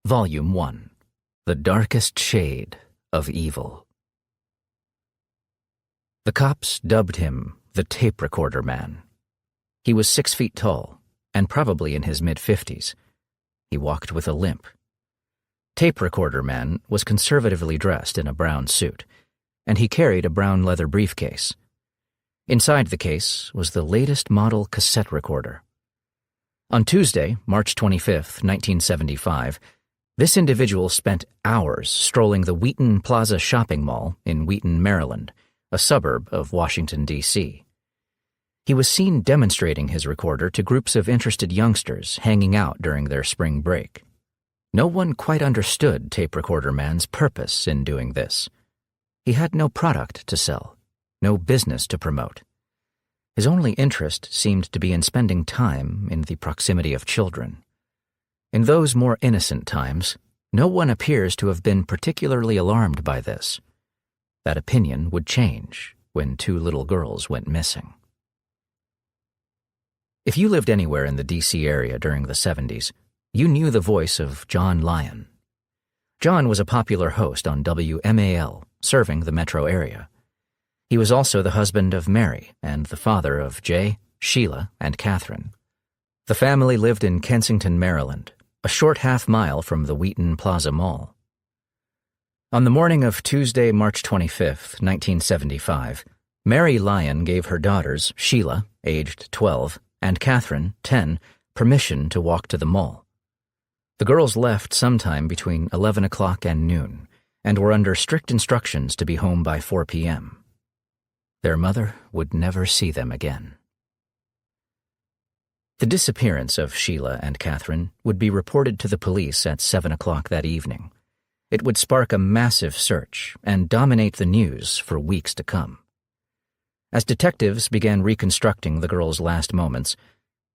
Volume 1. The Darkest Shade of Evil. The cops dubbed him the tape recorder man. He was 6 feet tall and probably in his mid-50s. He walked with a limp. Tape recorder man was conservatively dressed in a brown suit, and he carried a brown leather briefcase. Inside the case was the latest model cassette recorder. On Tuesday, March 25, 1975, this individual spent hours strolling the Wheaton Plaza shopping mall in Wheaton, Maryland, a suburb of Washington, D.C. He was seen demonstrating his recorder to groups of interested youngsters hanging out during their spring break. No one quite understood Tape Recorder Man's purpose in doing this. He had no product to sell, no business to promote. His only interest seemed to be in spending time in the proximity of children. In those more innocent times, no one appears to have been particularly alarmed by this. That opinion would change when 2 little girls went missing. If you lived anywhere in the D.C. area during the 70s, you knew the voice of John Lyon. John was a popular host on WMAL, serving the metro area. He was also the husband of Mary and the father of Jay, Sheila, and Catherine. The family lived in Kensington, Maryland, a short half-mile from the Wheaton Plaza Mall. On the morning of Tuesday, March 25, 1975, Mary Lyon gave her daughters, Sheila, aged 12, and Catherine, 10, permission to walk to the mall. The girls left sometime between 11 o'clock and noon, and were under strict instructions to be home by 4 p.m. Their mother would never see them again. The disappearance of Sheila and Catherine would be reported to the police at 7 o'clock that evening. It would spark a massive search and dominate the news for weeks to come. As detectives began reconstructing the girls' last moments,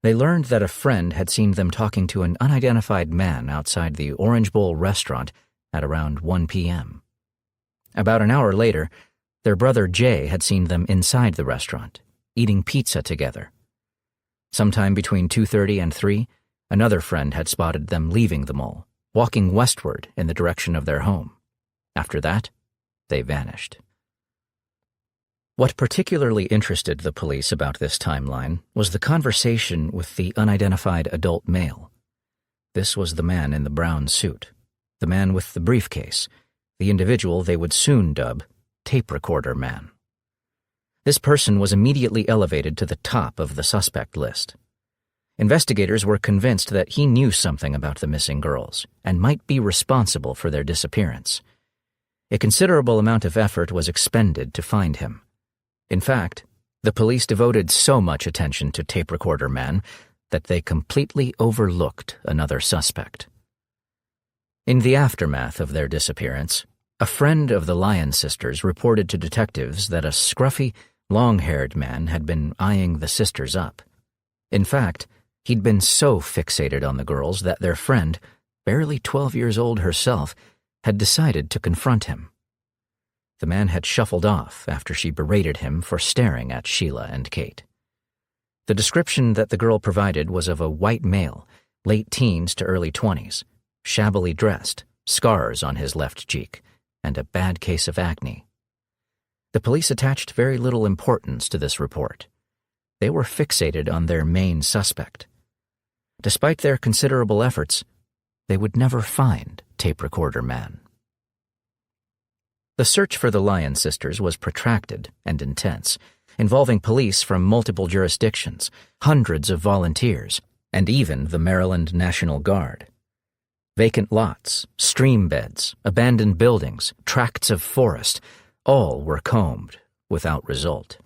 they learned that a friend had seen them talking to an unidentified man outside the Orange Bowl restaurant at around 1 p.m. About an hour later, their brother Jay had seen them inside the restaurant, eating pizza together. Sometime between 2:30 and 3, another friend had spotted them leaving the mall, walking westward in the direction of their home. After that, they vanished. What particularly interested the police about this timeline was the conversation with the unidentified adult male. This was the man in the brown suit, the man with the briefcase, the individual they would soon dub Tape Recorder Man. This person was immediately elevated to the top of the suspect list. Investigators were convinced that he knew something about the missing girls and might be responsible for their disappearance. A considerable amount of effort was expended to find him. In fact, the police devoted so much attention to Tape Recorder Man that they completely overlooked another suspect. In the aftermath of their disappearance, a friend of the Lyon sisters reported to detectives that a scruffy, long-haired man had been eyeing the sisters up. In fact, he'd been so fixated on the girls that their friend, barely 12 years old herself, had decided to confront him. The man had shuffled off after she berated him for staring at Sheila and Kate. The description that the girl provided was of a white male, late teens to early 20s, shabbily dressed, scars on his left cheek, and a bad case of acne. The police attached very little importance to this report. They were fixated on their main suspect. Despite their considerable efforts, they would never find Tape Recorder Man. The search for the Lyon sisters was protracted and intense, involving police from multiple jurisdictions, hundreds of volunteers, and even the Maryland National Guard. Vacant lots, stream beds, abandoned buildings, tracts of forest, all were combed without result.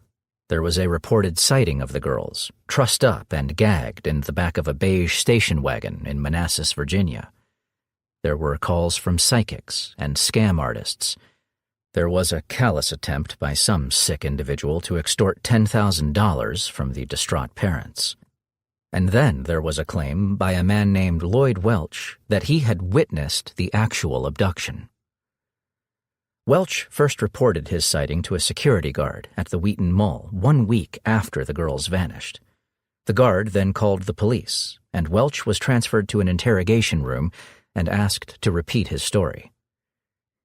There was a reported sighting of the girls, trussed up and gagged in the back of a beige station wagon in Manassas, Virginia. There were calls from psychics and scam artists. There was a callous attempt by some sick individual to extort $10,000 from the distraught parents. And then there was a claim by a man named Lloyd Welch that he had witnessed the actual abduction. Welch first reported his sighting to a security guard at the Wheaton Mall 1 week after the girls vanished. The guard then called the police, and Welch was transferred to an interrogation room and asked to repeat his story.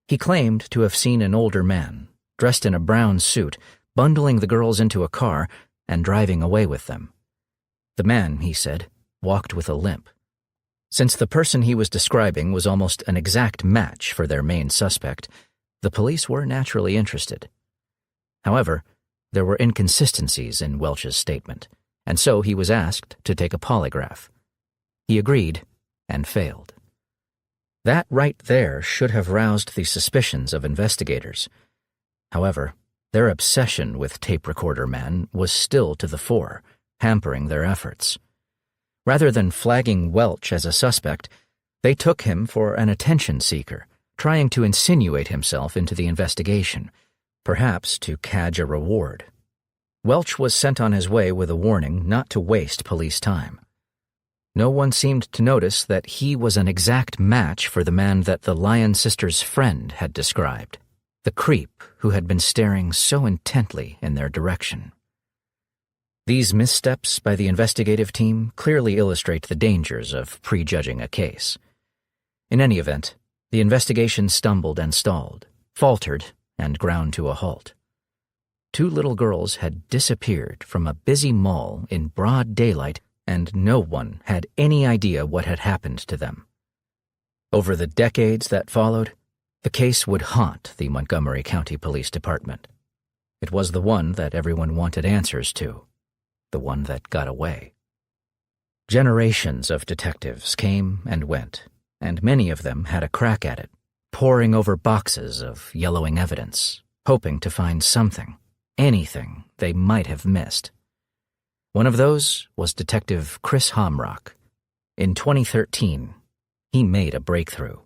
He claimed to have seen an older man, dressed in a brown suit, bundling the girls into a car and driving away with them. The man, he said, walked with a limp. Since the person he was describing was almost an exact match for their main suspect, the police were naturally interested. However, there were inconsistencies in Welch's statement, and so he was asked to take a polygraph. He agreed and failed. That right there should have roused the suspicions of investigators. However, their obsession with tape recorder man was still to the fore, hampering their efforts. Rather than flagging Welch as a suspect, they took him for an attention seeker, trying to insinuate himself into the investigation, perhaps to cadge a reward. Welch was sent on his way with a warning not to waste police time. No one seemed to notice that he was an exact match for the man that the Lyon sisters' friend had described, the creep who had been staring so intently in their direction. These missteps by the investigative team clearly illustrate the dangers of prejudging a case. In any event, the investigation stumbled and stalled, faltered, and ground to a halt. 2 little girls had disappeared from a busy mall in broad daylight, and no one had any idea what had happened to them. Over the decades that followed, the case would haunt the Montgomery County Police Department. It was the one that everyone wanted answers to, the one that got away. Generations of detectives came and went, and many of them had a crack at it, poring over boxes of yellowing evidence, hoping to find something, anything they might have missed. One of those was Detective Chris Homrock. In 2013, he made a breakthrough.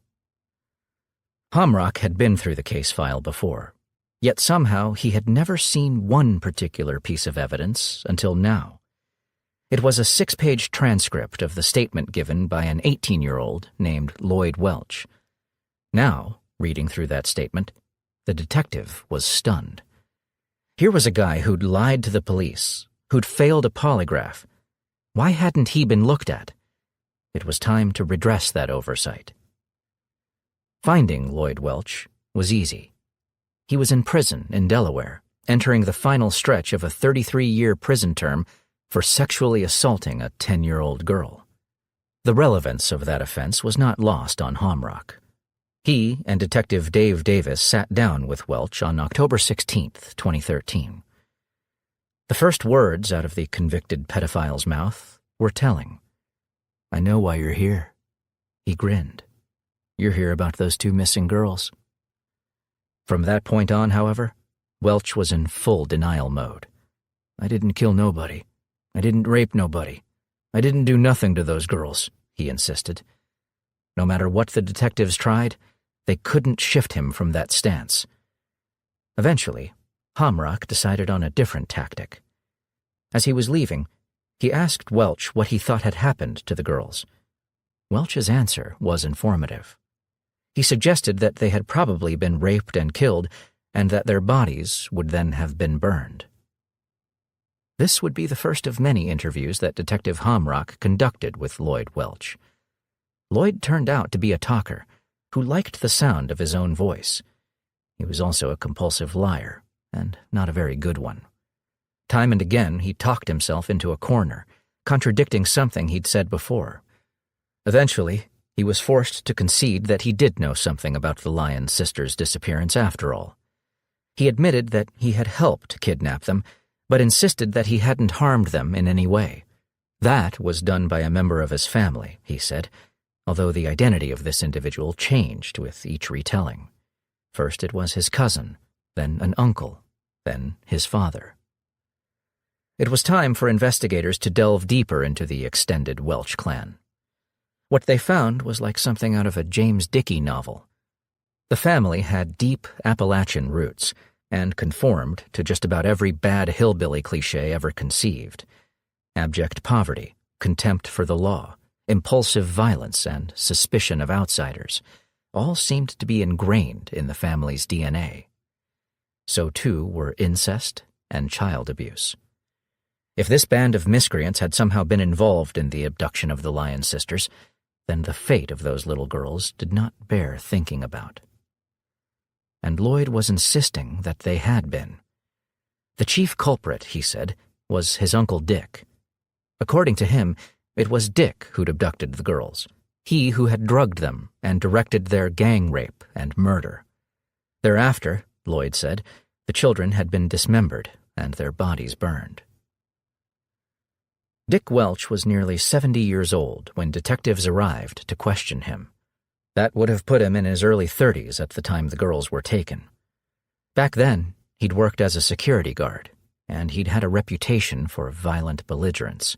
Homrock had been through the case file before, yet somehow he had never seen one particular piece of evidence until now. It was a 6-page transcript of the statement given by an 18-year-old named Lloyd Welch. Now, reading through that statement, the detective was stunned. Here was a guy who'd lied to the police, who'd failed a polygraph. Why hadn't he been looked at? It was time to redress that oversight. Finding Lloyd Welch was easy. He was in prison in Delaware, entering the final stretch of a 33-year prison term for sexually assaulting a 10-year-old girl. The relevance of that offense was not lost on Homrock. He and Detective Dave Davis sat down with Welch on October 16, 2013. The first words out of the convicted pedophile's mouth were telling. "I know why you're here." He grinned. "You're here about those 2 missing girls." From that point on, however, Welch was in full denial mode. "I didn't kill nobody. I didn't rape nobody. I didn't do nothing to those girls," he insisted. No matter what the detectives tried, they couldn't shift him from that stance. Eventually, Homrock decided on a different tactic. As he was leaving, he asked Welch what he thought had happened to the girls. Welch's answer was informative. He suggested that they had probably been raped and killed, and that their bodies would then have been burned. This would be the first of many interviews that Detective Homrock conducted with Lloyd Welch. Lloyd turned out to be a talker who liked the sound of his own voice. He was also a compulsive liar, and not a very good one. Time and again he talked himself into a corner, contradicting something he'd said before. Eventually, he was forced to concede that he did know something about the Lyon sisters' disappearance after all. He admitted that he had helped kidnap them, but insisted that he hadn't harmed them in any way. That was done by a member of his family, he said, although the identity of this individual changed with each retelling. First it was his cousin, then an uncle, then his father. It was time for investigators to delve deeper into the extended Welch clan. What they found was like something out of a James Dickey novel. The family had deep Appalachian roots and conformed to just about every bad hillbilly cliché ever conceived. Abject poverty, contempt for the law, impulsive violence, and suspicion of outsiders all seemed to be ingrained in the family's DNA. So too were incest and child abuse. If this band of miscreants had somehow been involved in the abduction of the Lyon sisters, then the fate of those little girls did not bear thinking about. And Lloyd was insisting that they had been. The chief culprit, he said, was his Uncle Dick. According to him, it was Dick who'd abducted the girls, he who had drugged them and directed their gang rape and murder. Thereafter, Lloyd said, the children had been dismembered and their bodies burned. Dick Welch was nearly 70 years old when detectives arrived to question him. That would have put him in his early 30s at the time the girls were taken. Back then, he'd worked as a security guard, and he'd had a reputation for violent belligerence.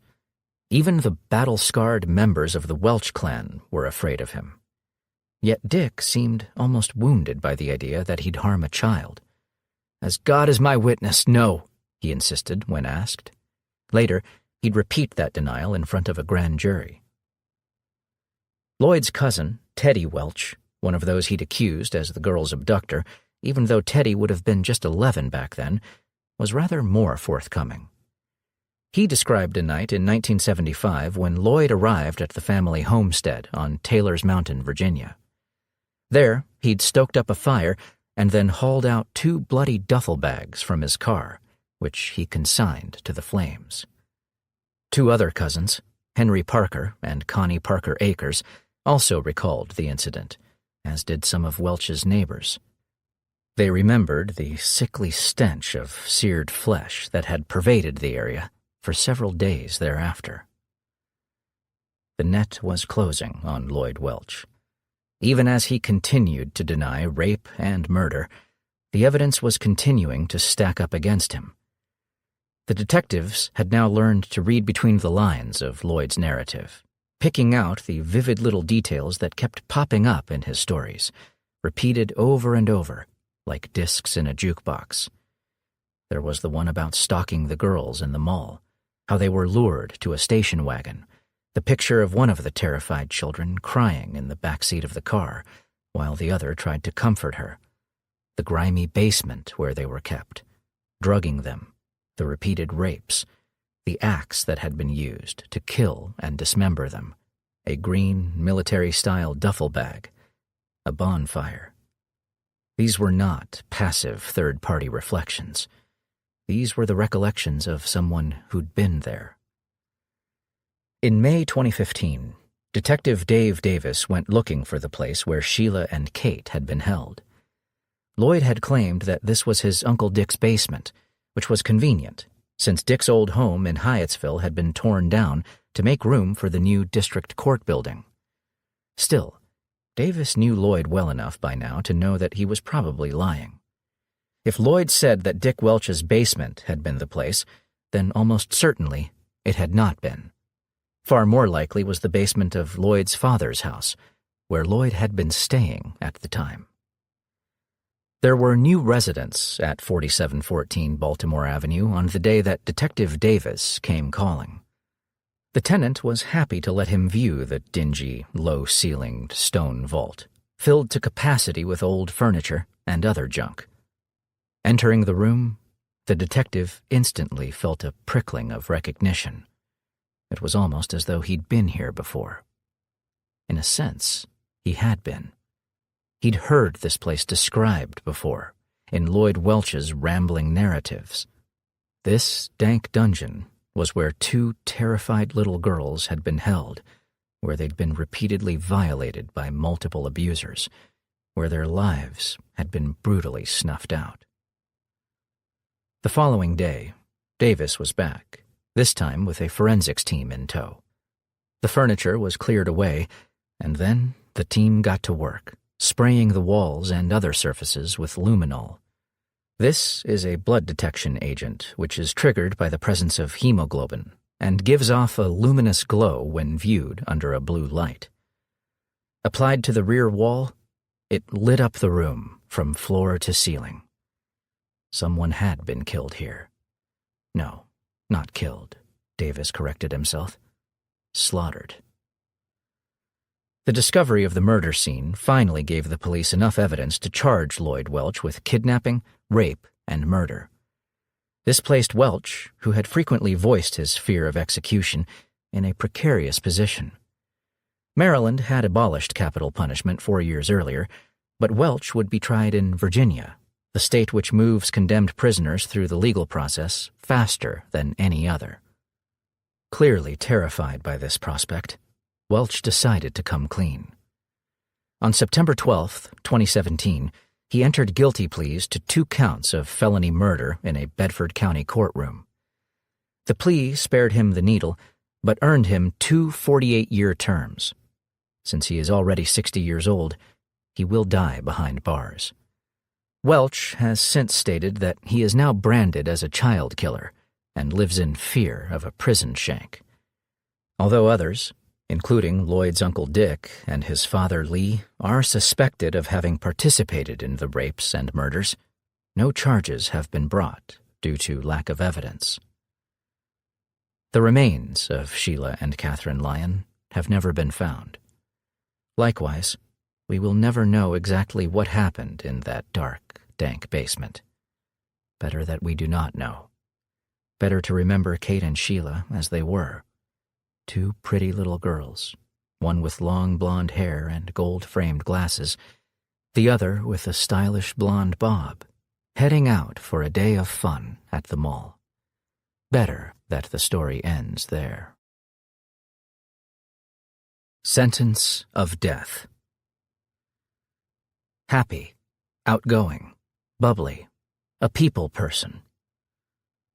Even the battle-scarred members of the Welch clan were afraid of him. Yet Dick seemed almost wounded by the idea that he'd harm a child. "As God is my witness, no," he insisted when asked. Later, he'd repeat that denial in front of a grand jury. Lloyd's cousin, Teddy Welch, one of those he'd accused as the girl's abductor, even though Teddy would have been just 11 back then, was rather more forthcoming. He described a night in 1975 when Lloyd arrived at the family homestead on Taylor's Mountain, Virginia. There, he'd stoked up a fire and then hauled out 2 bloody duffel bags from his car, which he consigned to the flames. 2 other cousins, Henry Parker and Connie Parker Akers, also recalled the incident, as did some of Welch's neighbors. They remembered the sickly stench of seared flesh that had pervaded the area for several days thereafter. The net was closing on Lloyd Welch. Even as he continued to deny rape and murder, the evidence was continuing to stack up against him. The detectives had now learned to read between the lines of Lloyd's narrative, picking out the vivid little details that kept popping up in his stories, repeated over and over, like discs in a jukebox. There was the one about stalking the girls in the mall, how they were lured to a station wagon, the picture of one of the terrified children crying in the back seat of the car, while the other tried to comfort her, the grimy basement where they were kept, drugging them, the repeated rapes, the axe that had been used to kill and dismember them, a green military-style duffel bag, a bonfire. These were not passive third-party reflections. These were the recollections of someone who'd been there. In May 2015, Detective Dave Davis went looking for the place where Sheila and Kate had been held. Lloyd had claimed that this was his Uncle Dick's basement, which was convenient, since Dick's old home in Hyattsville had been torn down to make room for the new district court building. Still, Davis knew Lloyd well enough by now to know that he was probably lying. If Lloyd said that Dick Welch's basement had been the place, then almost certainly it had not been. Far more likely was the basement of Lloyd's father's house, where Lloyd had been staying at the time. There were new residents at 4714 Baltimore Avenue on the day that Detective Davis came calling. The tenant was happy to let him view the dingy, low-ceilinged stone vault, filled to capacity with old furniture and other junk. Entering the room, the detective instantly felt a prickling of recognition. It was almost as though he'd been here before. In a sense, he had been. He'd heard this place described before, in Lloyd Welch's rambling narratives. This dank dungeon was where 2 terrified little girls had been held, where they'd been repeatedly violated by multiple abusers, where their lives had been brutally snuffed out. The following day, Davis was back, this time with a forensics team in tow. The furniture was cleared away, and then the team got to work, spraying the walls and other surfaces with luminol. This is a blood detection agent which is triggered by the presence of hemoglobin and gives off a luminous glow when viewed under a blue light. Applied to the rear wall, it lit up the room from floor to ceiling. Someone had been killed here. No, not killed, Davis corrected himself. Slaughtered. The discovery of the murder scene finally gave the police enough evidence to charge Lloyd Welch with kidnapping, rape, and murder. This placed Welch, who had frequently voiced his fear of execution, in a precarious position. Maryland had abolished capital punishment 4 years earlier, but Welch would be tried in Virginia, the state which moves condemned prisoners through the legal process faster than any other. Clearly terrified by this prospect, Welch decided to come clean. On September 12, 2017, he entered guilty pleas to 2 counts of felony murder in a Bedford County courtroom. The plea spared him the needle, but earned him 2 48-year terms. Since he is already 60 years old, he will die behind bars. Welch has since stated that he is now branded as a child killer and lives in fear of a prison shank. Although others, including Lloyd's Uncle Dick and his father Lee, are suspected of having participated in the rapes and murders, no charges have been brought due to lack of evidence. The remains of Sheila and Catherine Lyon have never been found. Likewise, we will never know exactly what happened in that dark, dank basement. Better that we do not know. Better to remember Kate and Sheila as they were. 2 pretty little girls, one with long blonde hair and gold-framed glasses, the other with a stylish blonde bob, heading out for a day of fun at the mall. Better that the story ends there. Sentence of death. Happy, outgoing, bubbly, a people person.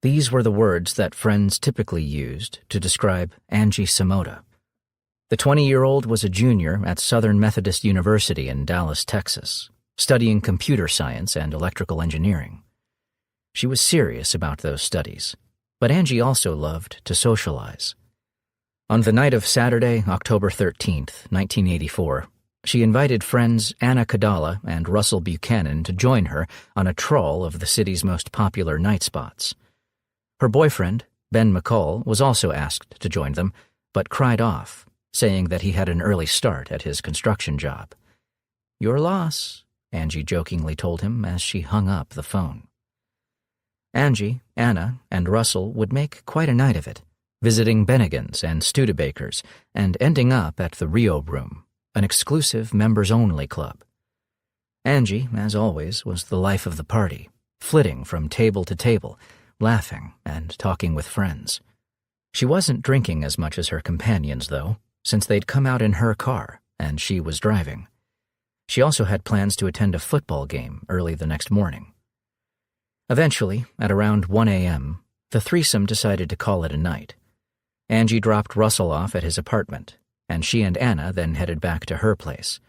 These were the words that friends typically used to describe Angie Samota. The 20-year-old was a junior at Southern Methodist University in Dallas, Texas, studying computer science and electrical engineering. She was serious about those studies, but Angie also loved to socialize. On the night of Saturday, October 13th, 1984, she invited friends Anna Kadala and Russell Buchanan to join her on a trawl of the city's most popular night spots. Her boyfriend, Ben McCall, was also asked to join them, but cried off, saying that he had an early start at his construction job. "Your loss," Angie jokingly told him as she hung up the phone. Angie, Anna, and Russell would make quite a night of it, visiting Bennigan's and Studebakers, and ending up at the Rio Room, an exclusive members-only club. Angie, as always, was the life of the party, flitting from table to table, laughing and talking with friends. She wasn't drinking as much as her companions, though, since they'd come out in her car, and she was driving. She also had plans to attend a football game early the next morning. Eventually, at around 1 a.m., the threesome decided to call it a night. Angie dropped Russell off at his apartment, and she and Anna then headed back to her place.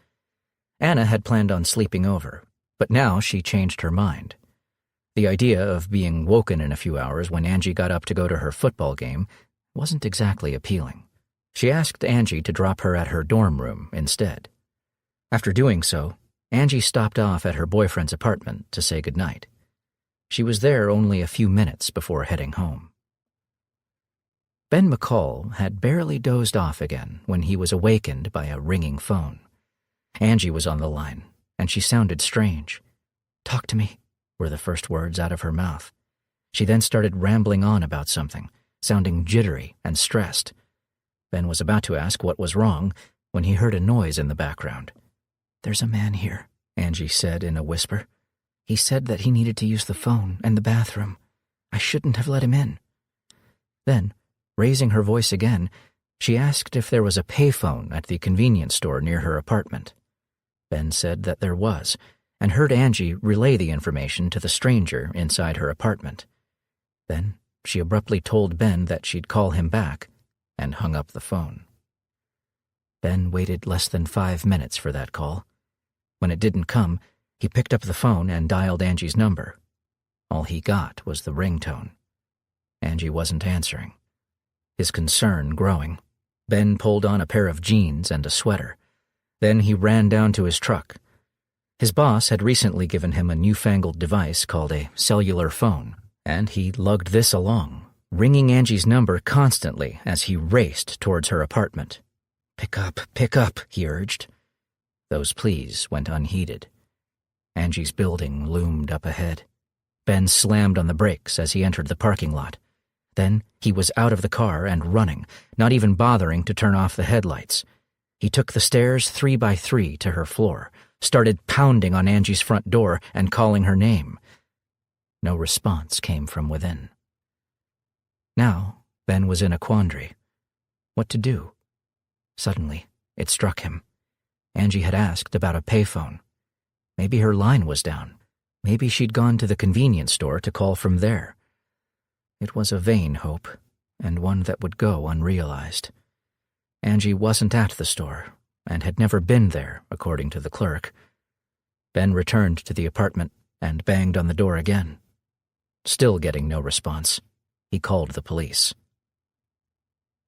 Anna had planned on sleeping over, but now she changed her mind. The idea of being woken in a few hours when Angie got up to go to her football game wasn't exactly appealing. She asked Angie to drop her at her dorm room instead. After doing so, Angie stopped off at her boyfriend's apartment to say goodnight. She was there only a few minutes before heading home. Ben McCall had barely dozed off again when he was awakened by a ringing phone. Angie was on the line, and she sounded strange. "Talk to me," were the first words out of her mouth. She then started rambling on about something, sounding jittery and stressed. Ben was about to ask what was wrong when he heard a noise in the background. "There's a man here," Angie said in a whisper. "He said that he needed to use the phone and the bathroom. I shouldn't have let him in." Then, raising her voice again, she asked if there was a payphone at the convenience store near her apartment. Ben said that there was, and heard Angie relay the information to the stranger inside her apartment. Then she abruptly told Ben that she'd call him back, and hung up the phone. Ben waited less than 5 minutes for that call. When it didn't come, he picked up the phone and dialed Angie's number. All he got was the ringtone. Angie wasn't answering. His concern growing, Ben pulled on a pair of jeans and a sweater. Then he ran down to his truck. His boss had recently given him a newfangled device called a cellular phone, and he lugged this along, ringing Angie's number constantly as he raced towards her apartment. Pick up," he urged. Those pleas went unheeded. Angie's building loomed up ahead. Ben slammed on the brakes as he entered the parking lot. Then he was out of the car and running, not even bothering to turn off the headlights. He took the stairs 3 by 3 to her floor, started pounding on Angie's front door and calling her name. No response came from within. Now, Ben was in a quandary. What to do? Suddenly, it struck him. Angie had asked about a payphone. Maybe her line was down. Maybe she'd gone to the convenience store to call from there. It was a vain hope, and one that would go unrealized. Angie wasn't at the store, and had never been there, according to the clerk. Ben returned to the apartment and banged on the door again. Still getting no response, he called the police.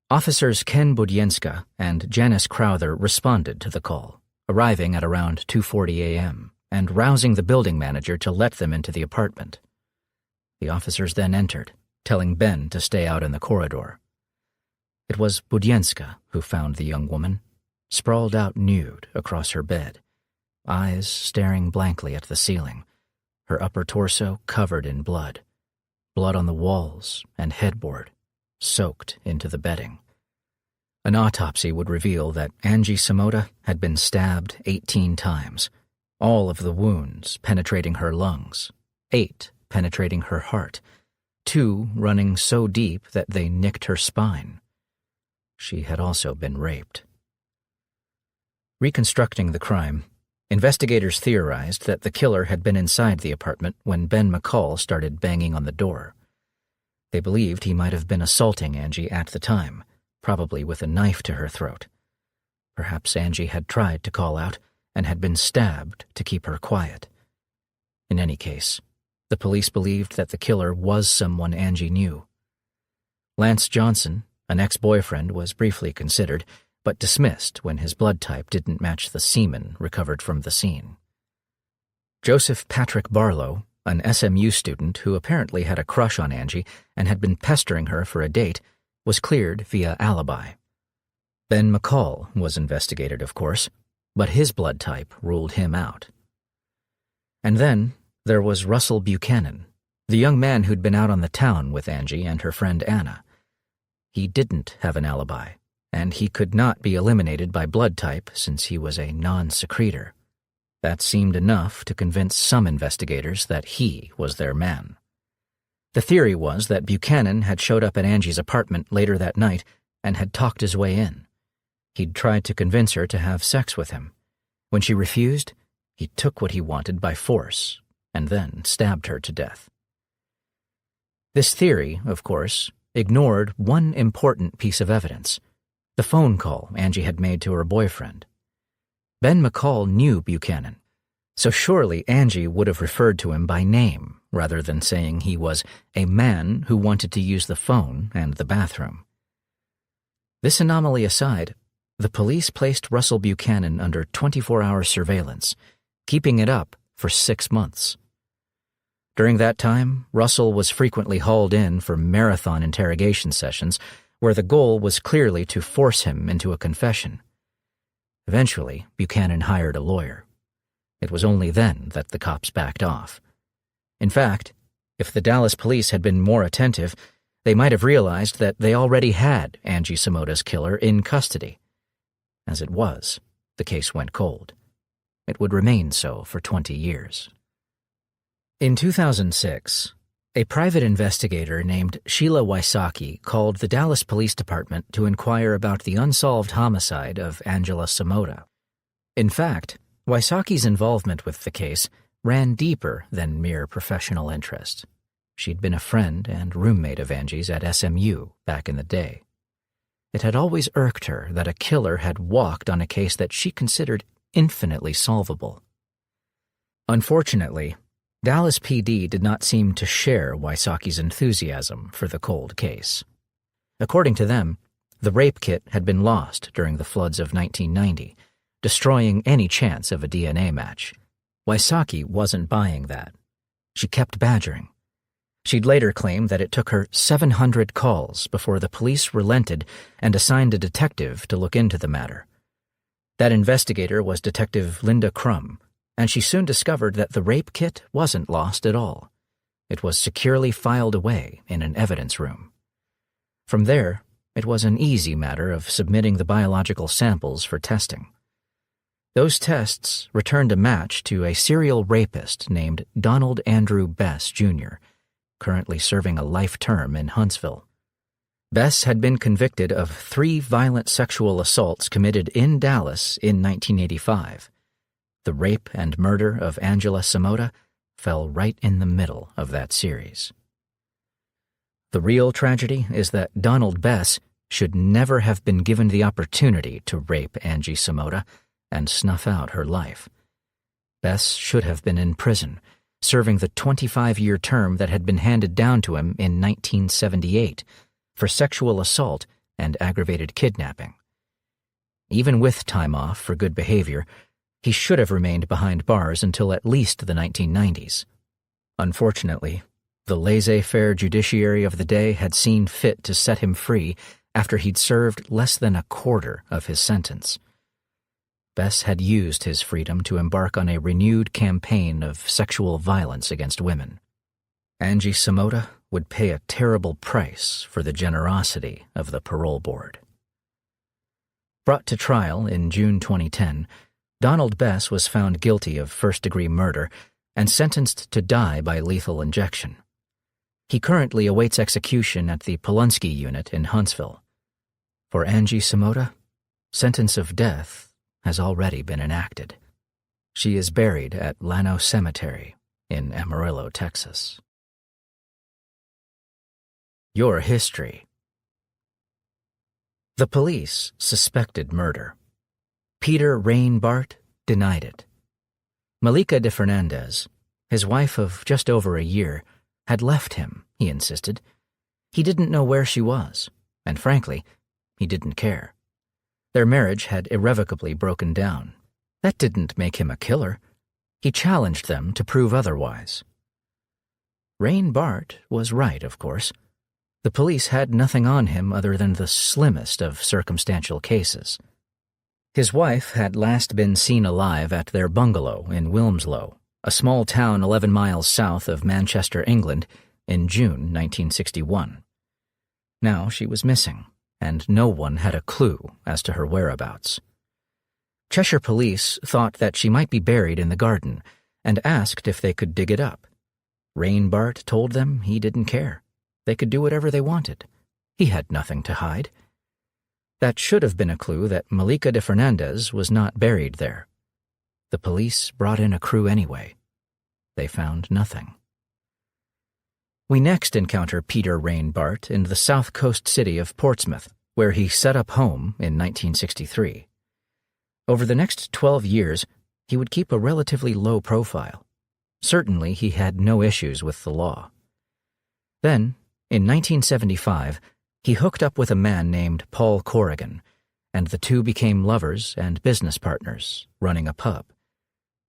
Officers Ken Budienska and Janice Crowther responded to the call, arriving at around 2:40 a.m., and rousing the building manager to let them into the apartment. The officers then entered, telling Ben to stay out in the corridor. It was Budienska who found the young woman, sprawled out nude across her bed, eyes staring blankly at the ceiling, her upper torso covered in blood on the walls and headboard, soaked into the bedding. An autopsy would reveal that Angie Samoda had been stabbed 18 times, all of the wounds penetrating her lungs, 8 penetrating her heart, 2 running so deep that they nicked her spine. She had also been raped. Reconstructing the crime, investigators theorized that the killer had been inside the apartment when Ben McCall started banging on the door. They believed he might have been assaulting Angie at the time, probably with a knife to her throat. Perhaps Angie had tried to call out and had been stabbed to keep her quiet. In any case, the police believed that the killer was someone Angie knew. Lance Johnson, an ex-boyfriend, was briefly considered, but dismissed when his blood type didn't match the semen recovered from the scene. Joseph Patrick Barlow, an SMU student who apparently had a crush on Angie and had been pestering her for a date, was cleared via alibi. Ben McCall was investigated, of course, but his blood type ruled him out. And then there was Russell Buchanan, the young man who'd been out on the town with Angie and her friend Anna. He didn't have an alibi, and he could not be eliminated by blood type since he was a non-secretor. That seemed enough to convince some investigators that he was their man. The theory was that Buchanan had showed up at Angie's apartment later that night and had talked his way in. He'd tried to convince her to have sex with him. When she refused, he took what he wanted by force and then stabbed her to death. This theory, of course, ignored one important piece of evidence: the phone call Angie had made to her boyfriend. Ben McCall knew Buchanan, so surely Angie would have referred to him by name rather than saying he was a man who wanted to use the phone and the bathroom. This anomaly aside, the police placed Russell Buchanan under 24-hour surveillance, keeping it up for 6 months. During that time, Russell was frequently hauled in for marathon interrogation sessions where the goal was clearly to force him into a confession. Eventually, Buchanan hired a lawyer. It was only then that the cops backed off. In fact, if the Dallas police had been more attentive, they might have realized that they already had Angie Samoda's killer in custody. As it was, the case went cold. It would remain so for 20 years. In 2006, a private investigator named Sheila Wysocki called the Dallas Police Department to inquire about the unsolved homicide of Angela Samoda. In fact, Wysocki's involvement with the case ran deeper than mere professional interest. She'd been a friend and roommate of Angie's at SMU back in the day. It had always irked her that a killer had walked on a case that she considered infinitely solvable. Unfortunately, Dallas PD did not seem to share Wysocki's enthusiasm for the cold case. According to them, the rape kit had been lost during the floods of 1990, destroying any chance of a DNA match. Wysocki wasn't buying that. She kept badgering. She'd later claimed that it took her 700 calls before the police relented and assigned a detective to look into the matter. That investigator was Detective Linda Crum, and she soon discovered that the rape kit wasn't lost at all. It was securely filed away in an evidence room. From there, it was an easy matter of submitting the biological samples for testing. Those tests returned a match to a serial rapist named Donald Andrew Bess, Jr., currently serving a life term in Huntsville. Bess had been convicted of 3 violent sexual assaults committed in Dallas in 1985. The rape and murder of Angela Samota fell right in the middle of that series. The real tragedy is that Donald Bess should never have been given the opportunity to rape Angie Samota and snuff out her life. Bess should have been in prison, serving the 25-year term that had been handed down to him in 1978 for sexual assault and aggravated kidnapping. Even with time off for good behavior, he should have remained behind bars until at least the 1990s. Unfortunately, the laissez-faire judiciary of the day had seen fit to set him free after he'd served less than a quarter of his sentence. Bess had used his freedom to embark on a renewed campaign of sexual violence against women. Angie Samota would pay a terrible price for the generosity of the parole board. Brought to trial in June 2010, Donald Bess was found guilty of first-degree murder and sentenced to die by lethal injection. He currently awaits execution at the Polunsky unit in Huntsville. For Angie Samota, sentence of death has already been enacted. She is buried at Llano Cemetery in Amarillo, Texas. Your history. The police suspected murder. Peter Rain Bart denied it. Malika de Fernandez, his wife of just over a year, had left him, he insisted. He didn't know where she was, and frankly, he didn't care. Their marriage had irrevocably broken down. That didn't make him a killer. He challenged them to prove otherwise. Rain Bart was right, of course. The police had nothing on him other than the slimmest of circumstantial cases. His wife had last been seen alive at their bungalow in Wilmslow, a small town 11 miles south of Manchester, England, in June 1961. Now she was missing, and no one had a clue as to her whereabouts. Cheshire police thought that she might be buried in the garden and asked if they could dig it up. Rain Bart told them he didn't care. They could do whatever they wanted. He had nothing to hide. That should have been a clue that Malika de Fernandez was not buried there. The police brought in a crew anyway. They found nothing. We next encounter Peter Rain Bart in the south coast city of Portsmouth, where he set up home in 1963. Over the next 12 years, he would keep a relatively low profile. Certainly, he had no issues with the law. Then, in 1975, he hooked up with a man named Paul Corrigan, and the two became lovers and business partners, running a pub.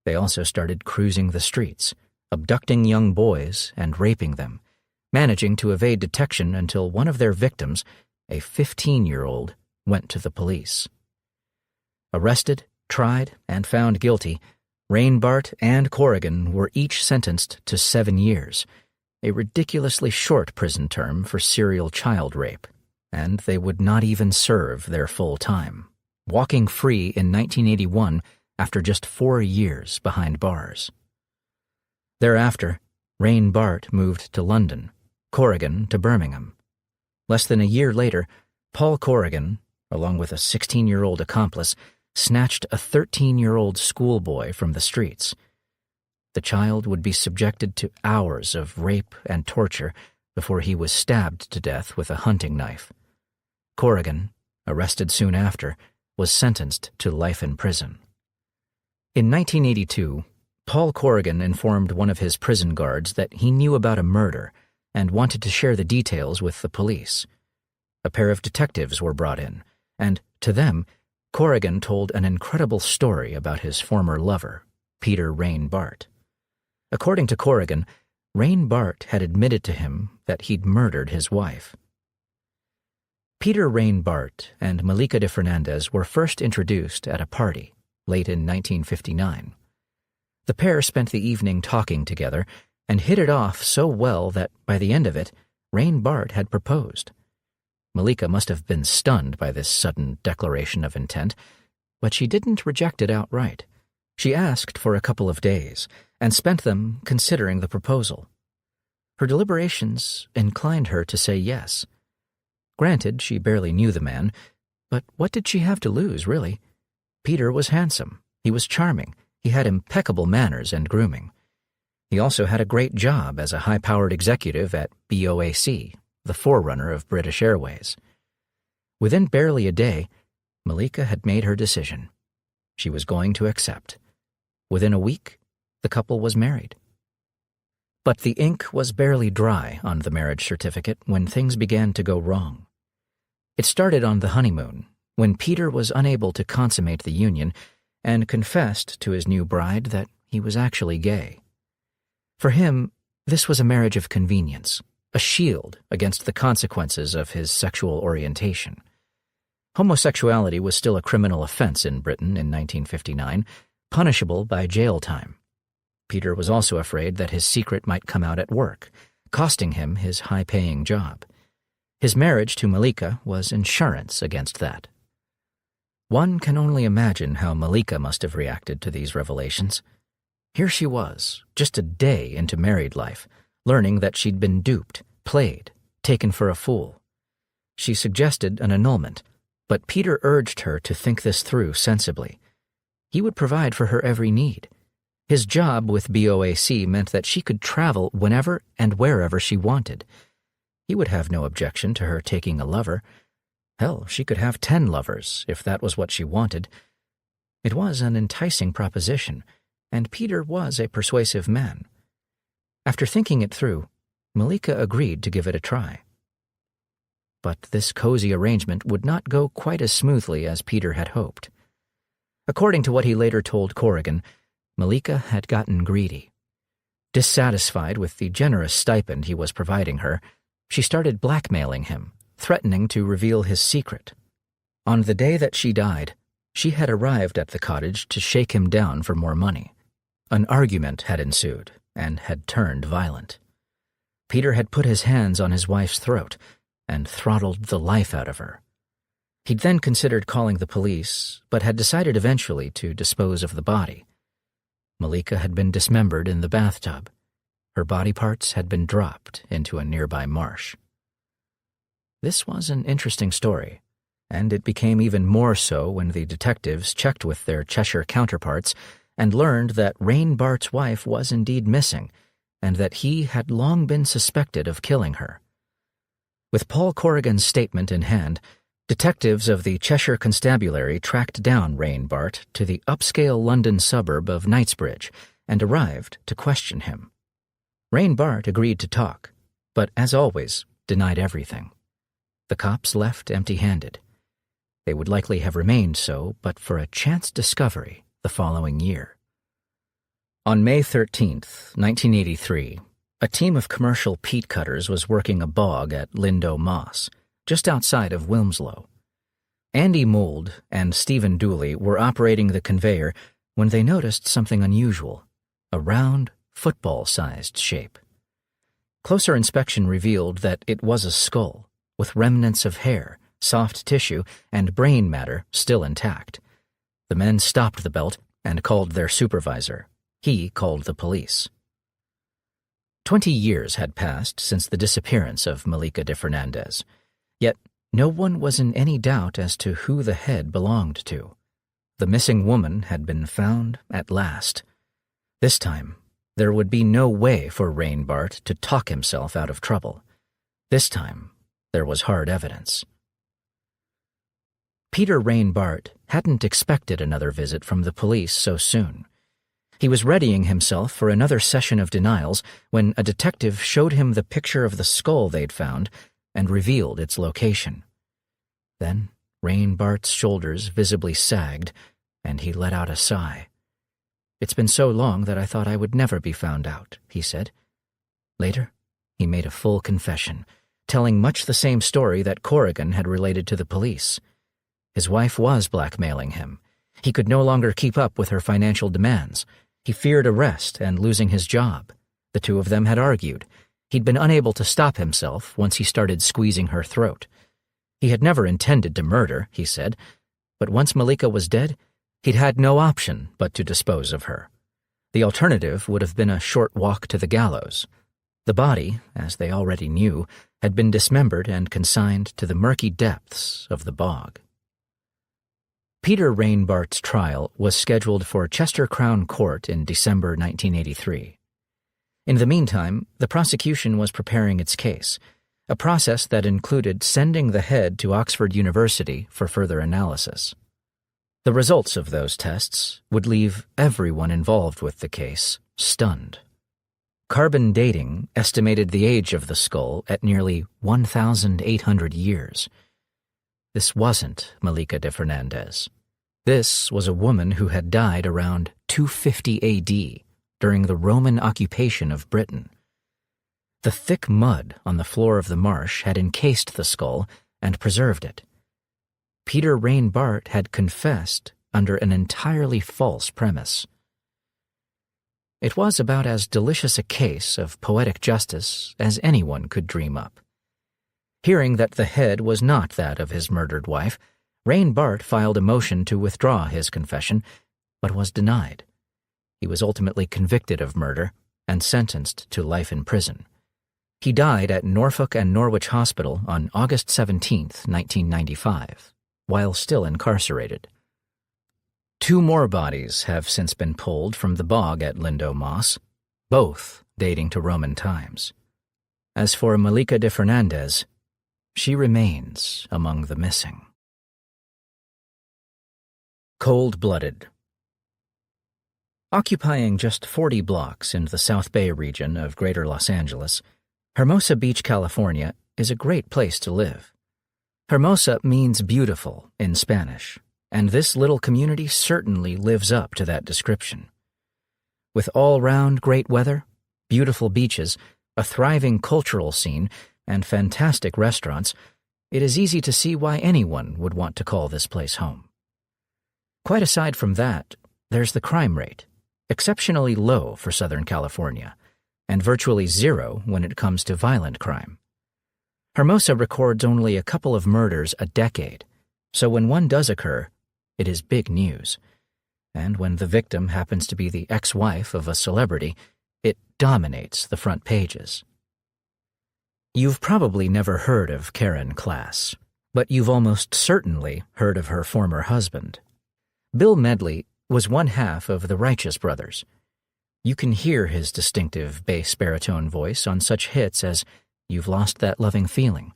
They also started cruising the streets, abducting young boys and raping them, managing to evade detection until one of their victims, a 15-year-old, went to the police. Arrested, tried, and found guilty, Rain Bart and Corrigan were each sentenced to 7 years, a ridiculously short prison term for serial child rape, and they would not even serve their full time, walking free in 1981 after just 4 years behind bars. Thereafter, Rain Bart moved to London, Corrigan to Birmingham. Less than a year later, Paul Corrigan, along with a 16-year-old accomplice, snatched a 13-year-old schoolboy from the streets. The child would be subjected to hours of rape and torture before he was stabbed to death with a hunting knife. Corrigan, arrested soon after, was sentenced to life in prison. In 1982, Paul Corrigan informed one of his prison guards that he knew about a murder and wanted to share the details with the police. A pair of detectives were brought in, and, to them, Corrigan told an incredible story about his former lover, Peter Rain Bart. According to Corrigan, Rain Bart had admitted to him that he'd murdered his wife. Peter Rain Bart and Malika de Fernandez were first introduced at a party late in 1959. The pair spent the evening talking together and hit it off so well that by the end of it, Rain Bart had proposed. Malika must have been stunned by this sudden declaration of intent, but she didn't reject it outright. She asked for a couple of days, and spent them considering the proposal. Her deliberations inclined her to say yes. Granted, she barely knew the man, but what did she have to lose, really? Peter was handsome, he was charming, he had impeccable manners and grooming. He also had a great job as a high-powered executive at BOAC, the forerunner of British Airways. Within barely a day, Malika had made her decision. She was going to accept. Within a week, the couple was married. But the ink was barely dry on the marriage certificate when things began to go wrong. It started on the honeymoon, when Peter was unable to consummate the union and confessed to his new bride that he was actually gay. For him, this was a marriage of convenience, a shield against the consequences of his sexual orientation. Homosexuality was still a criminal offense in Britain in 1959, punishable by jail time. Peter was also afraid that his secret might come out at work, costing him his high-paying job. His marriage to Malika was insurance against that. One can only imagine how Malika must have reacted to these revelations. Here she was, just a day into married life, learning that she'd been duped, played, taken for a fool. She suggested an annulment, but Peter urged her to think this through sensibly. He would provide for her every need. His job with BOAC meant that she could travel whenever and wherever she wanted. He would have no objection to her taking a lover. Hell, she could have 10 lovers, if that was what she wanted. It was an enticing proposition, and Peter was a persuasive man. After thinking it through, Malika agreed to give it a try. But this cozy arrangement would not go quite as smoothly as Peter had hoped. According to what he later told Corrigan, Malika had gotten greedy. Dissatisfied with the generous stipend he was providing her, she started blackmailing him, threatening to reveal his secret. On the day that she died, she had arrived at the cottage to shake him down for more money. An argument had ensued and had turned violent. Peter had put his hands on his wife's throat and throttled the life out of her. He'd then considered calling the police, but had decided eventually to dispose of the body. Malika had been dismembered in the bathtub. Her body parts had been dropped into a nearby marsh. This was an interesting story, and it became even more so when the detectives checked with their Cheshire counterparts and learned that Rain Bart's wife was indeed missing, and that he had long been suspected of killing her. With Paul Corrigan's statement in hand, detectives of the Cheshire Constabulary tracked down Rain Bart to the upscale London suburb of Knightsbridge and arrived to question him. Rain Bart agreed to talk, but as always, denied everything. The cops left empty-handed. They would likely have remained so but for a chance discovery the following year. On May 13th, 1983, a team of commercial peat cutters was working a bog at Lindo Moss, just outside of Wilmslow. Andy Mould and Stephen Dooley were operating the conveyor when they noticed something unusual, a round, football-sized shape. Closer inspection revealed that it was a skull, with remnants of hair, soft tissue, and brain matter still intact. The men stopped the belt and called their supervisor. He called the police. 20 years had passed since the disappearance of Malika de Fernandez, yet no one was in any doubt as to who the head belonged to. The missing woman had been found at last. This time, there would be no way for Rain Bart to talk himself out of trouble. This time, there was hard evidence. Peter Rain Bart hadn't expected another visit from the police so soon. He was readying himself for another session of denials when a detective showed him the picture of the skull they'd found and revealed its location. Then Rain Bart's shoulders visibly sagged, and he let out a sigh. "It's been so long that I thought I would never be found out," he said. Later, he made a full confession, telling much the same story that Corrigan had related to the police. His wife was blackmailing him. He could no longer keep up with her financial demands. He feared arrest and losing his job. The two of them had argued. He'd been unable to stop himself once he started squeezing her throat. He had never intended to murder, he said, but once Malika was dead, he'd had no option but to dispose of her. The alternative would have been a short walk to the gallows. The body, as they already knew, had been dismembered and consigned to the murky depths of the bog. Peter Rainbart's trial was scheduled for Chester Crown Court in December 1983. In the meantime, the prosecution was preparing its case, a process that included sending the head to Oxford University for further analysis. The results of those tests would leave everyone involved with the case stunned. Carbon dating estimated the age of the skull at nearly 1,800 years. This wasn't Malika de Fernandez. This was a woman who had died around 250 AD during the Roman occupation of Britain. The thick mud on the floor of the marsh had encased the skull and preserved it. Peter Rainbart had confessed under an entirely false premise. It was about as delicious a case of poetic justice as anyone could dream up. Hearing that the head was not that of his murdered wife, Rainbart filed a motion to withdraw his confession, but was denied. He was ultimately convicted of murder and sentenced to life in prison. He died at Norfolk and Norwich Hospital on August 17, 1995, while still incarcerated. 2 more bodies have since been pulled from the bog at Lindo Moss, both dating to Roman times. As for Malika de Fernandez, she remains among the missing. Cold-blooded. Occupying just 40 blocks in the South Bay region of Greater Los Angeles, Hermosa Beach, California, is a great place to live. Hermosa means beautiful in Spanish, and this little community certainly lives up to that description. With all-round great weather, beautiful beaches, a thriving cultural scene, and fantastic restaurants, it is easy to see why anyone would want to call this place home. Quite aside from that, there's the crime rate, exceptionally low for Southern California, and virtually zero when it comes to violent crime. Hermosa records only a couple of murders a decade, so when one does occur, it is big news. And when the victim happens to be the ex-wife of a celebrity, it dominates the front pages. You've probably never heard of Karen Klass, but you've almost certainly heard of her former husband. Bill Medley was one half of the Righteous Brothers. You can hear his distinctive bass baritone voice on such hits as You've Lost That Loving Feeling,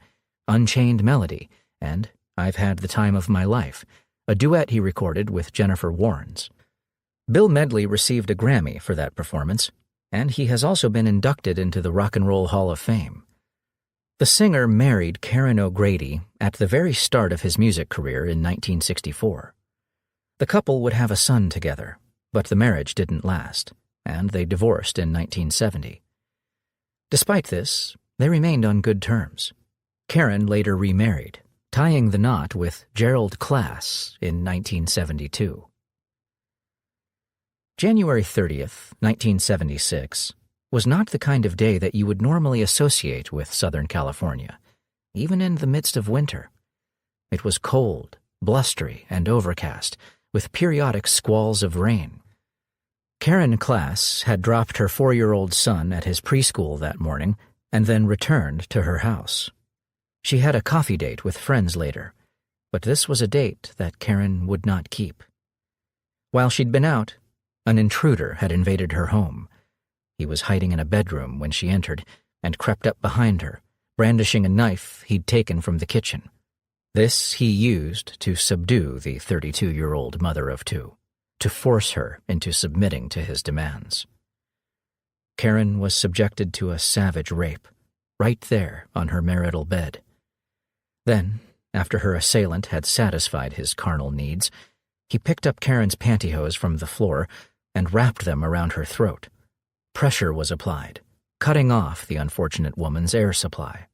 Unchained Melody, and I've Had the Time of My Life, a duet he recorded with Jennifer Warnes. Bill Medley received a Grammy for that performance, and he has also been inducted into the Rock and Roll Hall of Fame. The singer married Karen O'Grady at the very start of his music career in 1964. The couple would have a son together, but the marriage didn't last, and they divorced in 1970. Despite this, they remained on good terms. Karen later remarried, tying the knot with Gerald Klass in 1972. January 30th, 1976, was not the kind of day that you would normally associate with Southern California, even in the midst of winter. It was cold, blustery, and overcast, with periodic squalls of rain. Karen Klass had dropped her 4-year-old son at his preschool that morning and then returned to her house. She had a coffee date with friends later, but this was a date that Karen would not keep. While she'd been out, an intruder had invaded her home. He was hiding in a bedroom when she entered and crept up behind her, brandishing a knife he'd taken from the kitchen. This he used to subdue the 32-year-old mother of 2, to force her into submitting to his demands. Karen was subjected to a savage rape, right there on her marital bed. Then, after her assailant had satisfied his carnal needs, he picked up Karen's pantyhose from the floor and wrapped them around her throat. Pressure was applied, cutting off the unfortunate woman's air supply.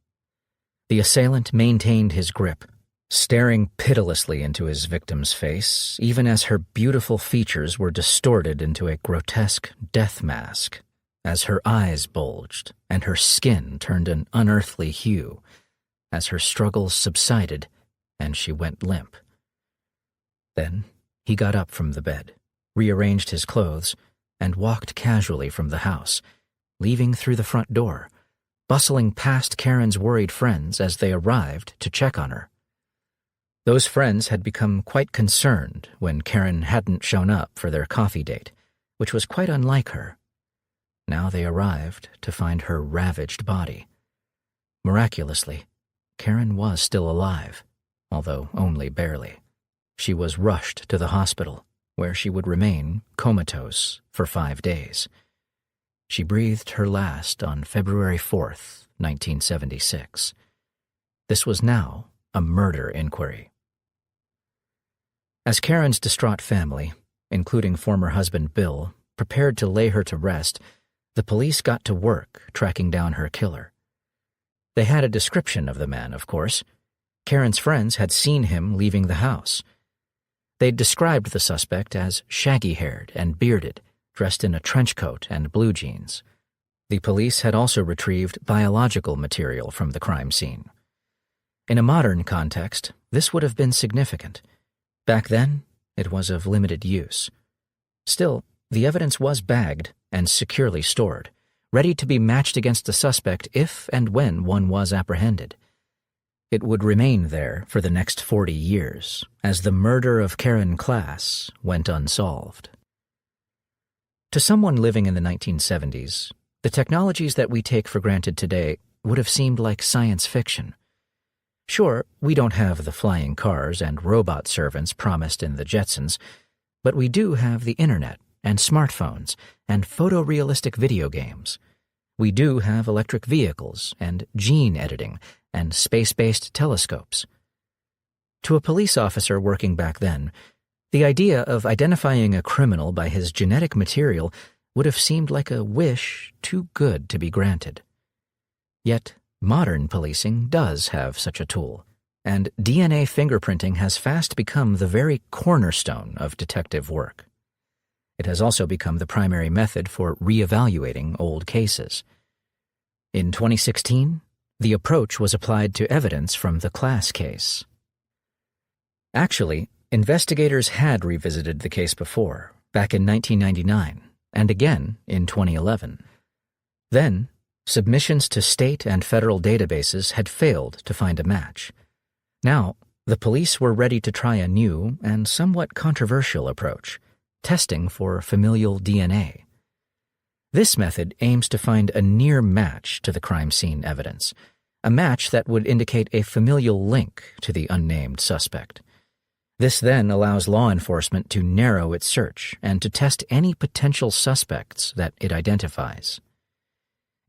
The assailant maintained his grip, staring pitilessly into his victim's face, even as her beautiful features were distorted into a grotesque death mask, as her eyes bulged and her skin turned an unearthly hue. As her struggles subsided, and she went limp. Then he got up from the bed, rearranged his clothes, and walked casually from the house, leaving through the front door, bustling past Karen's worried friends as they arrived to check on her. Those friends had become quite concerned when Karen hadn't shown up for their coffee date, which was quite unlike her. Now they arrived to find her ravaged body. Miraculously, Karen was still alive, although only barely. She was rushed to the hospital, where she would remain comatose for 5 days. She breathed her last on February 4th, 1976. This was now a murder inquiry. As Karen's distraught family, including former husband Bill, prepared to lay her to rest, the police got to work tracking down her killer. They had a description of the man, of course. Karen's friends had seen him leaving the house. They'd described the suspect as shaggy-haired and bearded, dressed in a trench coat and blue jeans. The police had also retrieved biological material from the crime scene. In a modern context, this would have been significant. Back then, it was of limited use. Still, the evidence was bagged and securely stored, ready to be matched against the suspect if and when one was apprehended. It would remain there for the next 40 years, as the murder of Karen Klass went unsolved. To someone living in the 1970s, the technologies that we take for granted today would have seemed like science fiction. Sure, we don't have the flying cars and robot servants promised in the Jetsons, but we do have the internet and smartphones and photorealistic video games. We do have electric vehicles and gene editing and space-based telescopes. To a police officer working back then, the idea of identifying a criminal by his genetic material would have seemed like a wish too good to be granted. Yet, modern policing does have such a tool, and DNA fingerprinting has fast become the very cornerstone of detective work. It has also become the primary method for re-evaluating old cases. In 2016, the approach was applied to evidence from the Klass case. Actually, investigators had revisited the case before, back in 1999, and again in 2011. Then, submissions to state and federal databases had failed to find a match. Now, the police were ready to try a new and somewhat controversial approach, testing for familial DNA. This method aims to find a near match to the crime scene evidence, a match that would indicate a familial link to the unnamed suspect. This then allows law enforcement to narrow its search and to test any potential suspects that it identifies.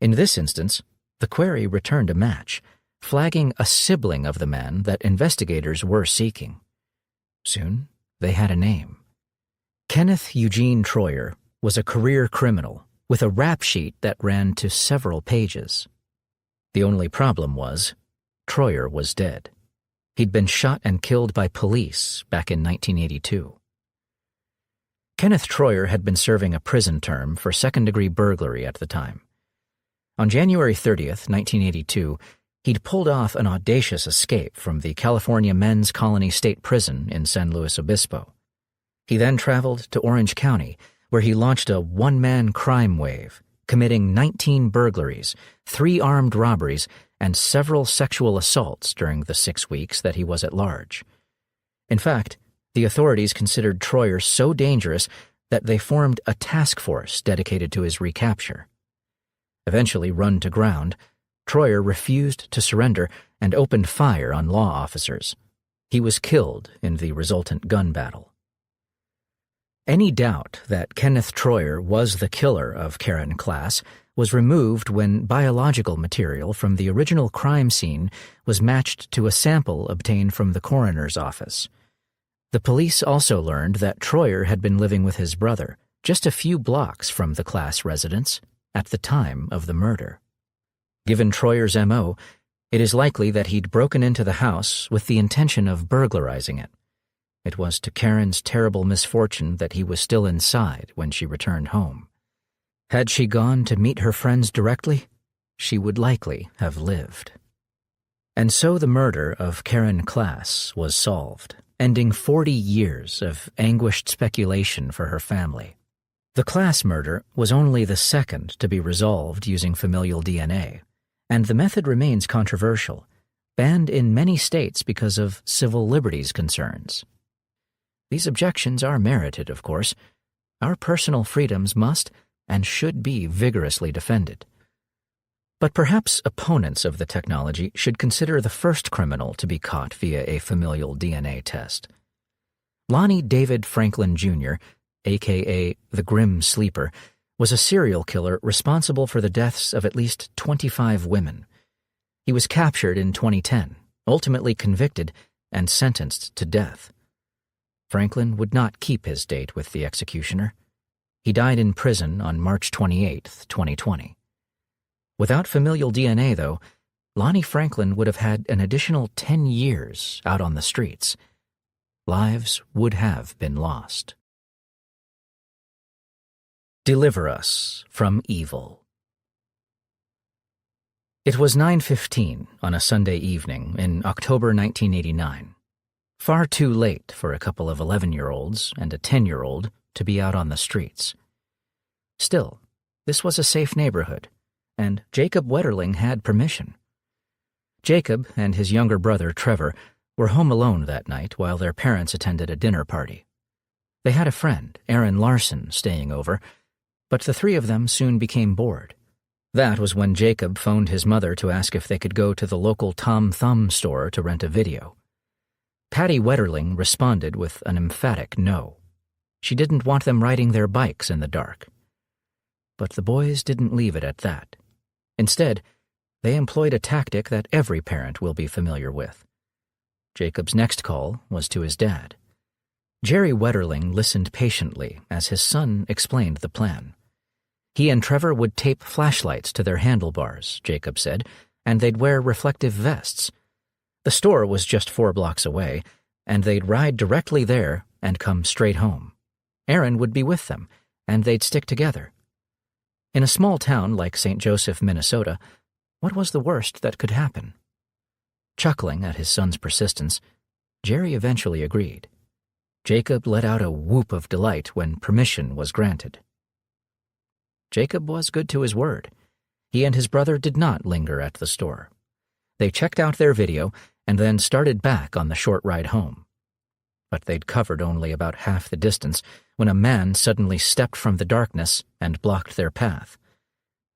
In this instance, the query returned a match, flagging a sibling of the man that investigators were seeking. Soon, they had a name. Kenneth Eugene Troyer was a career criminal with a rap sheet that ran to several pages. The only problem was, Troyer was dead. He'd been shot and killed by police back in 1982. Kenneth Troyer had been serving a prison term for second-degree burglary at the time. On January 30th, 1982, he'd pulled off an audacious escape from the California Men's Colony State Prison in San Luis Obispo. He then traveled to Orange County, where he launched a one-man crime wave, committing 19 burglaries, 3 armed robberies, and several sexual assaults during the 6 weeks that he was at large. In fact, the authorities considered Troyer so dangerous that they formed a task force dedicated to his recapture. Eventually run to ground, Troyer refused to surrender and opened fire on law officers. He was killed in the resultant gun battle. Any doubt that Kenneth Troyer was the killer of Karen Klass was removed when biological material from the original crime scene was matched to a sample obtained from the coroner's office. The police also learned that Troyer had been living with his brother, just a few blocks from the Klass residence, at the time of the murder. Given Troyer's M.O., it is likely that he'd broken into the house with the intention of burglarizing it. It was to Karen's terrible misfortune that he was still inside when she returned home. Had she gone to meet her friends directly, she would likely have lived. And so the murder of Karen Klass was solved, ending 40 years of anguished speculation for her family. The Klass murder was only the second to be resolved using familial DNA, and the method remains controversial, banned in many states because of civil liberties concerns. These objections are merited, of course. Our personal freedoms must and should be vigorously defended. But perhaps opponents of the technology should consider the first criminal to be caught via a familial DNA test. Lonnie David Franklin Jr., a.k.a. the Grim Sleeper, was a serial killer responsible for the deaths of at least 25 women. He was captured in 2010, ultimately convicted, and sentenced to death. Franklin would not keep his date with the executioner. He died in prison on March 28, 2020. Without familial DNA, though, Lonnie Franklin would have had an additional 10 years out on the streets. Lives would have been lost. Deliver us from evil. It was 9:15 on a Sunday evening in October 1989. Far too late for a couple of 11-year-olds and a 10-year-old to be out on the streets. Still, this was a safe neighborhood, and Jacob Wetterling had permission. Jacob and his younger brother Trevor were home alone that night while their parents attended a dinner party. They had a friend, Aaron Larson, staying over, but the three of them soon became bored. That was when Jacob phoned his mother to ask if they could go to the local Tom Thumb store to rent a video. Patty Wetterling responded with an emphatic no. She didn't want them riding their bikes in the dark. But the boys didn't leave it at that. Instead, they employed a tactic that every parent will be familiar with. Jacob's next call was to his dad. Jerry Wetterling listened patiently as his son explained the plan. He and Trevor would tape flashlights to their handlebars, Jacob said, and they'd wear reflective vests. The store was just 4 blocks away, and they'd ride directly there and come straight home. Aaron would be with them, and they'd stick together. In a small town like St. Joseph, Minnesota, what was the worst that could happen? Chuckling at his son's persistence, Jerry eventually agreed. Jacob let out a whoop of delight when permission was granted. Jacob was good to his word. He and his brother did not linger at the store. They checked out their video and then started back on the short ride home. But they'd covered only about half the distance when a man suddenly stepped from the darkness and blocked their path.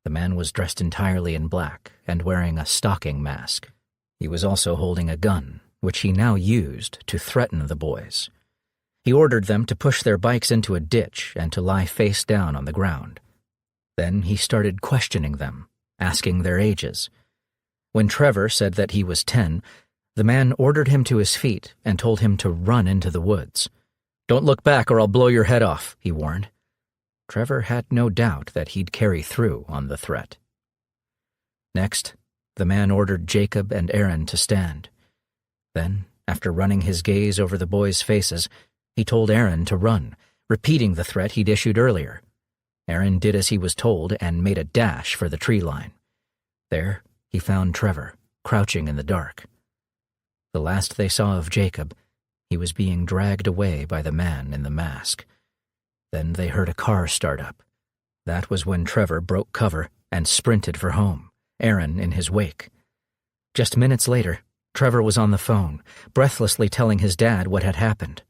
The man was dressed entirely in black and wearing a stocking mask. He was also holding a gun, which he now used to threaten the boys. He ordered them to push their bikes into a ditch and to lie face down on the ground. Then he started questioning them, asking their ages. When Trevor said that he was 10, the man ordered him to his feet and told him to run into the woods. "Don't look back or I'll blow your head off," he warned. Trevor had no doubt that he'd carry through on the threat. Next, the man ordered Jacob and Aaron to stand. Then, after running his gaze over the boys' faces, he told Aaron to run, repeating the threat he'd issued earlier. Aaron did as he was told and made a dash for the tree line. There, he found Trevor, crouching in the dark. The last they saw of Jacob, he was being dragged away by the man in the mask. Then they heard a car start up. That was when Trevor broke cover and sprinted for home, Aaron in his wake. Just minutes later, Trevor was on the phone, breathlessly telling his dad what had happened.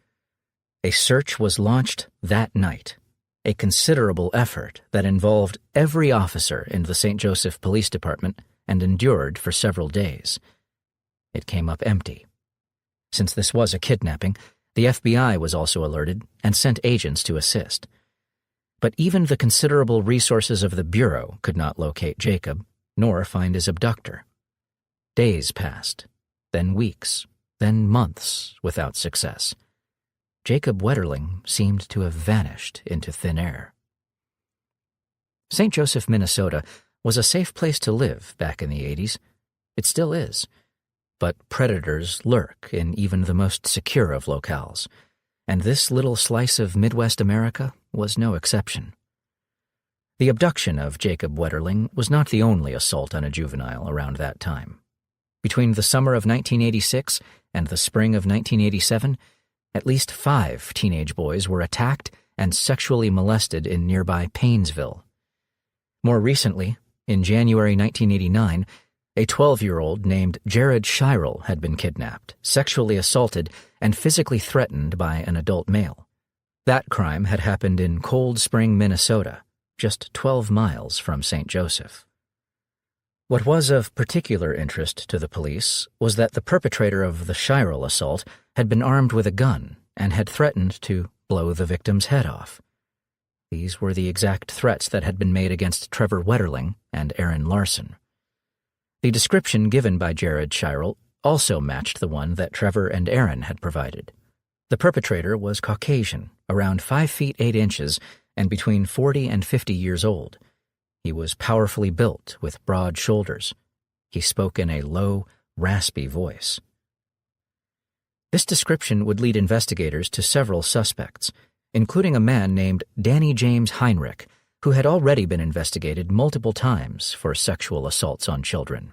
A search was launched that night, a considerable effort that involved every officer in the St. Joseph Police Department and endured for several days. It came up empty. Since this was a kidnapping, the FBI was also alerted and sent agents to assist. But even the considerable resources of the Bureau could not locate Jacob, nor find his abductor. Days passed, then weeks, then months without success. Jacob Wetterling seemed to have vanished into thin air. St. Joseph, Minnesota was a safe place to live back in the 80s. It still is. But predators lurk in even the most secure of locales, and this little slice of Midwest America was no exception. The abduction of Jacob Wetterling was not the only assault on a juvenile around that time. Between the summer of 1986 and the spring of 1987, at least 5 teenage boys were attacked and sexually molested in nearby Paynesville. More recently, in January 1989, a 12-year-old named Jared Shirel had been kidnapped, sexually assaulted, and physically threatened by an adult male. That crime had happened in Cold Spring, Minnesota, just 12 miles from St. Joseph. What was of particular interest to the police was that the perpetrator of the Shirel assault had been armed with a gun and had threatened to blow the victim's head off. These were the exact threats that had been made against Trevor Wetterling and Aaron Larson. The description given by Jared Shirel also matched the one that Trevor and Aaron had provided. The perpetrator was Caucasian, around 5 feet 8 inches, and between 40 and 50 years old. He was powerfully built with broad shoulders. He spoke in a low, raspy voice. This description would lead investigators to several suspects, including a man named Danny James Heinrich, who had already been investigated multiple times for sexual assaults on children.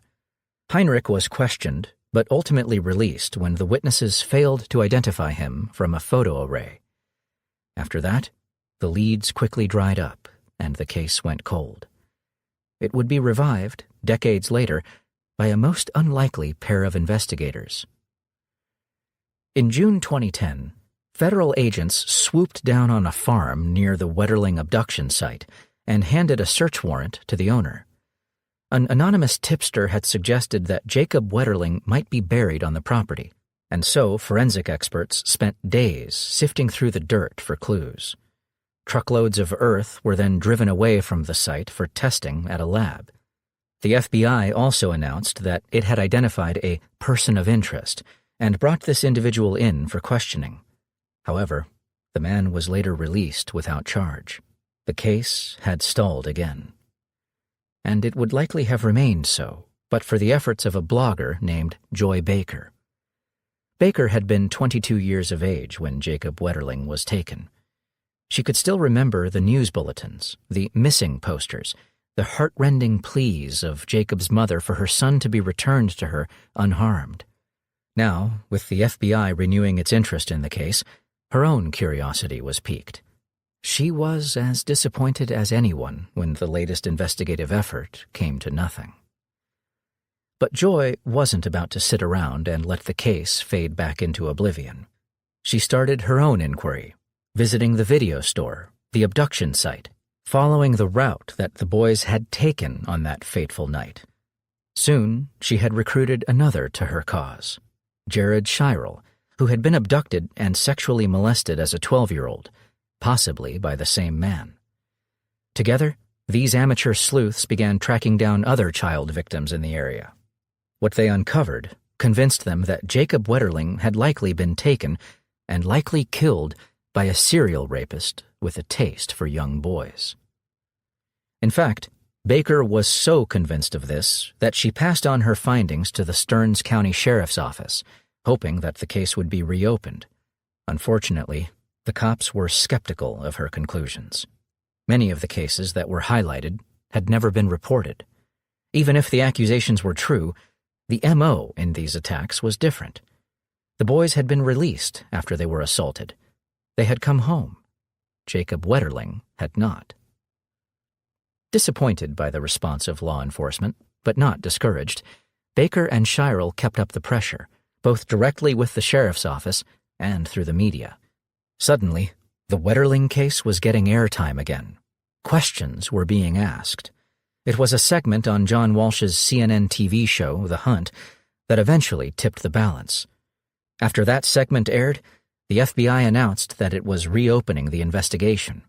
Heinrich was questioned, but ultimately released when the witnesses failed to identify him from a photo array. After that, the leads quickly dried up, and the case went cold. It would be revived, decades later, by a most unlikely pair of investigators. In June 2010, federal agents swooped down on a farm near the Wetterling abduction site and handed a search warrant to the owner. An anonymous tipster had suggested that Jacob Wetterling might be buried on the property, and so forensic experts spent days sifting through the dirt for clues. Truckloads of earth were then driven away from the site for testing at a lab. The FBI also announced that it had identified a person of interest and brought this individual in for questioning. However, the man was later released without charge. The case had stalled again. And it would likely have remained so, but for the efforts of a blogger named Joy Baker. Baker had been 22 years of age when Jacob Wetterling was taken. She could still remember the news bulletins, the missing posters, the heartrending pleas of Jacob's mother for her son to be returned to her unharmed. Now, with the FBI renewing its interest in the case, her own curiosity was piqued. She was as disappointed as anyone when the latest investigative effort came to nothing. But Joy wasn't about to sit around and let the case fade back into oblivion. She started her own inquiry, visiting the video store, the abduction site, following the route that the boys had taken on that fateful night. Soon, she had recruited another to her cause, Jared Shirel, who had been abducted and sexually molested as a 12-year-old, possibly by the same man. Together, these amateur sleuths began tracking down other child victims in the area. What they uncovered convinced them that Jacob Wetterling had likely been taken and likely killed by a serial rapist with a taste for young boys. In fact, Baker was so convinced of this that she passed on her findings to the Stearns County Sheriff's Office, hoping that the case would be reopened. Unfortunately, the cops were skeptical of her conclusions. Many of the cases that were highlighted had never been reported. Even if the accusations were true, the MO in these attacks was different. The boys had been released after they were assaulted. They had come home. Jacob Wetterling had not. Disappointed by the response of law enforcement, but not discouraged, Baker and Shirel kept up the pressure, both directly with the sheriff's office and through the media. Suddenly, the Wetterling case was getting airtime again. Questions were being asked. It was a segment on John Walsh's CNN TV show, The Hunt, that eventually tipped the balance. After that segment aired, the FBI announced that it was reopening the investigation.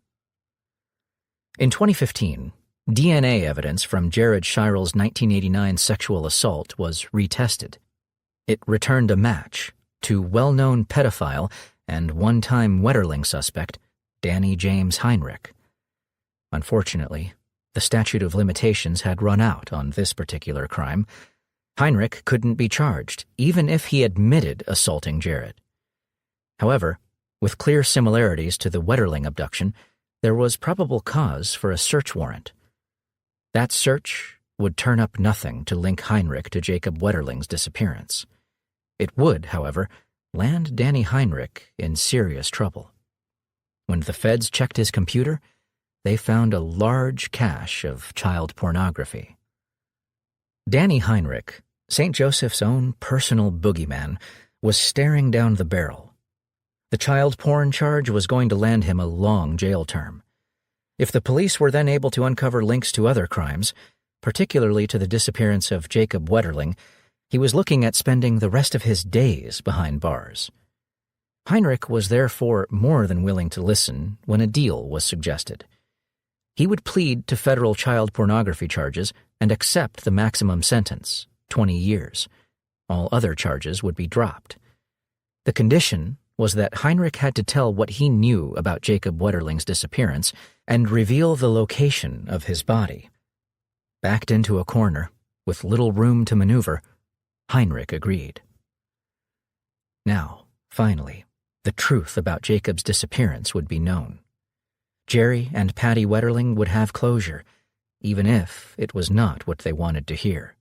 In 2015, DNA evidence from Jared Shirel's 1989 sexual assault was retested. It returned a match to well-known pedophile and one-time Wetterling suspect, Danny James Heinrich. Unfortunately, the statute of limitations had run out on this particular crime. Heinrich couldn't be charged, even if he admitted assaulting Jared. However, with clear similarities to the Wetterling abduction, there was probable cause for a search warrant. That search would turn up nothing to link Heinrich to Jacob Wetterling's disappearance. It would, however, land Danny Heinrich in serious trouble. When the feds checked his computer, they found a large cache of child pornography. Danny Heinrich, St. Joseph's own personal boogeyman, was staring down the barrel. The child porn charge was going to land him a long jail term. If the police were then able to uncover links to other crimes, particularly to the disappearance of Jacob Wetterling, he was looking at spending the rest of his days behind bars. Heinrich was therefore more than willing to listen when a deal was suggested. He would plead to federal child pornography charges and accept the maximum sentence, 20 years. All other charges would be dropped. The condition was that Heinrich had to tell what he knew about Jacob Wetterling's disappearance and reveal the location of his body. Backed into a corner, with little room to maneuver, Heinrich agreed. Now, finally, the truth about Jacob's disappearance would be known. Jerry and Patty Wetterling would have closure, even if it was not what they wanted to hear.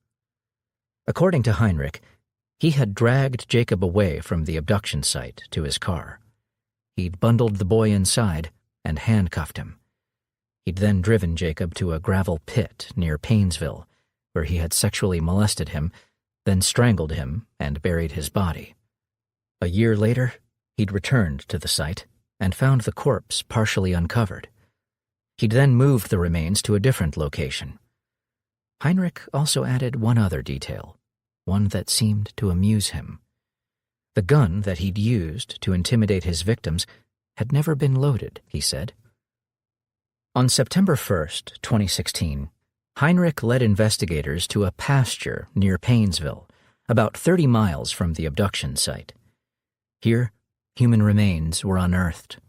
According to Heinrich, he had dragged Jacob away from the abduction site to his car. He'd bundled the boy inside and handcuffed him. He'd then driven Jacob to a gravel pit near Paynesville, where he had sexually molested him, then strangled him and buried his body. A year later, he'd returned to the site and found the corpse partially uncovered. He'd then moved the remains to a different location. Heinrich also added one other detail, one that seemed to amuse him. The gun that he'd used to intimidate his victims had never been loaded, he said. On September 1st, 2016, Heinrich led investigators to a pasture near Paynesville, about 30 miles from the abduction site. Here, human remains were unearthed.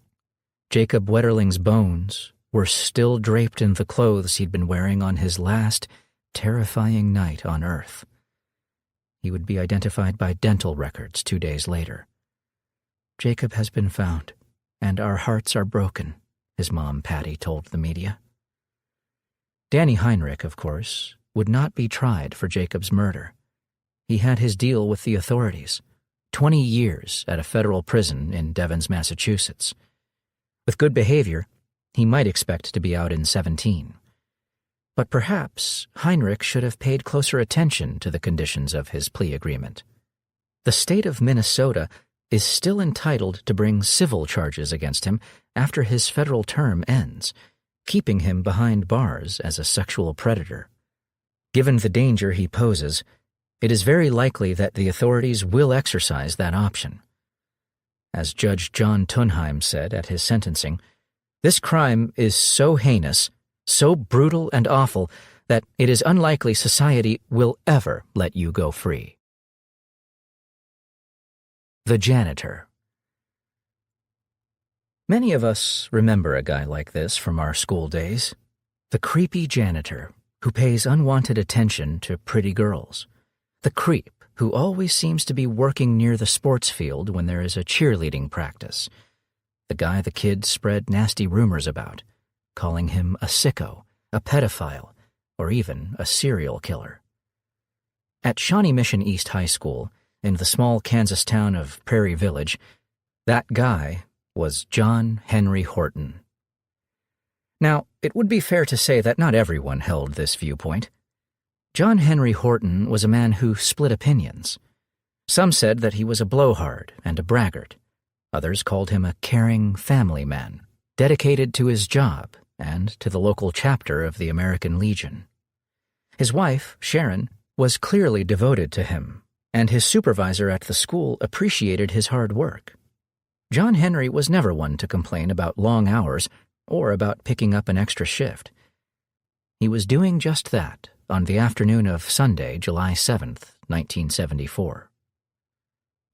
Jacob Wetterling's bones were still draped in the clothes he'd been wearing on his last, terrifying night on Earth. He would be identified by dental records 2 days later. Jacob has been found, and our hearts are broken, his mom Patty told the media. Danny Heinrich, of course, would not be tried for Jacob's murder. He had his deal with the authorities, 20 years at a federal prison in Devens, Massachusetts. With good behavior, he might expect to be out in 17. But perhaps Heinrich should have paid closer attention to the conditions of his plea agreement. The state of Minnesota is still entitled to bring civil charges against him after his federal term ends, keeping him behind bars as a sexual predator. Given the danger he poses, it is very likely that the authorities will exercise that option. As Judge John Tunheim said at his sentencing, "This crime is so heinous, so brutal and awful, that it is unlikely society will ever let you go free." The Janitor. Many of us remember a guy like this from our school days, the creepy janitor who pays unwanted attention to pretty girls, the creep who always seems to be working near the sports field when there is a cheerleading practice, the guy the kids spread nasty rumors about, calling him a sicko, a pedophile, or even a serial killer. At Shawnee Mission East High School, in the small Kansas town of Prairie Village, that guy was John Henry Horton. Now, it would be fair to say that not everyone held this viewpoint. John Henry Horton was a man who split opinions. Some said that he was a blowhard and a braggart. Others called him a caring family man, dedicated to his job and to the local chapter of the American Legion. His wife, Sharon, was clearly devoted to him, and his supervisor at the school appreciated his hard work. John Henry was never one to complain about long hours or about picking up an extra shift. He was doing just that on the afternoon of Sunday, July 7th, 1974.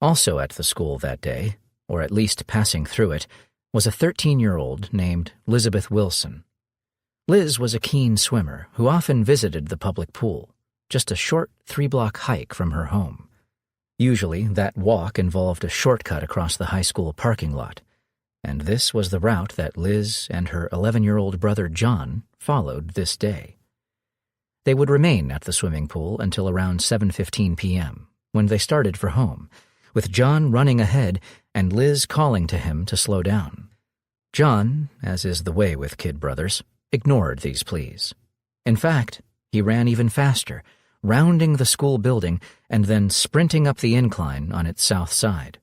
Also at the school that day, or at least passing through it, was a 13-year-old named Elizabeth Wilson. Liz was a keen swimmer who often visited the public pool, just a short 3-block hike from her home. Usually, that walk involved a shortcut across the high school parking lot, and this was the route that Liz and her 11-year-old brother John followed this day. They would remain at the swimming pool until around 7:15 p.m., when they started for home, with John running ahead and Liz calling to him to slow down. John, as is the way with kid brothers, ignored these pleas. In fact, he ran even faster, rounding the school building and then sprinting up the incline on its south side.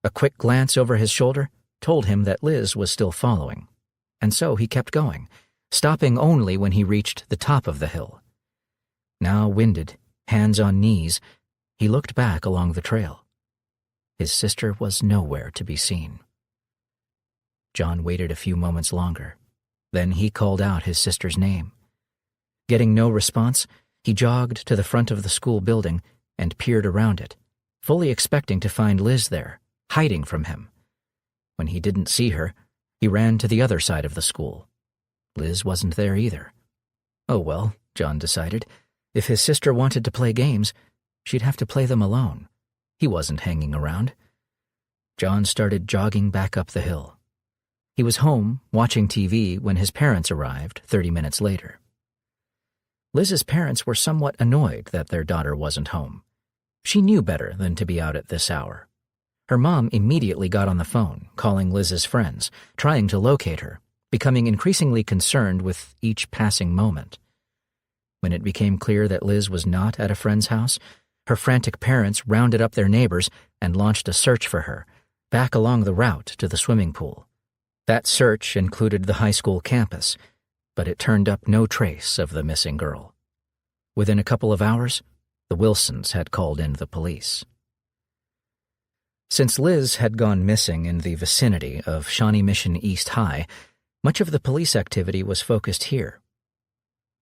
A quick glance over his shoulder told him that Liz was still following, and so he kept going, stopping only when he reached the top of the hill. Now winded, hands on knees, he looked back along the trail. His sister was nowhere to be seen. John waited a few moments longer. Then he called out his sister's name. Getting no response, he jogged to the front of the school building and peered around it, fully expecting to find Liz there, hiding from him. When he didn't see her, he ran to the other side of the school. Liz wasn't there either. Oh well, John decided. If his sister wanted to play games, she'd have to play them alone. He wasn't hanging around. John started jogging back up the hill. He was home, watching TV, when his parents arrived 30 minutes later. Liz's parents were somewhat annoyed that their daughter wasn't home. She knew better than to be out at this hour. Her mom immediately got on the phone, calling Liz's friends, trying to locate her, becoming increasingly concerned with each passing moment. When it became clear that Liz was not at a friend's house, her frantic parents rounded up their neighbors and launched a search for her, back along the route to the swimming pool. That search included the high school campus, but it turned up no trace of the missing girl. Within a couple of hours, the Wilsons had called in the police. Since Liz had gone missing in the vicinity of Shawnee Mission East High, much of the police activity was focused here.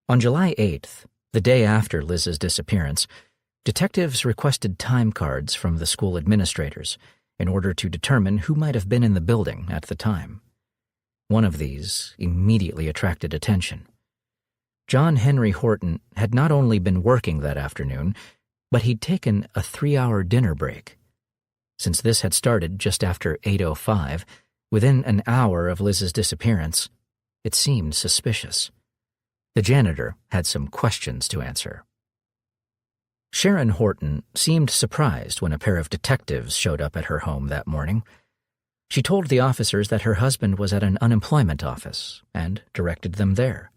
On July 8th, the day after Liz's disappearance, detectives requested time cards from the school administrators in order to determine who might have been in the building at the time. One of these immediately attracted attention. John Henry Horton had not only been working that afternoon, but he'd taken a 3-hour dinner break. Since this had started just after 8:05, within an hour of Liz's disappearance, it seemed suspicious. The janitor had some questions to answer. Sharon Horton seemed surprised when a pair of detectives showed up at her home that morning. She told the officers that her husband was at an unemployment office and directed them there.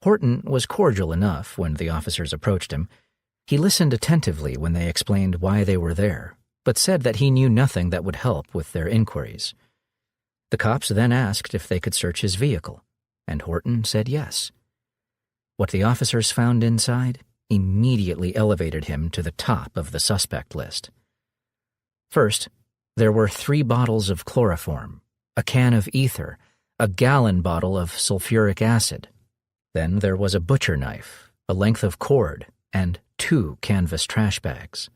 Horton was cordial enough when the officers approached him. He listened attentively when they explained why they were there, but said that he knew nothing that would help with their inquiries. The cops then asked if they could search his vehicle, and Horton said yes. What the officers found inside immediately elevated him to the top of the suspect list. First, there were 3 bottles of chloroform, a can of ether, a gallon bottle of sulfuric acid. Then there was a butcher knife, a length of cord, and 2 canvas trash bags.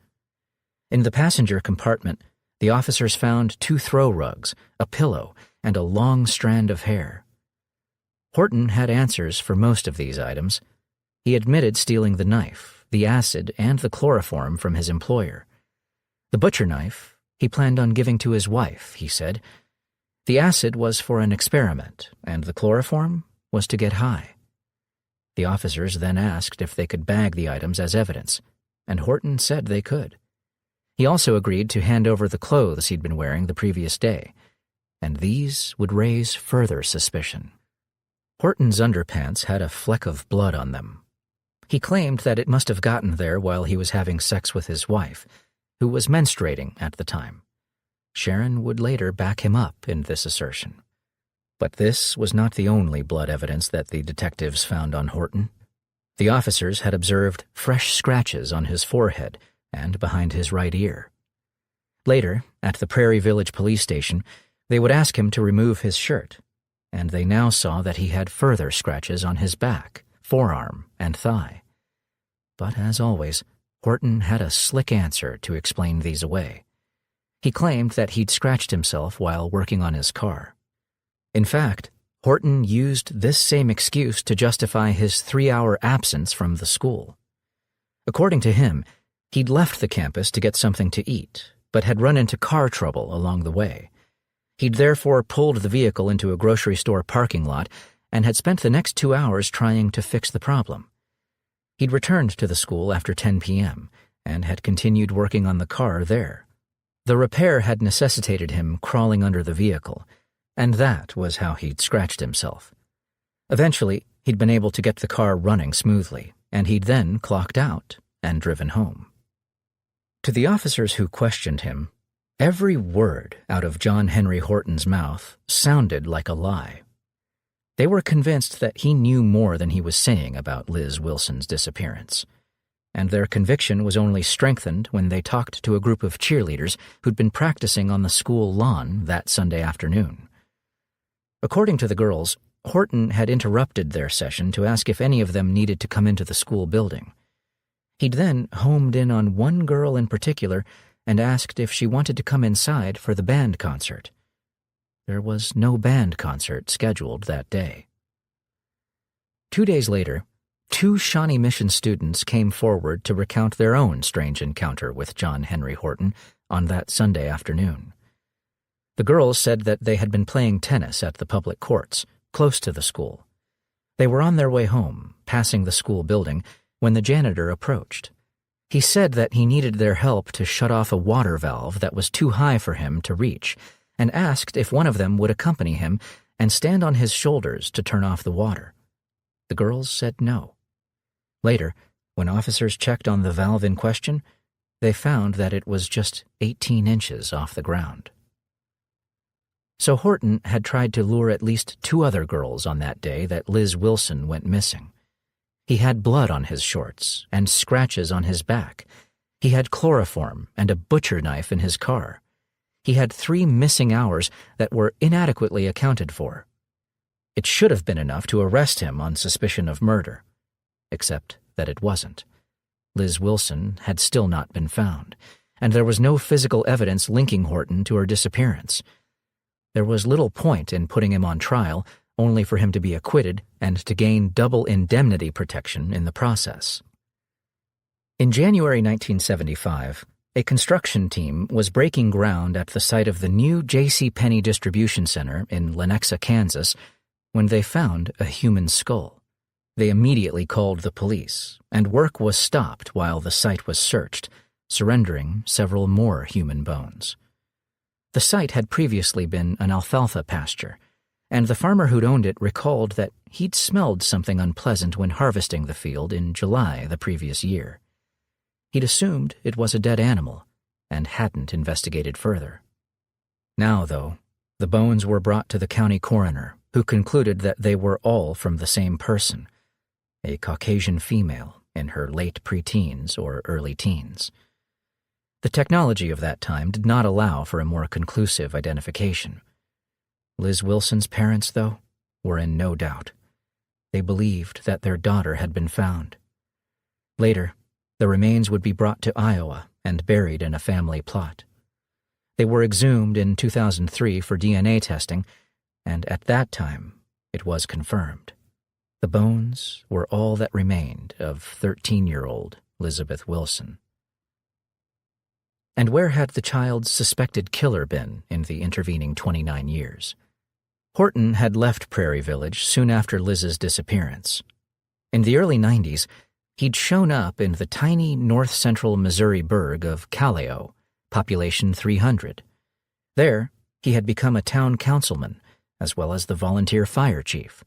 In the passenger compartment, the officers found 2 throw rugs, a pillow, and a long strand of hair. Horton had answers for most of these items. He admitted stealing the knife, the acid, and the chloroform from his employer. The butcher knife he planned on giving to his wife, he said. The acid was for an experiment, and the chloroform was to get high. The officers then asked if they could bag the items as evidence, and Horton said they could. He also agreed to hand over the clothes he'd been wearing the previous day, and these would raise further suspicion. Horton's underpants had a fleck of blood on them. He claimed that it must have gotten there while he was having sex with his wife, who was menstruating at the time. Sharon would later back him up in this assertion. But this was not the only blood evidence that the detectives found on Horton. The officers had observed fresh scratches on his forehead and behind his right ear. Later, at the Prairie Village police station, they would ask him to remove his shirt, and they now saw that he had further scratches on his back, forearm, and thigh. But as always, Horton had a slick answer to explain these away. He claimed that he'd scratched himself while working on his car. In fact, Horton used this same excuse to justify his 3-hour absence from the school. According to him, he'd left the campus to get something to eat, but had run into car trouble along the way. He'd therefore pulled the vehicle into a grocery store parking lot and had spent the next 2 hours trying to fix the problem. He'd returned to the school after 10 p.m. and had continued working on the car there. The repair had necessitated him crawling under the vehicle, and that was how he'd scratched himself. Eventually, he'd been able to get the car running smoothly, and he'd then clocked out and driven home. To the officers who questioned him, every word out of John Henry Horton's mouth sounded like a lie. They were convinced that he knew more than he was saying about Liz Wilson's disappearance, and their conviction was only strengthened when they talked to a group of cheerleaders who'd been practicing on the school lawn that Sunday afternoon. According to the girls, Horton had interrupted their session to ask if any of them needed to come into the school building. He'd then homed in on one girl in particular and asked if she wanted to come inside for the band concert. There was no band concert scheduled that day. 2 days later, 2 Shawnee Mission students came forward to recount their own strange encounter with John Henry Horton on that Sunday afternoon. The girls said that they had been playing tennis at the public courts, close to the school. They were on their way home, passing the school building, when the janitor approached. He said that he needed their help to shut off a water valve that was too high for him to reach, and asked if one of them would accompany him and stand on his shoulders to turn off the water. The girls said no. Later, when officers checked on the valve in question, they found that it was just 18 inches off the ground. So Horton had tried to lure at least 2 other girls on that day that Liz Wilson went missing. He had blood on his shorts and scratches on his back. He had chloroform and a butcher knife in his car. He had 3 missing hours that were inadequately accounted for. It should have been enough to arrest him on suspicion of murder, except that it wasn't. Liz Wilson had still not been found, and there was no physical evidence linking Horton to her disappearance. There was little point in putting him on trial, only for him to be acquitted and to gain double indemnity protection in the process. In January 1975, a construction team was breaking ground at the site of the new JCPenney distribution center in Lenexa, Kansas, when they found a human skull. They immediately called the police, and work was stopped while the site was searched, surrendering several more human bones. The site had previously been an alfalfa pasture, and the farmer who'd owned it recalled that he'd smelled something unpleasant when harvesting the field in July the previous year. He'd assumed it was a dead animal and hadn't investigated further. Now, though, the bones were brought to the county coroner, who concluded that they were all from the same person, a Caucasian female in her late preteens or early teens. The technology of that time did not allow for a more conclusive identification. Liz Wilson's parents, though, were in no doubt. They believed that their daughter had been found. Later, the remains would be brought to Iowa and buried in a family plot. They were exhumed in 2003 for DNA testing, and at that time, it was confirmed. The bones were all that remained of 13-year-old Elizabeth Wilson. And where had the child's suspected killer been in the intervening 29 years? Horton had left Prairie Village soon after Liz's disappearance. In the early 90s, he'd shown up in the tiny north-central Missouri burg of Callao, population 300. There, he had become a town councilman, as well as the volunteer fire chief.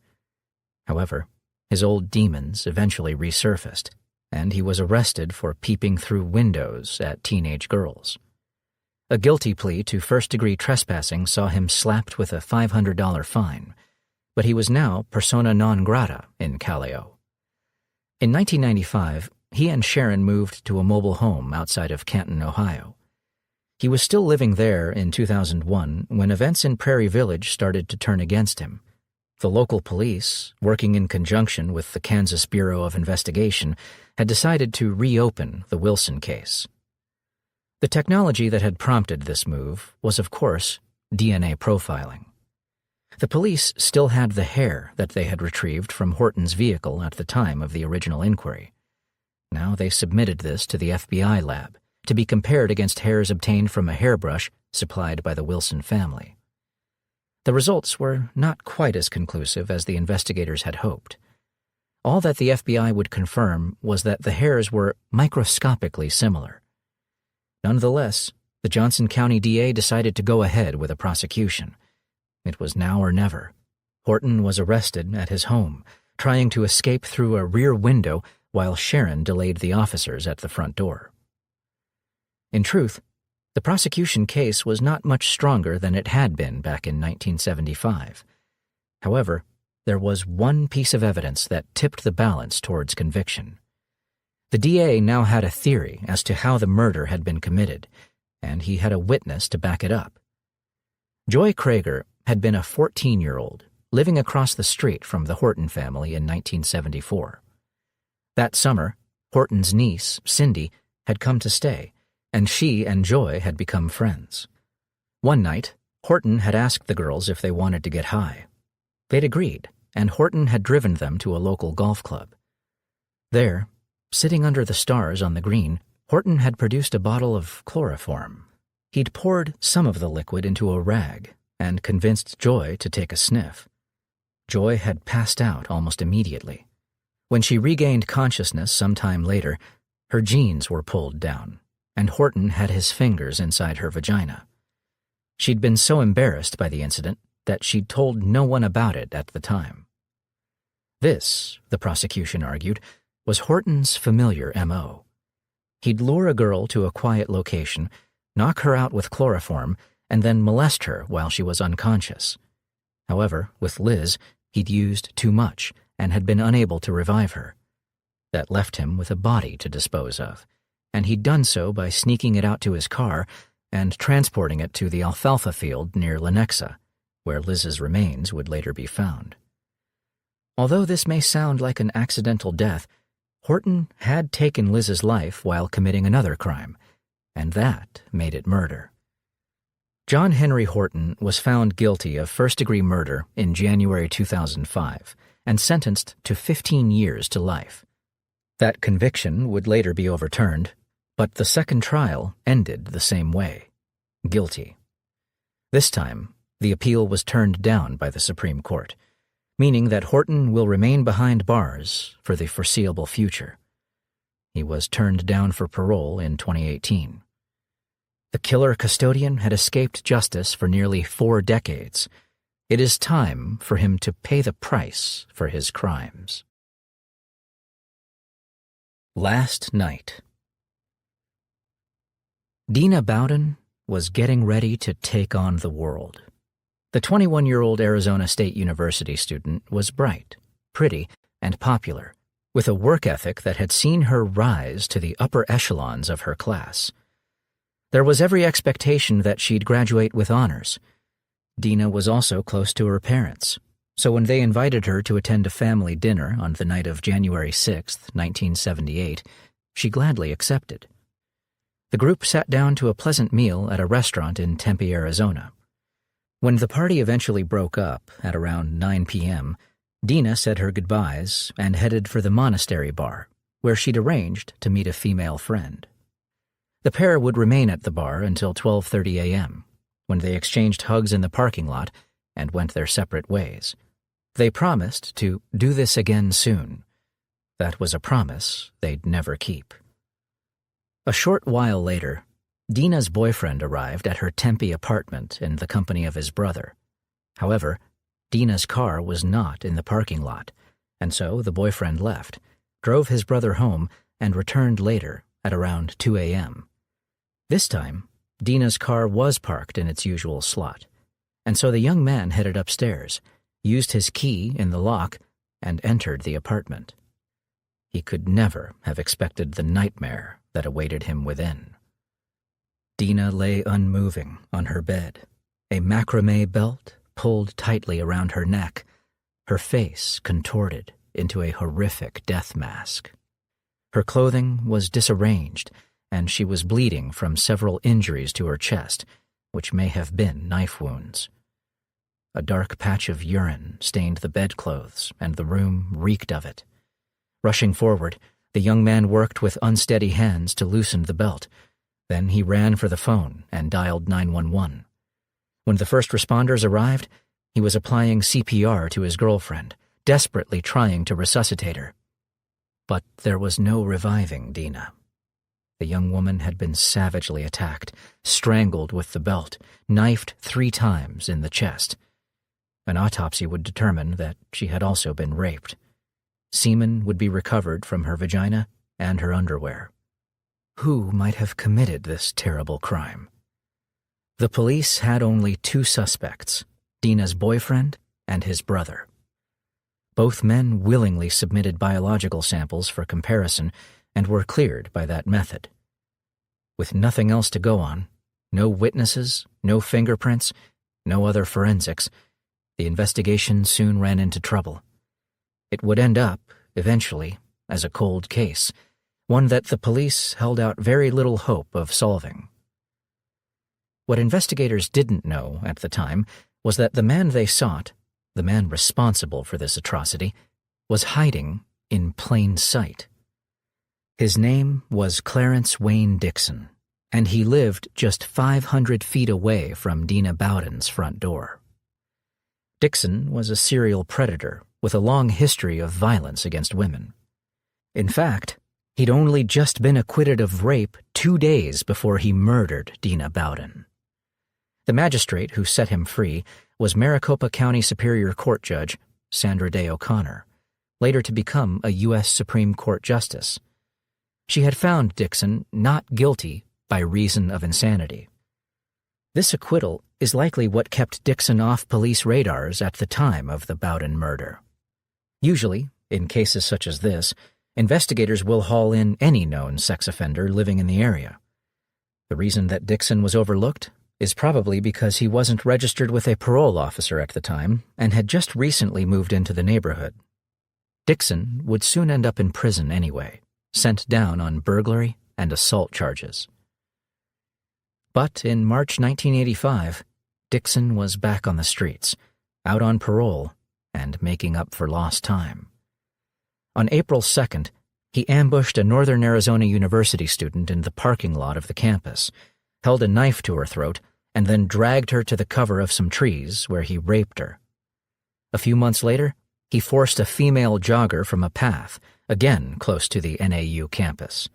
However, his old demons eventually resurfaced, and he was arrested for peeping through windows at teenage girls. A guilty plea to first-degree trespassing saw him slapped with a $500 fine, but he was now persona non grata in Callao. In 1995, he and Sharon moved to a mobile home outside of Canton, Ohio. He was still living there in 2001 when events in Prairie Village started to turn against him. The local police, working in conjunction with the Kansas Bureau of Investigation, had decided to reopen the Wilson case. The technology that had prompted this move was, of course, DNA profiling. The police still had the hair that they had retrieved from Horton's vehicle at the time of the original inquiry. Now they submitted this to the FBI lab to be compared against hairs obtained from a hairbrush supplied by the Wilson family. The results were not quite as conclusive as the investigators had hoped. All that the FBI would confirm was that the hairs were microscopically similar. Nonetheless, the Johnson County DA decided to go ahead with a prosecution. It was now or never. Horton was arrested at his home, trying to escape through a rear window while Sharon delayed the officers at the front door. In truth, the prosecution case was not much stronger than it had been back in 1975. However, there was one piece of evidence that tipped the balance towards conviction. The DA now had a theory as to how the murder had been committed, and he had a witness to back it up. Joy Krager had been a 14-year-old living across the street from the Horton family in 1974. That summer, Horton's niece, Cindy, had come to stay, and she and Joy had become friends. One night, Horton had asked the girls if they wanted to get high. They'd agreed, and Horton had driven them to a local golf club. There, sitting under the stars on the green, Horton had produced a bottle of chloroform. He'd poured some of the liquid into a rag and convinced Joy to take a sniff. Joy had passed out almost immediately. When she regained consciousness some time later, her jeans were pulled down, and Horton had his fingers inside her vagina. She'd been so embarrassed by the incident that she'd told no one about it at the time. This, the prosecution argued, was Horton's familiar M.O. He'd lure a girl to a quiet location, knock her out with chloroform, and then molest her while she was unconscious. However, with Liz, he'd used too much and had been unable to revive her. That left him with a body to dispose of, and he'd done so by sneaking it out to his car and transporting it to the alfalfa field near Lenexa, where Liz's remains would later be found. Although this may sound like an accidental death, Horton had taken Liz's life while committing another crime, and that made it murder. John Henry Horton was found guilty of first-degree murder in January 2005 and sentenced to 15 years to life. That conviction would later be overturned, but the second trial ended the same way: guilty. This time, the appeal was turned down by the Supreme Court, meaning that Horton will remain behind bars for the foreseeable future. He was turned down for parole in 2018. The killer custodian had escaped justice for nearly 4 decades. It is time for him to pay the price for his crimes. Last night. Dina Bowden was getting ready to take on the world. The 21-year-old Arizona State University student was bright, pretty, and popular, with a work ethic that had seen her rise to the upper echelons of her class. There was every expectation that she'd graduate with honors. Dina was also close to her parents, so when they invited her to attend a family dinner on the night of January 6, 1978, she gladly accepted. The group sat down to a pleasant meal at a restaurant in Tempe, Arizona. When the party eventually broke up at around 9 p.m., Dina said her goodbyes and headed for the monastery bar, where she'd arranged to meet a female friend. The pair would remain at the bar until 12:30 a.m., when they exchanged hugs in the parking lot and went their separate ways. They promised to do this again soon. That was a promise they'd never keep. A short while later, Dina's boyfriend arrived at her Tempe apartment in the company of his brother. However, Dina's car was not in the parking lot, and so the boyfriend left, drove his brother home, and returned later at around 2 a.m. This time, Dina's car was parked in its usual slot, and so the young man headed upstairs, used his key in the lock, and entered the apartment. He could never have expected the nightmare that awaited him within. Dina lay unmoving on her bed, a macrame belt pulled tightly around her neck, her face contorted into a horrific death mask. Her clothing was disarranged, and she was bleeding from several injuries to her chest, which may have been knife wounds. A dark patch of urine stained the bedclothes, and the room reeked of it. Rushing forward, the young man worked with unsteady hands to loosen the belt. Then he ran for the phone and dialed 911. When the first responders arrived, he was applying CPR to his girlfriend, desperately trying to resuscitate her. But there was no reviving Dina. The young woman had been savagely attacked, strangled with the belt, knifed 3 times in the chest. An autopsy would determine that she had also been raped. Semen would be recovered from her vagina and her underwear. Who might have committed this terrible crime? The police had only 2 suspects, Dina's boyfriend and his brother. Both men willingly submitted biological samples for comparison and were cleared by that method. With nothing else to go on, no witnesses, no fingerprints, no other forensics, the investigation soon ran into trouble. It would end up, eventually, as a cold case, one that the police held out very little hope of solving. What investigators didn't know at the time was that the man they sought, the man responsible for this atrocity, was hiding in plain sight. His name was Clarence Wayne Dixon, and he lived just 500 feet away from Dina Bowden's front door. Dixon was a serial predator with a long history of violence against women. In fact, he'd only just been acquitted of rape 2 days before he murdered Dina Bowden. The magistrate who set him free was Maricopa County Superior Court Judge Sandra Day O'Connor, later to become a U.S. Supreme Court Justice. She had found Dixon not guilty by reason of insanity. This acquittal is likely what kept Dixon off police radars at the time of the Bowden murder. Usually, in cases such as this, investigators will haul in any known sex offender living in the area. The reason that Dixon was overlooked is probably because he wasn't registered with a parole officer at the time and had just recently moved into the neighborhood. Dixon would soon end up in prison anyway, sent down on burglary and assault charges. But in March 1985, Dixon was back on the streets, out on parole, and making up for lost time. On April 2nd, he ambushed a Northern Arizona University student in the parking lot of the campus, held a knife to her throat, and then dragged her to the cover of some trees where he raped her. A few months later, he forced a female jogger from a path, again close to the NAU campus.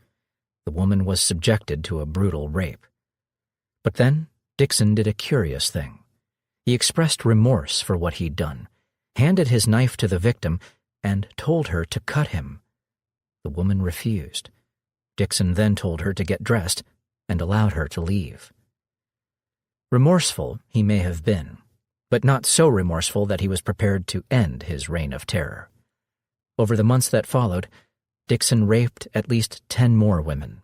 The woman was subjected to a brutal rape. But then Dixon did a curious thing. He expressed remorse for what he'd done, handed his knife to the victim, and told her to cut him. The woman refused. Dixon then told her to get dressed and allowed her to leave. Remorseful he may have been, but not so remorseful that he was prepared to end his reign of terror. Over the months that followed, Dixon raped at least 10 more women.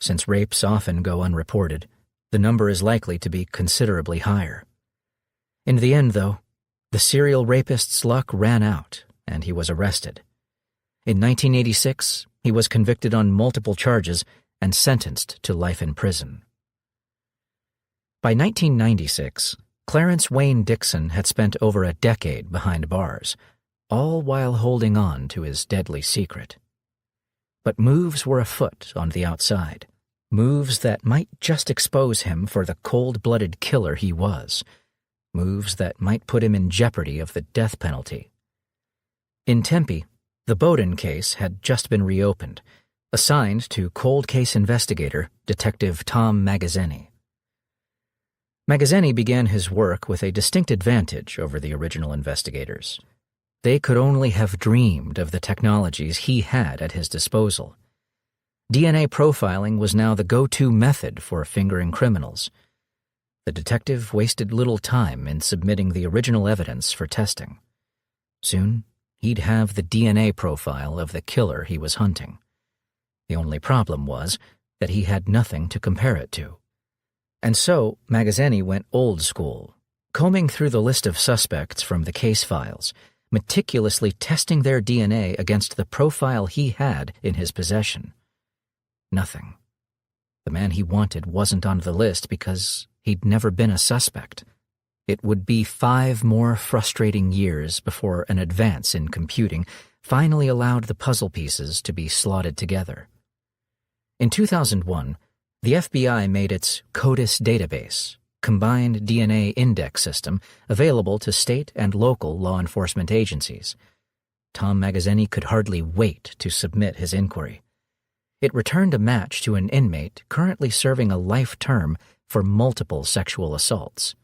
Since rapes often go unreported, the number is likely to be considerably higher. In the end, though, the serial rapist's luck ran out, and he was arrested. In 1986, he was convicted on multiple charges and sentenced to life in prison. By 1996, Clarence Wayne Dixon had spent over a decade behind bars, all while holding on to his deadly secret. But moves were afoot on the outside, moves that might just expose him for the cold-blooded killer he was, moves that might put him in jeopardy of the death penalty. In Tempe, the Bowden case had just been reopened, assigned to cold case investigator Detective Tom Magazzini. Magazzini began his work with a distinct advantage over the original investigators. They could only have dreamed of the technologies he had at his disposal. DNA profiling was now the go-to method for fingering criminals. The detective wasted little time in submitting the original evidence for testing. Soon, he'd have the DNA profile of the killer he was hunting. The only problem was that he had nothing to compare it to. And so Magazzini went old school, combing through the list of suspects from the case files, meticulously testing their DNA against the profile he had in his possession. Nothing. The man he wanted wasn't on the list because he'd never been a suspect. It would be 5 more frustrating years before an advance in computing finally allowed the puzzle pieces to be slotted together. In 2001, the FBI made its CODIS database, Combined DNA Index System, available to state and local law enforcement agencies. Tom Magazzini could hardly wait to submit his inquiry. It returned a match to an inmate currently serving a life term for multiple sexual assaults.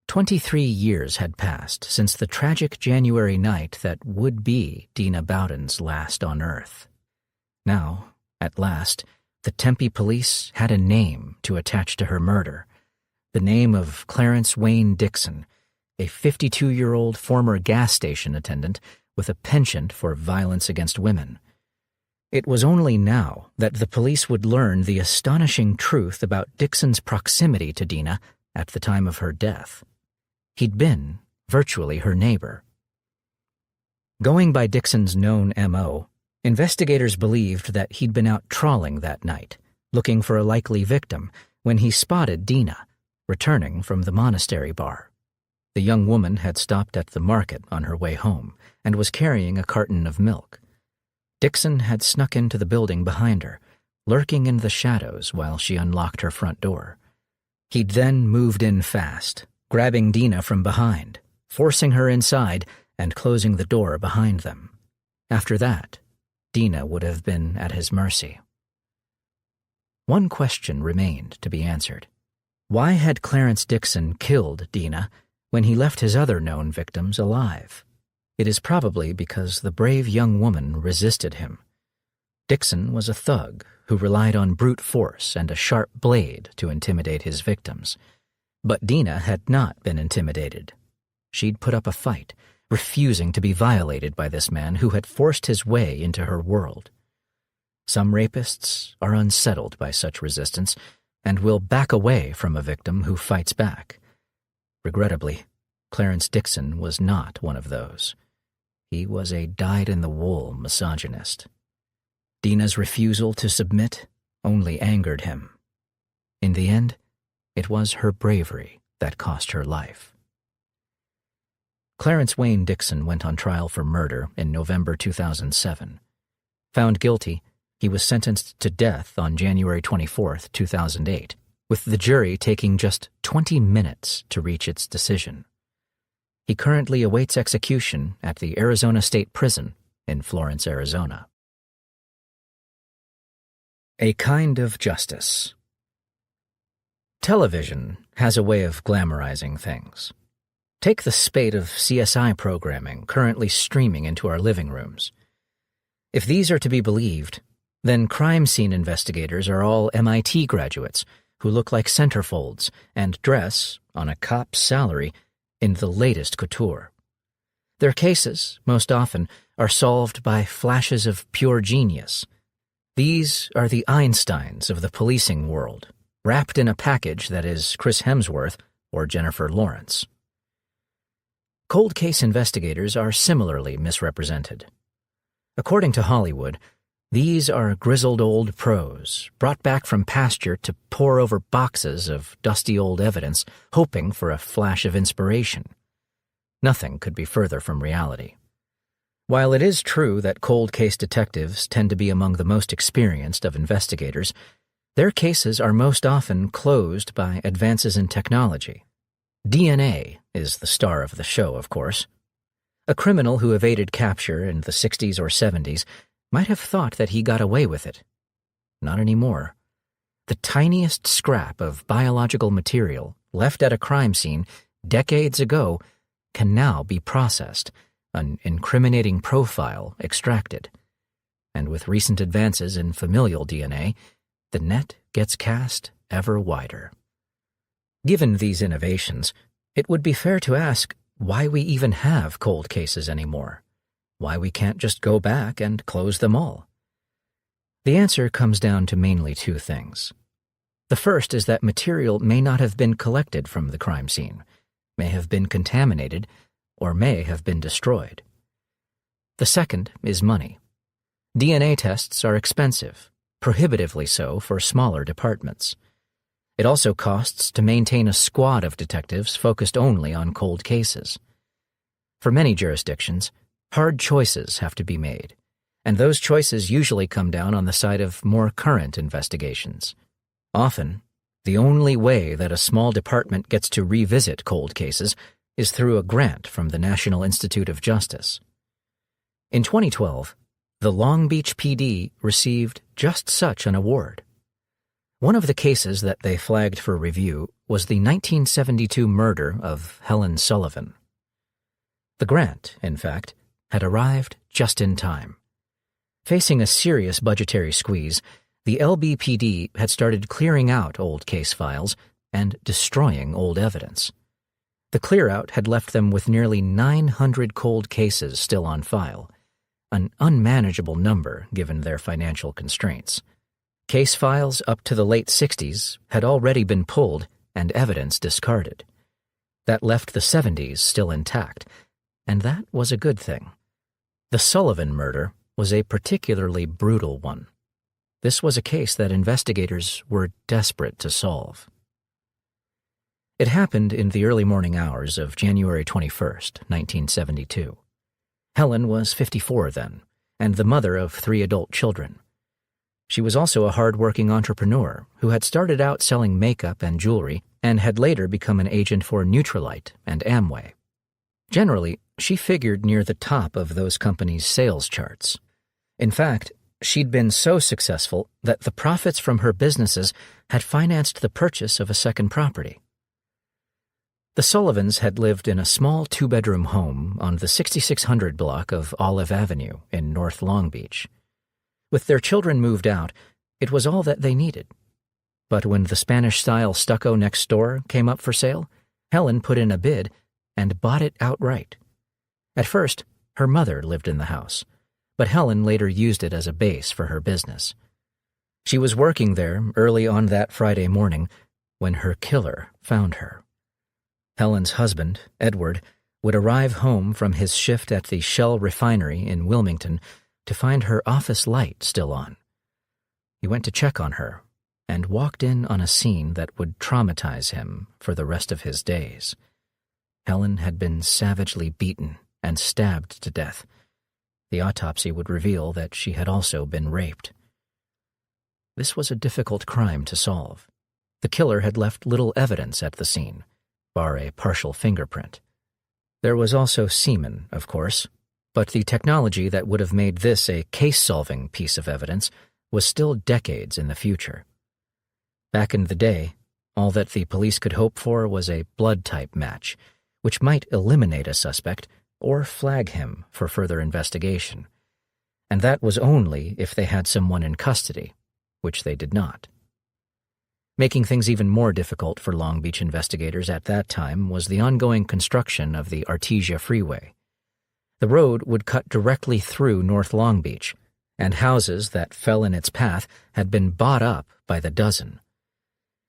23 years had passed since the tragic January night that would be Dina Bowden's last on Earth. Now, at last, the Tempe police had a name to attach to her murder, the name of Clarence Wayne Dixon, a 52-year-old former gas station attendant with a penchant for violence against women. It was only now that the police would learn the astonishing truth about Dixon's proximity to Dina at the time of her death. He'd been virtually her neighbor. Going by Dixon's known M.O., investigators believed that he'd been out trawling that night, looking for a likely victim, when he spotted Dina, returning from the monastery bar. The young woman had stopped at the market on her way home and was carrying a carton of milk. Dixon had snuck into the building behind her, lurking in the shadows while she unlocked her front door. He'd then moved in fast, grabbing Dina from behind, forcing her inside and closing the door behind them. After that, Dina would have been at his mercy. One question remained to be answered. Why had Clarence Dixon killed Dina when he left his other known victims alive? It is probably because the brave young woman resisted him. Dixon was a thug who relied on brute force and a sharp blade to intimidate his victims. But Dina had not been intimidated. She'd put up a fight, refusing to be violated by this man who had forced his way into her world. Some rapists are unsettled by such resistance and will back away from a victim who fights back. Regrettably, Clarence Dixon was not one of those. He was a dyed-in-the-wool misogynist. Dina's refusal to submit only angered him. In the end, it was her bravery that cost her life. Clarence Wayne Dixon went on trial for murder in November 2007. Found guilty, he was sentenced to death on January 24, 2008, with the jury taking just 20 minutes to reach its decision. He currently awaits execution at the Arizona State Prison in Florence, Arizona. A kind of justice. Television has a way of glamorizing things. Take the spate of CSI programming currently streaming into our living rooms. If these are to be believed, then crime scene investigators are all MIT graduates who look like centerfolds and dress, on a cop's salary, in the latest couture. Their cases, most often, are solved by flashes of pure genius. These are the Einsteins of the policing world, wrapped in a package that is Chris Hemsworth or Jennifer Lawrence. Cold case investigators are similarly misrepresented. According to Hollywood, these are grizzled old pros, brought back from pasture to pore over boxes of dusty old evidence, hoping for a flash of inspiration. Nothing could be further from reality. While it is true that cold case detectives tend to be among the most experienced of investigators, their cases are most often closed by advances in technology. DNA is the star of the show, of course. A criminal who evaded capture in the 60s or 70s might have thought that he got away with it. Not anymore. The tiniest scrap of biological material left at a crime scene decades ago can now be processed, an incriminating profile extracted. And with recent advances in familial DNA, the net gets cast ever wider. Given these innovations, it would be fair to ask why we even have cold cases anymore, why we can't just go back and close them all. The answer comes down to mainly two things. The first is that material may not have been collected from the crime scene, may have been contaminated, or may have been destroyed. The second is money. DNA tests are expensive, prohibitively so for smaller departments. It also costs to maintain a squad of detectives focused only on cold cases. For many jurisdictions, hard choices have to be made, and those choices usually come down on the side of more current investigations. Often, the only way that a small department gets to revisit cold cases is through a grant from the National Institute of Justice. In 2012, the Long Beach PD received just such an award. One of the cases that they flagged for review was the 1972 murder of Helen Sullivan. The grant, in fact, had arrived just in time. Facing a serious budgetary squeeze, the LBPD had started clearing out old case files and destroying old evidence. The clear-out had left them with nearly 900 cold cases still on file, an unmanageable number given their financial constraints. Case files up to the late 60s had already been pulled and evidence discarded. That left the 70s still intact, and that was a good thing. The Sullivan murder was a particularly brutal one. This was a case that investigators were desperate to solve. It happened in the early morning hours of January 21st, 1972. Helen was 54 then, and the mother of 3 adult children. She was also a hard-working entrepreneur who had started out selling makeup and jewelry and had later become an agent for Nutrilite and Amway. Generally, she figured near the top of those companies' sales charts. In fact, she'd been so successful that the profits from her businesses had financed the purchase of a second property. The Sullivans had lived in a small 2-bedroom home on the 6600 block of Olive Avenue in North Long Beach. With their children moved out, it was all that they needed. But when the Spanish-style stucco next door came up for sale, Helen put in a bid and bought it outright. At first, her mother lived in the house, but Helen later used it as a base for her business. She was working there early on that Friday morning when her killer found her. Helen's husband, Edward, would arrive home from his shift at the Shell refinery in Wilmington to find her office light still on. He went to check on her and walked in on a scene that would traumatize him for the rest of his days. Helen had been savagely beaten and stabbed to death. The autopsy would reveal that she had also been raped. This was a difficult crime to solve. The killer had left little evidence at the scene, bar a partial fingerprint. There was also semen, of course, but the technology that would have made this a case-solving piece of evidence was still decades in the future. Back in the day, all that the police could hope for was a blood-type match, which might eliminate a suspect or flag him for further investigation. And that was only if they had someone in custody, which they did not. Making things even more difficult for Long Beach investigators at that time was the ongoing construction of the Artesia Freeway. The road would cut directly through North Long Beach, and houses that fell in its path had been bought up by the dozen.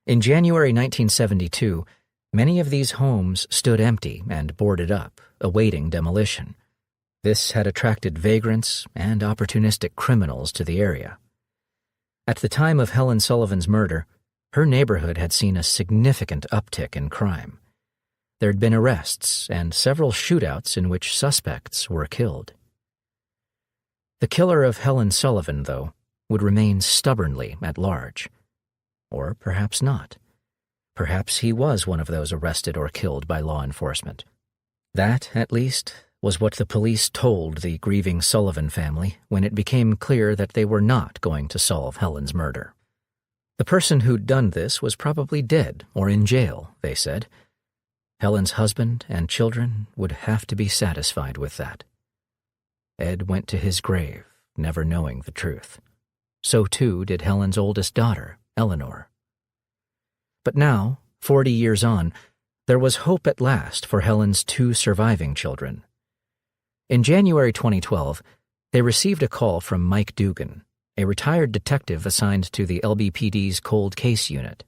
In January 1972, many of these homes stood empty and boarded up, awaiting demolition. This had attracted vagrants and opportunistic criminals to the area. At the time of Helen Sullivan's murder, her neighborhood had seen a significant uptick in crime. There had been arrests and several shootouts in which suspects were killed. The killer of Helen Sullivan, though, would remain stubbornly at large. Or perhaps not. Perhaps he was one of those arrested or killed by law enforcement. That, at least, was what the police told the grieving Sullivan family when it became clear that they were not going to solve Helen's murder. The person who'd done this was probably dead or in jail, they said. Helen's husband and children would have to be satisfied with that. Ed went to his grave, never knowing the truth. So too did Helen's oldest daughter, Eleanor. But now, 40 years on, there was hope at last for Helen's 2 surviving children. In January 2012, they received a call from Mike Dugan, a retired detective assigned to the LBPD's cold case unit.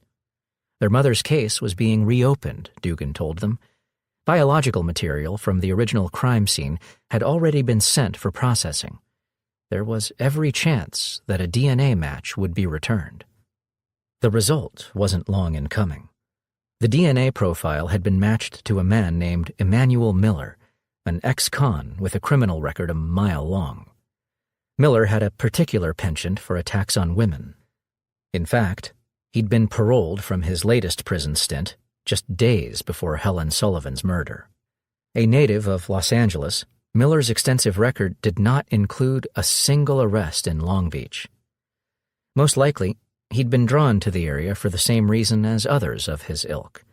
Their mother's case was being reopened, Dugan told them. Biological material from the original crime scene had already been sent for processing. There was every chance that a DNA match would be returned. The result wasn't long in coming. The DNA profile had been matched to a man named Emmanuel Miller, an ex-con with a criminal record a mile long. Miller had a particular penchant for attacks on women. In fact, he'd been paroled from his latest prison stint just days before Helen Sullivan's murder. A native of Los Angeles, Miller's extensive record did not include a single arrest in Long Beach. Most likely, he'd been drawn to the area for the same reason as others of his ilk.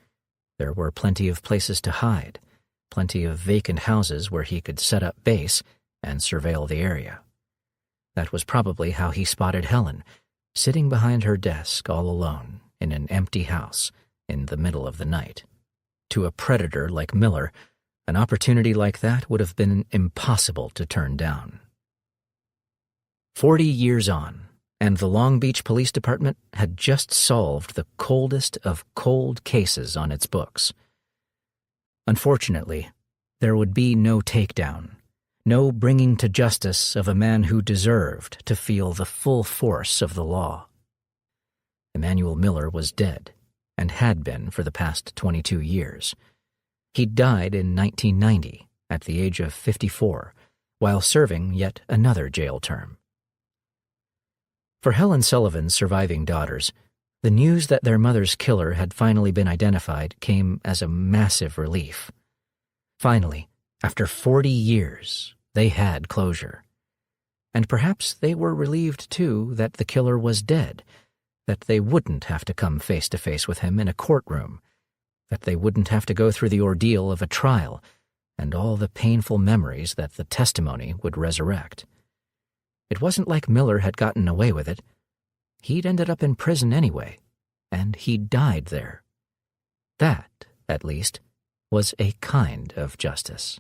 There were plenty of places to hide, plenty of vacant houses where he could set up base and surveil the area. That was probably how he spotted Helen, sitting behind her desk all alone in an empty house in the middle of the night. To a predator like Miller, an opportunity like that would have been impossible to turn down. 40 years on, and the Long Beach Police Department had just solved the coldest of cold cases on its books. Unfortunately, there would be no takedown, no bringing to justice of a man who deserved to feel the full force of the law. Emanuel Miller was dead, and had been for the past 22 years. He died in 1990, at the age of 54, while serving yet another jail term. For Helen Sullivan's surviving daughters, the news that their mother's killer had finally been identified came as a massive relief. Finally, after 40 years, they had closure. And perhaps they were relieved, too, that the killer was dead, that they wouldn't have to come face to face with him in a courtroom, that they wouldn't have to go through the ordeal of a trial and all the painful memories that the testimony would resurrect. It wasn't like Miller had gotten away with it. He'd ended up in prison anyway, and he died there. That, at least, was a kind of justice.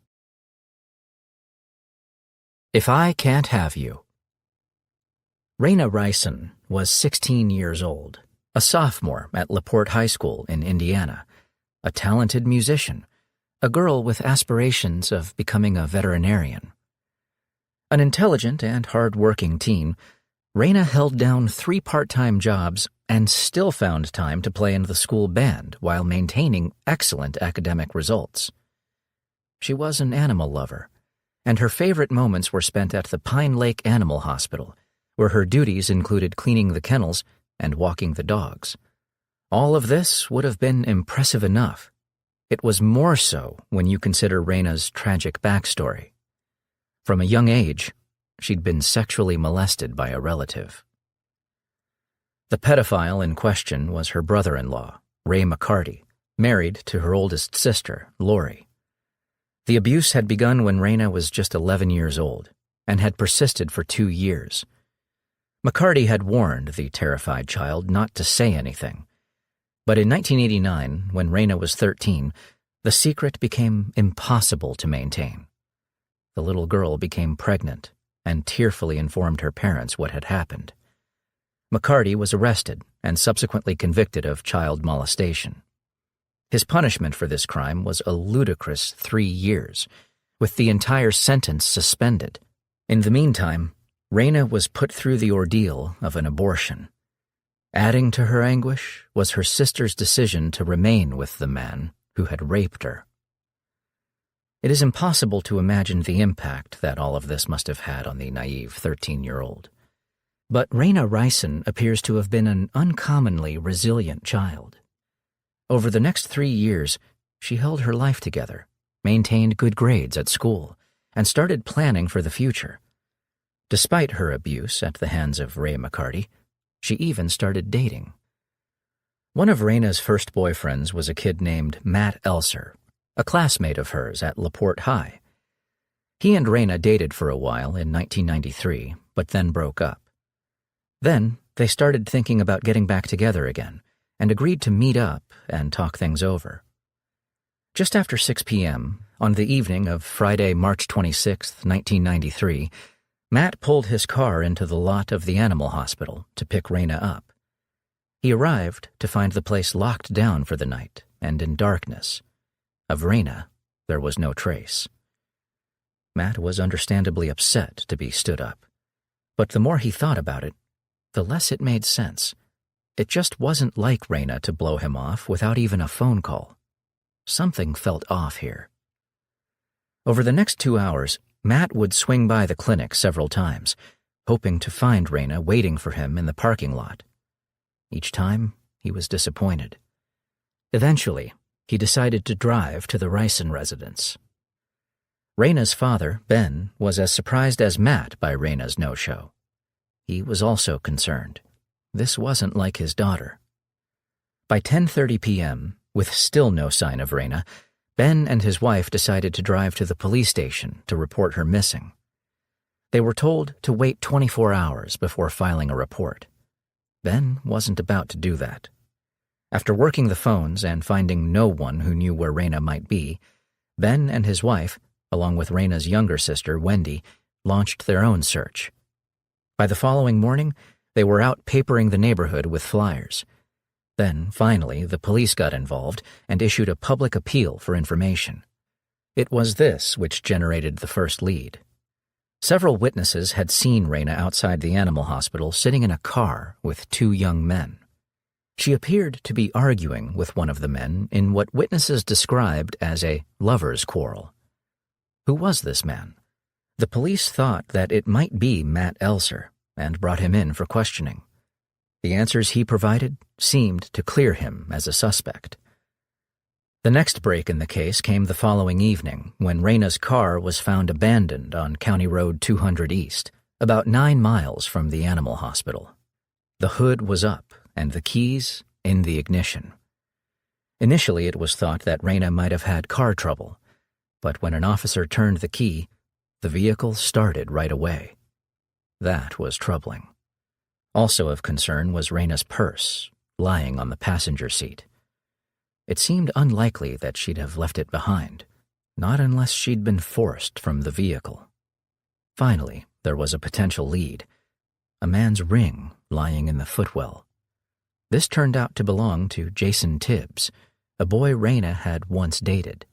If I Can't Have You. Raina Rison was 16 years old, a sophomore at LaPorte High School in Indiana, a talented musician, a girl with aspirations of becoming a veterinarian. An intelligent and hard-working teen, Raina held down 3 part-time jobs and still found time to play in the school band while maintaining excellent academic results. She was an animal lover, and her favorite moments were spent at the Pine Lake Animal Hospital, where her duties included cleaning the kennels and walking the dogs. All of this would have been impressive enough. It was more so when you consider Raina's tragic backstory. From a young age, she'd been sexually molested by a relative. The pedophile in question was her brother-in-law, Ray McCarty, married to her oldest sister, Lori. The abuse had begun when Raina was just 11 years old and had persisted for 2 years. McCarty had warned the terrified child not to say anything. But in 1989, when Raina was 13, the secret became impossible to maintain. The little girl became pregnant and tearfully informed her parents what had happened. McCarty was arrested and subsequently convicted of child molestation. His punishment for this crime was a ludicrous 3 years, with the entire sentence suspended. In the meantime, Raina was put through the ordeal of an abortion. Adding to her anguish was her sister's decision to remain with the man who had raped her. It is impossible to imagine the impact that all of this must have had on the naive 13-year-old. But Raina Rison appears to have been an uncommonly resilient child. Over the next 3 years, she held her life together, maintained good grades at school, and started planning for the future. Despite her abuse at the hands of Ray McCarty, she even started dating. One of Raina's first boyfriends was a kid named Matt Elser, a classmate of hers at LaPorte High. He and Raina dated for a while in 1993, but then broke up. Then they started thinking about getting back together again and agreed to meet up and talk things over. Just after 6 p.m., on the evening of Friday, March 26, 1993, Matt pulled his car into the lot of the animal hospital to pick Raina up. He arrived to find the place locked down for the night and in darkness. Of Raina, there was no trace. Matt was understandably upset to be stood up, but the more he thought about it, the less it made sense. It just wasn't like Raina to blow him off without even a phone call. Something felt off here. Over the next 2 hours, Matt would swing by the clinic several times, hoping to find Raina waiting for him in the parking lot. Each time, he was disappointed. Eventually, he decided to drive to the Rison residence. Raina's father, Ben, was as surprised as Matt by Raina's no-show. He was also concerned. This wasn't like his daughter. By 10:30 p.m., with still no sign of Raina, Ben and his wife decided to drive to the police station to report her missing. They were told to wait 24 hours before filing a report. Ben wasn't about to do that. After working the phones and finding no one who knew where Raina might be, Ben and his wife, along with Raina's younger sister, Wendy, launched their own search. By the following morning, they were out papering the neighborhood with flyers. Then, finally, the police got involved and issued a public appeal for information. It was this which generated the first lead. Several witnesses had seen Raina outside the animal hospital sitting in a car with two young men. She appeared to be arguing with one of the men in what witnesses described as a lover's quarrel. Who was this man? The police thought that it might be Matt Elser and brought him in for questioning. The answers he provided seemed to clear him as a suspect. The next break in the case came the following evening when Raina's car was found abandoned on County Road 200 East, about 9 miles from the animal hospital. The hood was up and the keys in the ignition. Initially, it was thought that Raina might have had car trouble, but when an officer turned the key, the vehicle started right away. That was troubling. Also of concern was Raina's purse, lying on the passenger seat. It seemed unlikely that she'd have left it behind, not unless she'd been forced from the vehicle. Finally, there was a potential lead: a man's ring lying in the footwell. This turned out to belong to Jason Tibbs, a boy Raina had once dated.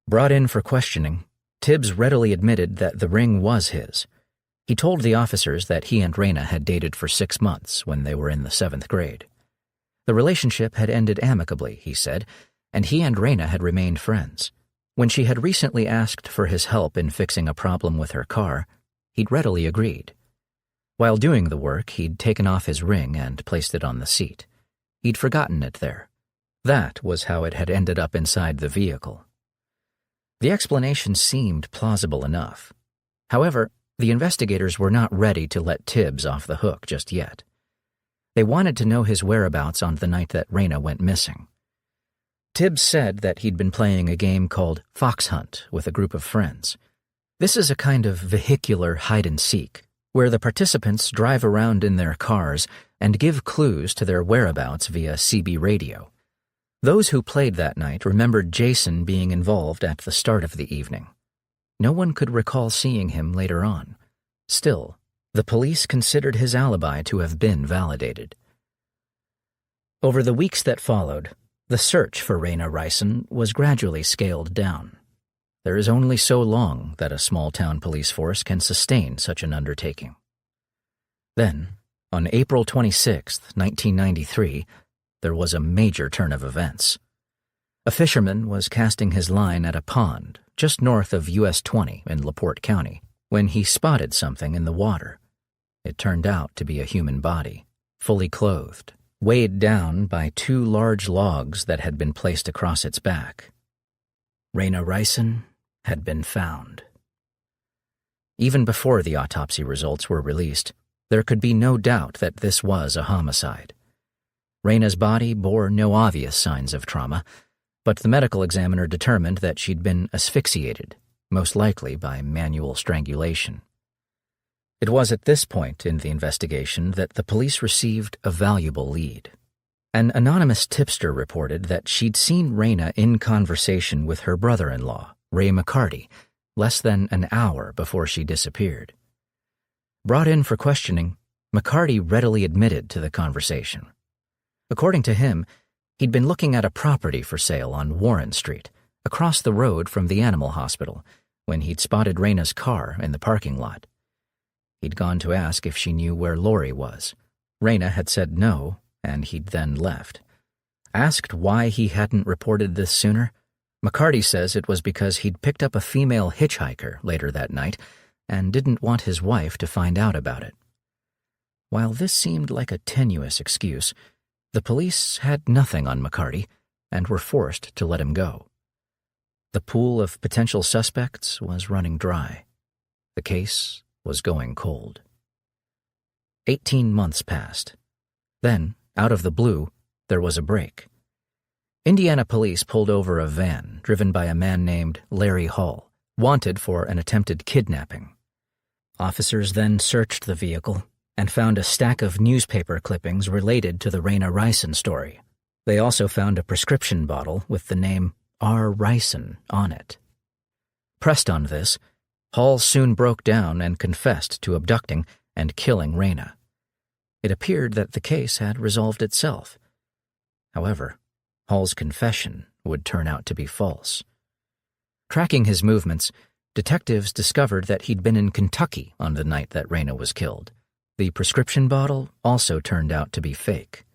Brought in for questioning, Tibbs readily admitted that the ring was his. He told the officers that he and Raina had dated for 6 months when they were in the 7th grade. The relationship had ended amicably, he said, and he and Raina had remained friends. When she had recently asked for his help in fixing a problem with her car, he'd readily agreed. While doing the work, he'd taken off his ring and placed it on the seat. He'd forgotten it there. That was how it had ended up inside the vehicle. The explanation seemed plausible enough. However, the investigators were not ready to let Tibbs off the hook just yet. They wanted to know his whereabouts on the night that Raina went missing. Tibbs said that he'd been playing a game called Fox Hunt with a group of friends. This is a kind of vehicular hide-and-seek, where the participants drive around in their cars and give clues to their whereabouts via CB radio. Those who played that night remembered Jason being involved at the start of the evening. No one could recall seeing him later on. Still, the police considered his alibi to have been validated. Over the weeks that followed, the search for Raina Ryson was gradually scaled down. There is only so long that a small-town police force can sustain such an undertaking. Then, on April 26, 1993, there was a major turn of events. A fisherman was casting his line at a pond just north of US 20 in LaPorte County when he spotted something in the water. It turned out to be a human body, fully clothed, weighed down by 2 large logs that had been placed across its back. Raina Ryson had been found. Even before the autopsy results were released, there could be no doubt that this was a homicide. Raina's body bore no obvious signs of trauma, but the medical examiner determined that she'd been asphyxiated, most likely by manual strangulation. It was at this point in the investigation that the police received a valuable lead. An anonymous tipster reported that she'd seen Raina in conversation with her brother-in-law, Ray McCarty, less than an hour before she disappeared. Brought in for questioning, McCarty readily admitted to the conversation. According to him, he'd been looking at a property for sale on Warren Street, across the road from the animal hospital, when he'd spotted Raina's car in the parking lot. He'd gone to ask if she knew where Lori was. Raina had said no, and he'd then left. Asked why he hadn't reported this sooner, McCarty says it was because he'd picked up a female hitchhiker later that night and didn't want his wife to find out about it. While this seemed like a tenuous excuse, the police had nothing on McCarty and were forced to let him go. The pool of potential suspects was running dry. The case was going cold. 18 months passed. Then, out of the blue, there was a break. Indiana police pulled over a van driven by a man named Larry Hall, wanted for an attempted kidnapping. Officers then searched the vehicle and found a stack of newspaper clippings related to the Raina Rison story. They also found a prescription bottle with the name R. Rison on it. Pressed on this, Hall soon broke down and confessed to abducting and killing Raina. It appeared that the case had resolved itself. However, Hall's confession would turn out to be false. Tracking his movements, detectives discovered that he'd been in Kentucky on the night that Raina was killed. The prescription bottle also turned out to be fake.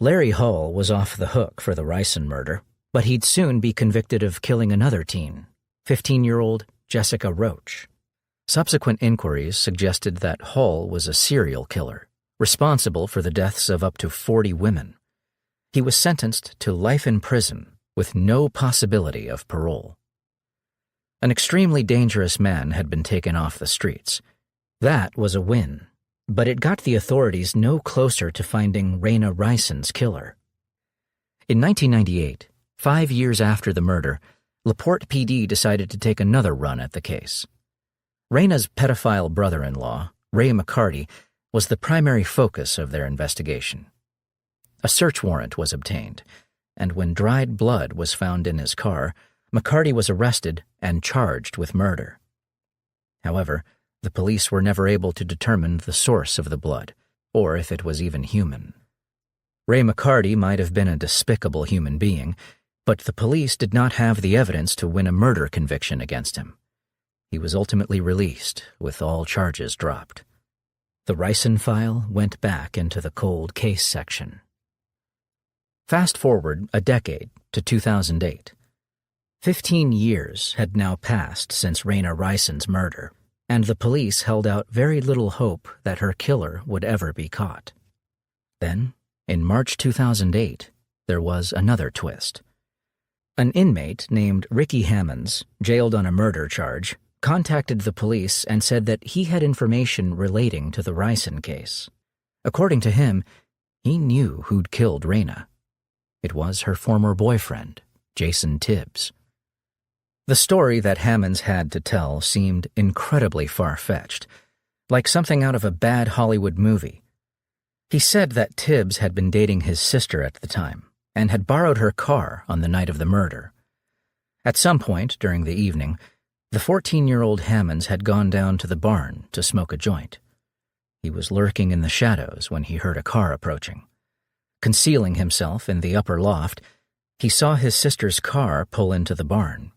Larry Hall was off the hook for the Rison murder, but he'd soon be convicted of killing another teen, 15-year-old Jessica Roach. Subsequent inquiries suggested that Hall was a serial killer, responsible for the deaths of up to 40 women. He was sentenced to life in prison with no possibility of parole. An extremely dangerous man had been taken off the streets. That was a win, but it got the authorities no closer to finding Raina Rison's killer. In 1998, 5 years after the murder, LaPorte PD decided to take another run at the case. Raina's pedophile brother-in-law, Ray McCarty, was the primary focus of their investigation. A search warrant was obtained, and when dried blood was found in his car, McCarty was arrested and charged with murder. However, the police were never able to determine the source of the blood, or if it was even human. Ray McCarty might have been a despicable human being, but the police did not have the evidence to win a murder conviction against him. He was ultimately released, with all charges dropped. The Rison file went back into the cold case section. Fast forward a decade to 2008. 15 years had now passed since Raina Rison's murder, and the police held out very little hope that her killer would ever be caught. Then, in March 2008, there was another twist. An inmate named Ricky Hammonds, jailed on a murder charge, contacted the police and said that he had information relating to the Rison case. According to him, he knew who'd killed Raina. It was her former boyfriend, Jason Tibbs. The story that Hammonds had to tell seemed incredibly far-fetched, like something out of a bad Hollywood movie. He said that Tibbs had been dating his sister at the time and had borrowed her car on the night of the murder. At some point during the evening, the 14-year-old Hammonds had gone down to the barn to smoke a joint. He was lurking in the shadows when he heard a car approaching. Concealing himself in the upper loft, he saw his sister's car pull into the barn.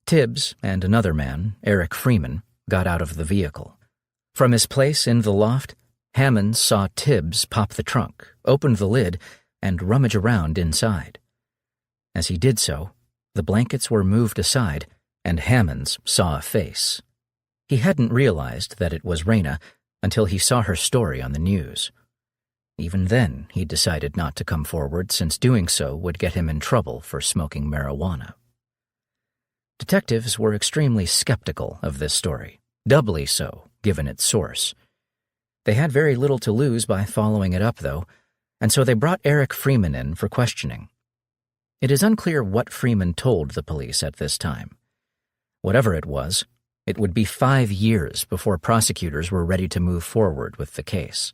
Tibbs and another man, Eric Freeman, got out of the vehicle. From his place in the loft, Hammonds saw Tibbs pop the trunk, open the lid, and rummage around inside. As he did so, the blankets were moved aside, and Hammonds saw a face. He hadn't realized that it was Raina until he saw her story on the news. Even then, he decided not to come forward since doing so would get him in trouble for smoking marijuana. Detectives were extremely skeptical of this story, doubly so given its source. They had very little to lose by following it up, though, and so they brought Eric Freeman in for questioning. It is unclear what Freeman told the police at this time. Whatever it was, it would be 5 years before prosecutors were ready to move forward with the case.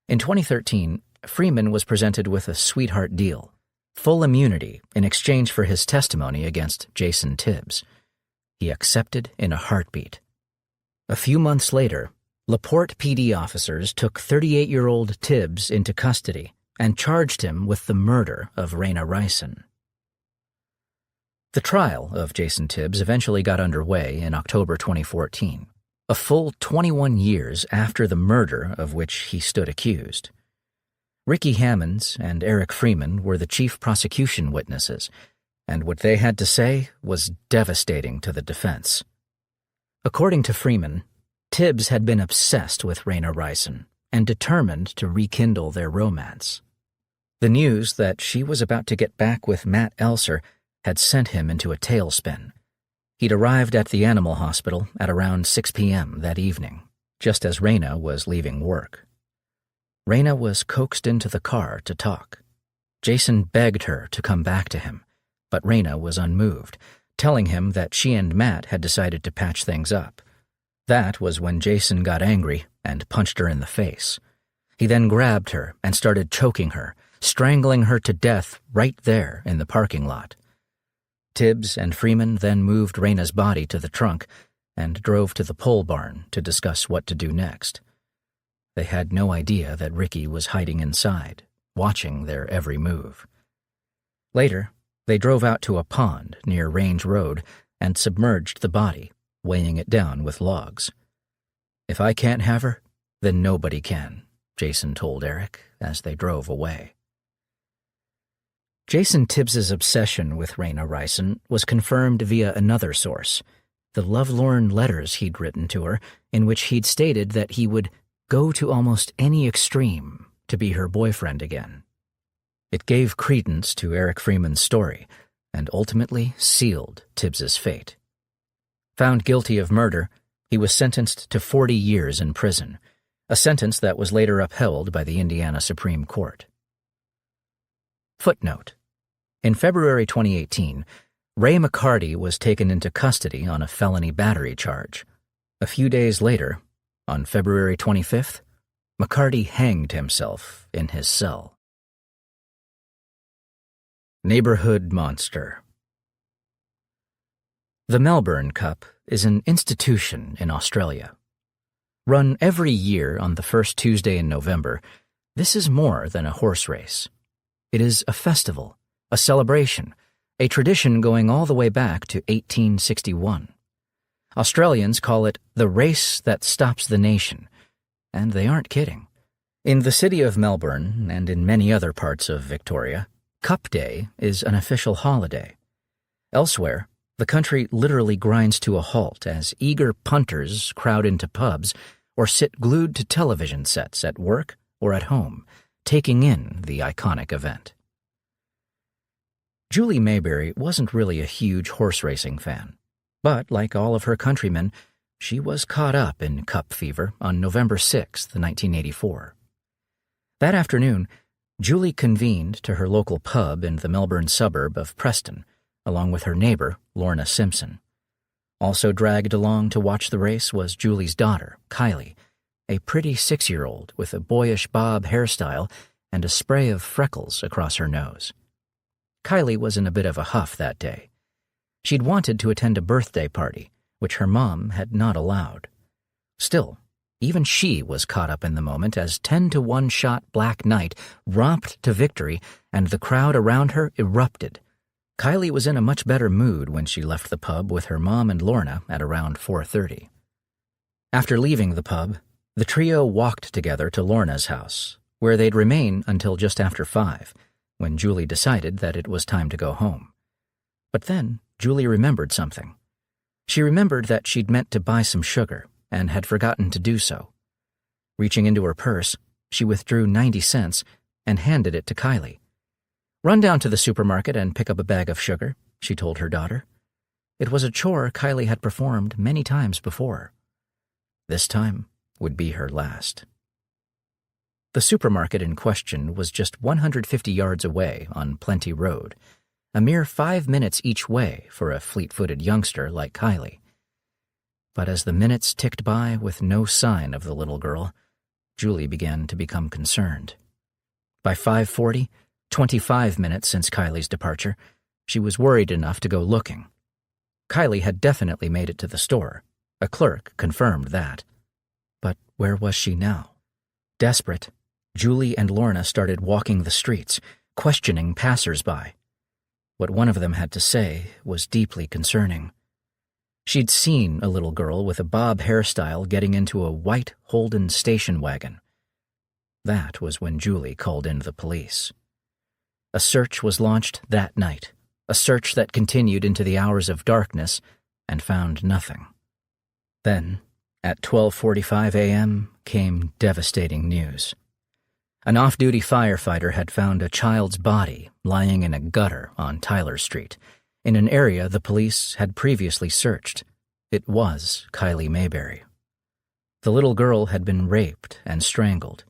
In 2013, Freeman was presented with a sweetheart deal, full immunity in exchange for his testimony against Jason Tibbs. He accepted in a heartbeat. A few months later, LaPorte PD officers took 38-year-old Tibbs into custody and charged him with the murder of Raina Rison. The trial of Jason Tibbs eventually got underway in October 2014, a full 21 years after the murder of which he stood accused. Ricky Hammonds and Eric Freeman were the chief prosecution witnesses, and what they had to say was devastating to the defense. According to Freeman, Tibbs had been obsessed with Raina Rison and determined to rekindle their romance. The news that she was about to get back with Matt Elser had sent him into a tailspin. He'd arrived at the animal hospital at around 6 p.m. that evening, just as Raina was leaving work. Raina was coaxed into the car to talk. Jason begged her to come back to him, but Raina was unmoved, telling him that she and Matt had decided to patch things up. That was when Jason got angry and punched her in the face. He then grabbed her and started choking her, strangling her to death right there in the parking lot. Tibbs and Freeman then moved Raina's body to the trunk and drove to the pole barn to discuss what to do next. They had no idea that Ricky was hiding inside, watching their every move. Later, they drove out to a pond near Range Road and submerged the body, weighing it down with logs. "If I can't have her, then nobody can," Jason told Eric as they drove away. Jason Tibbs's obsession with Raina Ryson was confirmed via another source, the lovelorn letters he'd written to her, in which he'd stated that he would go to almost any extreme to be her boyfriend again. It gave credence to Eric Freeman's story and ultimately sealed Tibbs's fate. Found guilty of murder, he was sentenced to 40 years in prison, a sentence that was later upheld by the Indiana Supreme Court. Footnote: in February 2018, Ray McCarty was taken into custody on a felony battery charge. A few days later, on February 25th, McCarty hanged himself in his cell. Neighborhood Monster. The Melbourne Cup is an institution in Australia. Run every year on the first Tuesday in November, this is more than a horse race. It is a festival, a celebration, a tradition going all the way back to 1861. Australians call it the race that stops the nation, and they aren't kidding. In the city of Melbourne and in many other parts of Victoria, Cup Day is an official holiday. Elsewhere, the country literally grinds to a halt as eager punters crowd into pubs or sit glued to television sets at work or at home, taking in the iconic event. Julie Mayberry wasn't really a huge horse racing fan, but like all of her countrymen, she was caught up in Cup fever on November 6, 1984. That afternoon, Julie convened to her local pub in the Melbourne suburb of Preston, along with her neighbor, Lorna Simpson. Also dragged along to watch the race was Julie's daughter, Kylie, a pretty 6-year-old with a boyish bob hairstyle and a spray of freckles across her nose. Kylie was in a bit of a huff that day. She'd wanted to attend a birthday party, which her mom had not allowed. Still, even she was caught up in the moment as 10-to-1 shot Black Knight romped to victory and the crowd around her erupted. Kylie was in a much better mood when she left the pub with her mom and Lorna at around 4:30. After leaving the pub, the trio walked together to Lorna's house, where they'd remain until just after 5, when Julie decided that it was time to go home. But then Julie remembered something. She remembered that she'd meant to buy some sugar and had forgotten to do so. Reaching into her purse, she withdrew 90 cents and handed it to Kylie. "Run down to the supermarket and pick up a bag of sugar," she told her daughter. It was a chore Kylie had performed many times before. This time would be her last. The supermarket in question was just 150 yards away on Plenty Road, a mere 5 minutes each way for a fleet-footed youngster like Kylie. But as the minutes ticked by with no sign of the little girl, Julie began to become concerned. By 5:40, 25 minutes since Kylie's departure, she was worried enough to go looking. Kylie had definitely made it to the store. A clerk confirmed that. But where was she now? Desperate, Julie and Lorna started walking the streets, questioning passers-by. What one of them had to say was deeply concerning. She'd seen a little girl with a bob hairstyle getting into a white Holden station wagon. That was when Julie called in the police. A search was launched that night, a search that continued into the hours of darkness and found nothing. Then, at 12:45 a.m., came devastating news. An off-duty firefighter had found a child's body lying in a gutter on Tyler Street, in an area the police had previously searched. It was Kylie Mayberry. The little girl had been raped and strangled.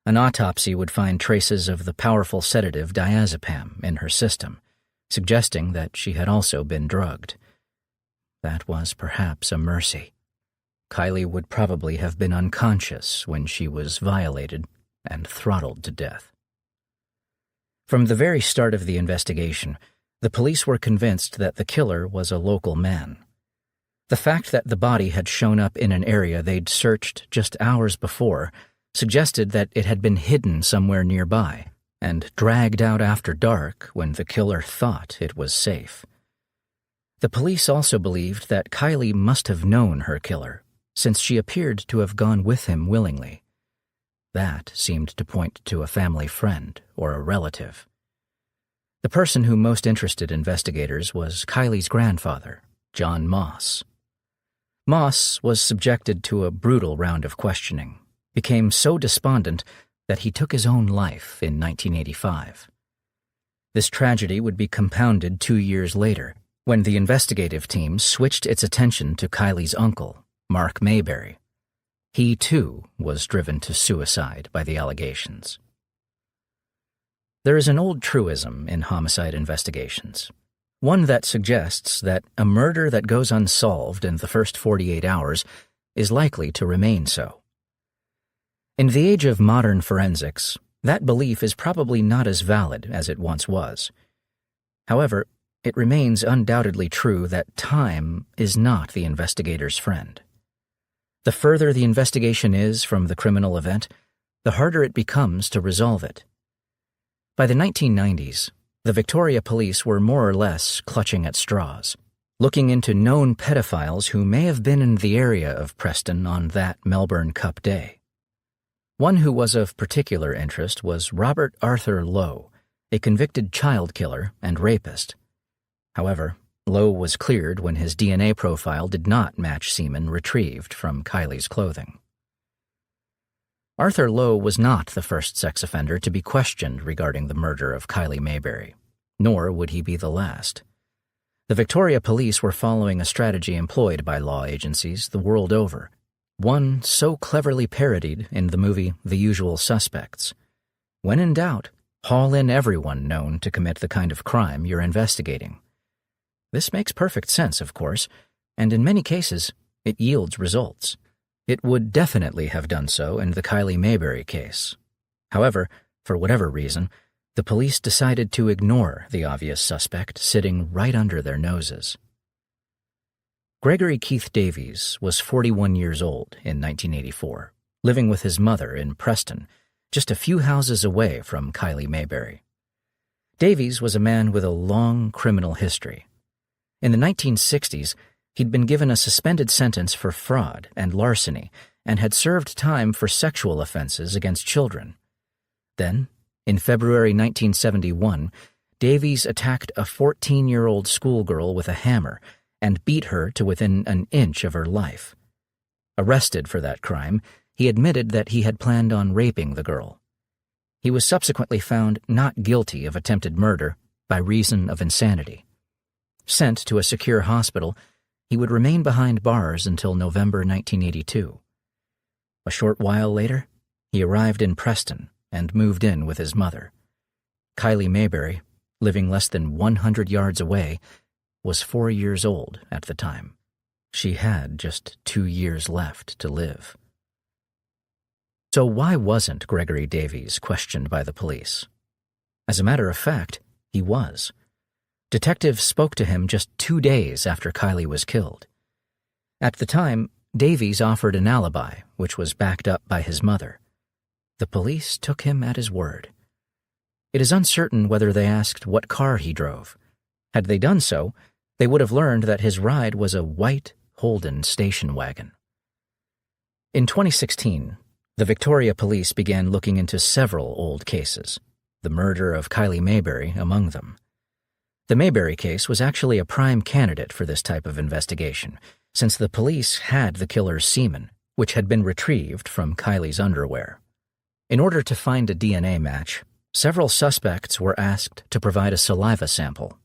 An autopsy would find traces of the powerful sedative diazepam in her system, suggesting that she had also been drugged. That was perhaps a mercy. Kylie would probably have been unconscious when she was violated and throttled to death. From the very start of the investigation, the police were convinced that the killer was a local man. The fact that the body had shown up in an area they'd searched just hours before suggested that it had been hidden somewhere nearby and dragged out after dark when the killer thought it was safe. The police also believed that Kylie must have known her killer, since she appeared to have gone with him willingly. That seemed to point to a family friend or a relative. The person who most interested investigators was Kylie's grandfather, John Moss. Moss was subjected to a brutal round of questioning, became so despondent that he took his own life in 1985. This tragedy would be compounded 2 years later, when the investigative team switched its attention to Kylie's uncle, Mark Mayberry. He, too, was driven to suicide by the allegations. There is an old truism in homicide investigations, one that suggests that a murder that goes unsolved in the first 48 hours is likely to remain so. In the age of modern forensics, that belief is probably not as valid as it once was. However, it remains undoubtedly true that time is not the investigator's friend. The further the investigation is from the criminal event, the harder it becomes to resolve it. By the 1990s, the Victoria Police were more or less clutching at straws, looking into known pedophiles who may have been in the area of Preston on that Melbourne Cup day. One who was of particular interest was Robert Arthur Lowe, a convicted child killer and rapist. However, Lowe was cleared when his DNA profile did not match semen retrieved from Kylie's clothing. Arthur Lowe was not the first sex offender to be questioned regarding the murder of Kylie Mayberry, nor would he be the last. The Victoria Police were following a strategy employed by law agencies the world over, one so cleverly parodied in the movie The Usual Suspects. When in doubt, haul in everyone known to commit the kind of crime you're investigating. This makes perfect sense, of course, and in many cases, it yields results. It would definitely have done so in the Kylie Mayberry case. However, for whatever reason, the police decided to ignore the obvious suspect sitting right under their noses. Gregory Keith Davies was 41 years old in 1984, living with his mother in Preston, just a few houses away from Kylie Mayberry. Davies was a man with a long criminal history. In the 1960s, he'd been given a suspended sentence for fraud and larceny and had served time for sexual offenses against children. Then, in February 1971, Davies attacked a 14-year-old schoolgirl with a hammer and beat her to within an inch of her life. Arrested for that crime, he admitted that he had planned on raping the girl. He was subsequently found not guilty of attempted murder by reason of insanity. Sent to a secure hospital, he would remain behind bars until November 1982. A short while later, he arrived in Preston and moved in with his mother. Kylie Mayberry, living less than 100 yards away, was 4 years old at the time. She had just 2 years left to live. So why wasn't Gregory Davies questioned by the police? As a matter of fact, he was. Detectives spoke to him just 2 days after Kylie was killed. At the time, Davies offered an alibi, which was backed up by his mother. The police took him at his word. It is uncertain whether they asked what car he drove. Had they done so, they would have learned that his ride was a white Holden station wagon. In 2016, the Victoria Police began looking into several old cases, the murder of Kylie Mayberry among them. The Mayberry case was actually a prime candidate for this type of investigation, since the police had the killer's semen, which had been retrieved from Kylie's underwear. In order to find a DNA match, several suspects were asked to provide a saliva sample.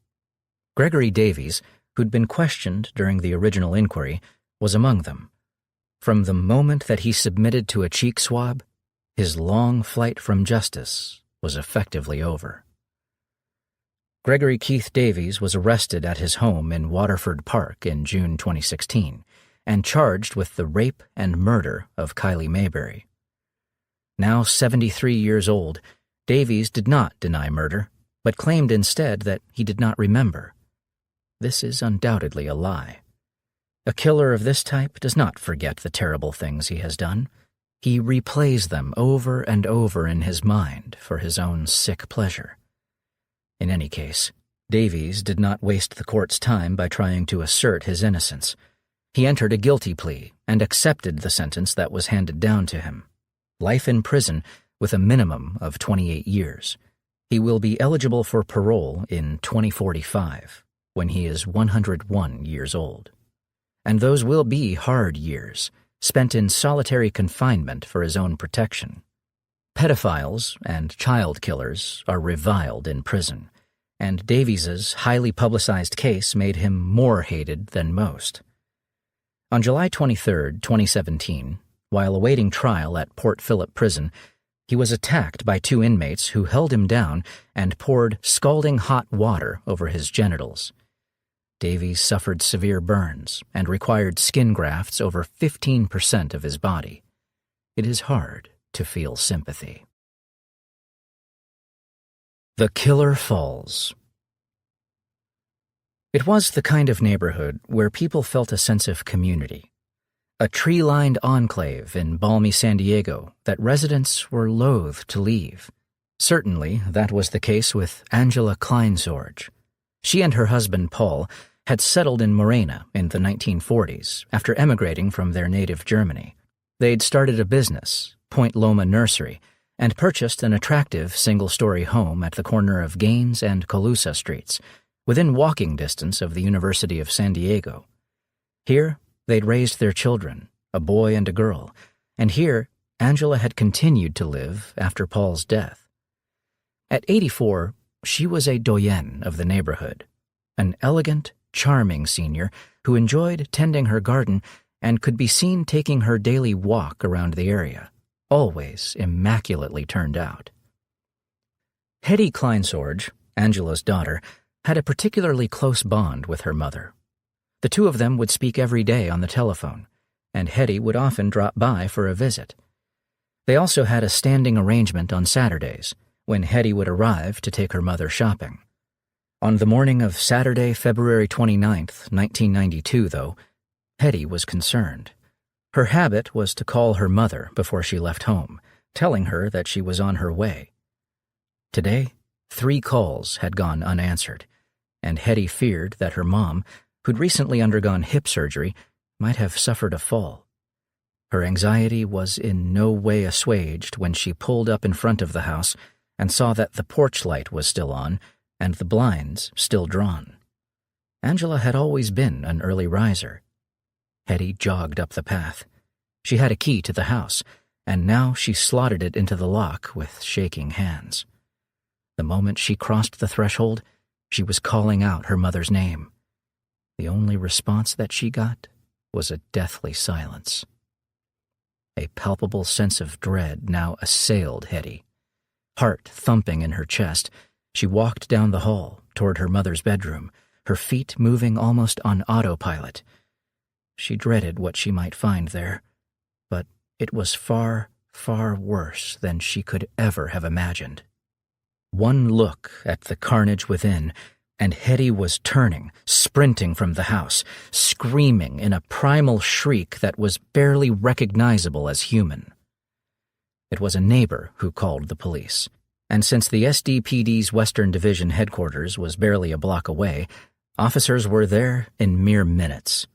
Gregory Davies, who'd been questioned during the original inquiry, was among them. From the moment that he submitted to a cheek swab, his long flight from justice was effectively over. Gregory Keith Davies was arrested at his home in Waterford Park in June 2016 and charged with the rape and murder of Kylie Mayberry. Now 73 years old, Davies did not deny murder, but claimed instead that he did not remember. This is undoubtedly a lie. A killer of this type does not forget the terrible things he has done. He replays them over and over in his mind for his own sick pleasure. In any case, Davies did not waste the court's time by trying to assert his innocence. He entered a guilty plea and accepted the sentence that was handed down to him: life in prison with a minimum of 28 years. He will be eligible for parole in 2045, when he is 101 years old. And those will be hard years, spent in solitary confinement for his own protection. Pedophiles and child killers are reviled in prison, and Davies's highly publicized case made him more hated than most. On July 23, 2017, while awaiting trial at Port Phillip Prison, he was attacked by two inmates who held him down and poured scalding hot water over his genitals. Davies suffered severe burns and required skin grafts over 15% of his body. It is hard to feel sympathy. The Killer Falls. It was the kind of neighborhood where people felt a sense of community, a tree-lined enclave in balmy San Diego that residents were loath to leave. Certainly, that was the case with Angela Kleinsorge. She and her husband, Paul, had settled in Morena in the 1940s after emigrating from their native Germany. They'd started a business, Point Loma Nursery, and purchased an attractive single-story home at the corner of Gaines and Colusa Streets, within walking distance of the University of San Diego. Here, they'd raised their children, a boy and a girl, and here, Angela had continued to live after Paul's death. At 84, she was a doyenne of the neighborhood, an elegant, charming senior who enjoyed tending her garden and could be seen taking her daily walk around the area, always immaculately turned out. Hetty Kleinsorge, Angela's daughter, had a particularly close bond with her mother. The two of them would speak every day on the telephone, and Hetty would often drop by for a visit. They also had a standing arrangement on Saturdays, when Hetty would arrive to take her mother shopping. On the morning of Saturday, February 29th, 1992, though, Hetty was concerned. Her habit was to call her mother before she left home, telling her that she was on her way. Today, 3 calls had gone unanswered, and Hetty feared that her mom, who'd recently undergone hip surgery, might have suffered a fall. Her anxiety was in no way assuaged when she pulled up in front of the house and saw that the porch light was still on and the blinds still drawn. Angela had always been an early riser. Hetty jogged up the path. She had a key to the house, and now she slotted it into the lock with shaking hands. The moment she crossed the threshold, she was calling out her mother's name. The only response that she got was a deathly silence. A palpable sense of dread now assailed Hetty. Heart thumping in her chest, she walked down the hall toward her mother's bedroom, her feet moving almost on autopilot. She dreaded what she might find there, but it was far, far worse than she could ever have imagined. One look at the carnage within, and Hetty was turning, sprinting from the house, screaming in a primal shriek that was barely recognizable as human. It was a neighbor who called the police, and since the SDPD's Western Division headquarters was barely a block away, officers were there in mere minutes.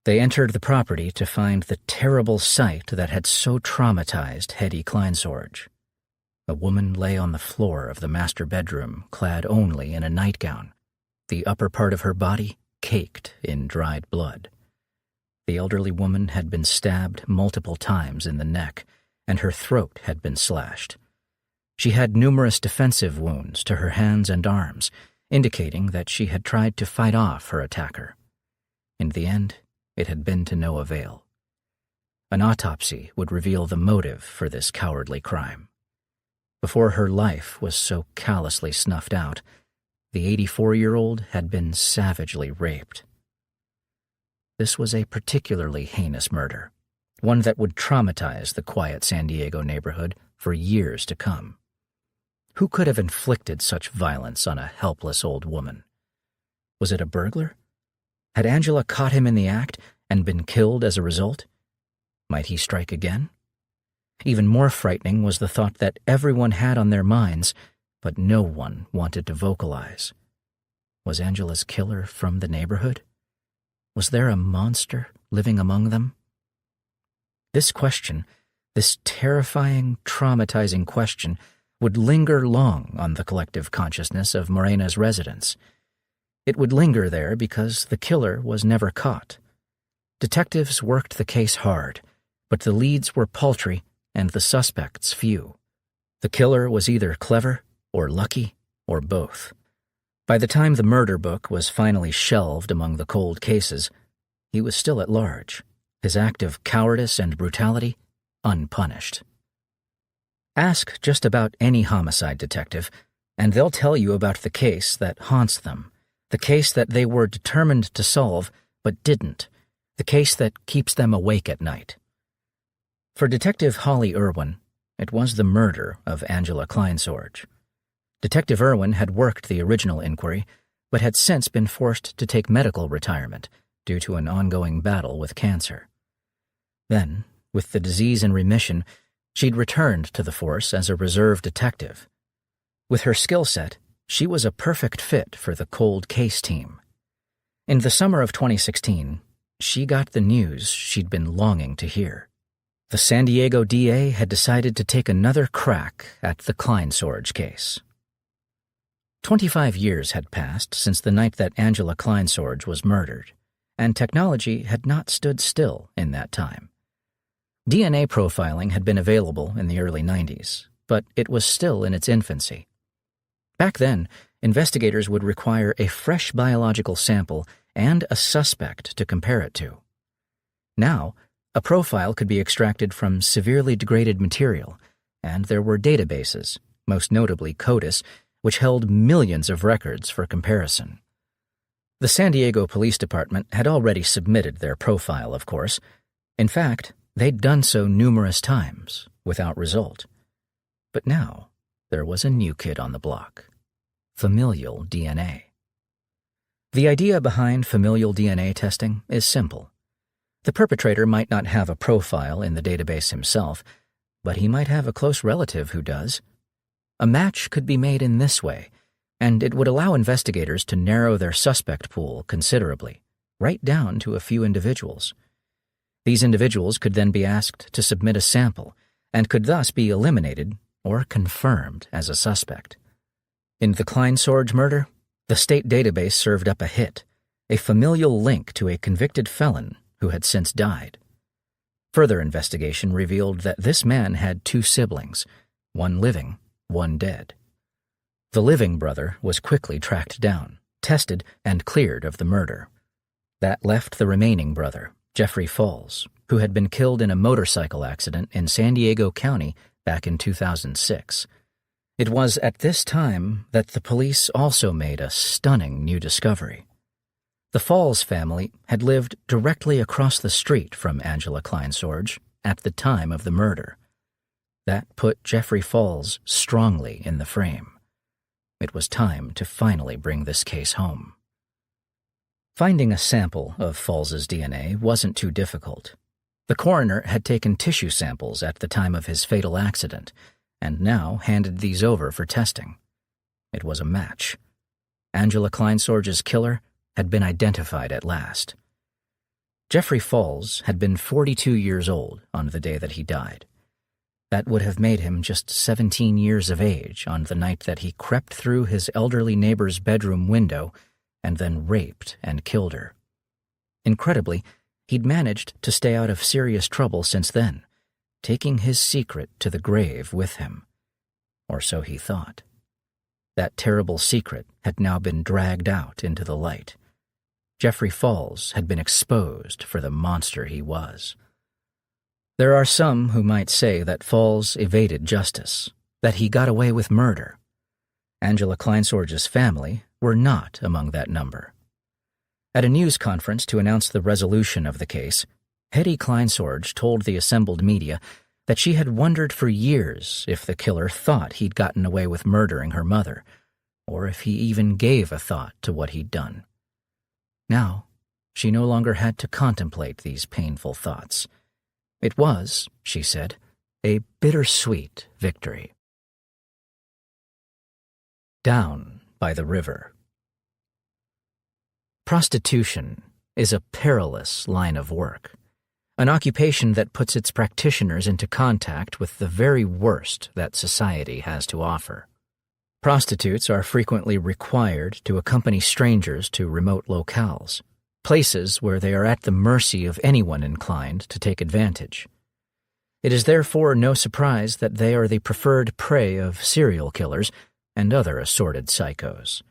They entered the property to find the terrible sight that had so traumatized Hetty Kleinsorge. A woman lay on the floor of the master bedroom, clad only in a nightgown, the upper part of her body caked in dried blood. The elderly woman had been stabbed multiple times in the neck, and her throat had been slashed. She had numerous defensive wounds to her hands and arms, indicating that she had tried to fight off her attacker. In the end, it had been to no avail. An autopsy would reveal the motive for this cowardly crime. Before her life was so callously snuffed out, the 84-year-old had been savagely raped. This was a particularly heinous murder, one that would traumatize the quiet San Diego neighborhood for years to come. Who could have inflicted such violence on a helpless old woman? Was it a burglar? Had Angela caught him in the act and been killed as a result? Might he strike again? Even more frightening was the thought that everyone had on their minds, but no one wanted to vocalize. Was Angela's killer from the neighborhood? Was there a monster living among them? This question, this terrifying, traumatizing question, would linger long on the collective consciousness of Morena's residents. It would linger there because the killer was never caught. Detectives worked the case hard, but the leads were paltry and the suspects few. The killer was either clever or lucky or both. By the time the murder book was finally shelved among the cold cases, he was still at large, his act of cowardice and brutality unpunished. Ask just about any homicide detective, and they'll tell you about the case that haunts them, the case that they were determined to solve but didn't, the case that keeps them awake at night. For Detective Holly Irwin, it was the murder of Angela Kleinsorge. Detective Irwin had worked the original inquiry, but had since been forced to take medical retirement due to an ongoing battle with cancer. Then, with the disease in remission, she'd returned to the force as a reserve detective. With her skill set, she was a perfect fit for the cold case team. In the summer of 2016, she got the news she'd been longing to hear. The San Diego DA had decided to take another crack at the Kleinsorge case. 25 years had passed since the night that Angela Kleinsorge was murdered, and technology had not stood still in that time. DNA profiling had been available in the early 90s, but it was still in its infancy. Back then, investigators would require a fresh biological sample and a suspect to compare it to. Now, a profile could be extracted from severely degraded material, and there were databases, most notably CODIS, which held millions of records for comparison. The San Diego Police Department had already submitted their profile, of course. In fact, they'd done so numerous times, without result. But now, there was a new kid on the block: familial DNA. The idea behind familial DNA testing is simple. The perpetrator might not have a profile in the database himself, but he might have a close relative who does. A match could be made in this way, and it would allow investigators to narrow their suspect pool considerably, right down to a few individuals. These individuals could then be asked to submit a sample, and could thus be eliminated or confirmed as a suspect. In the Kleinsorge murder, the state database served up a hit, a familial link to a convicted felon who had since died. Further investigation revealed that this man had two siblings, one living, one dead. The living brother was quickly tracked down, tested, and cleared of the murder. That left the remaining brother, Jeffrey Falls, who had been killed in a motorcycle accident in San Diego County back in 2006. It was at this time that the police also made a stunning new discovery. The Falls family had lived directly across the street from Angela Kleinsorge at the time of the murder. That put Jeffrey Falls strongly in the frame. It was time to finally bring this case home. Finding a sample of Falls's DNA wasn't too difficult. The coroner had taken tissue samples at the time of his fatal accident, and now handed these over for testing. It was a match. Angela Kleinsorge's killer had been identified at last. Jeffrey Falls had been 42 years old on the day that he died. That would have made him just 17 years of age on the night that he crept through his elderly neighbor's bedroom window and then raped and killed her. Incredibly, he'd managed to stay out of serious trouble since then, taking his secret to the grave with him. Or so he thought. That terrible secret had now been dragged out into the light. Jeffrey Falls had been exposed for the monster he was. There are some who might say that Falls evaded justice, that he got away with murder. Angela Kleinsorge's family were not among that number. At a news conference to announce the resolution of the case, Hetty Kleinsorge told the assembled media that she had wondered for years if the killer thought he'd gotten away with murdering her mother, or if he even gave a thought to what he'd done. Now, she no longer had to contemplate these painful thoughts. It was, she said, a bittersweet victory. Down by the river. Prostitution is a perilous line of work, an occupation that puts its practitioners into contact with the very worst that society has to offer. Prostitutes are frequently required to accompany strangers to remote locales, places where they are at the mercy of anyone inclined to take advantage. It is therefore no surprise that they are the preferred prey of serial killers and other assorted psychos.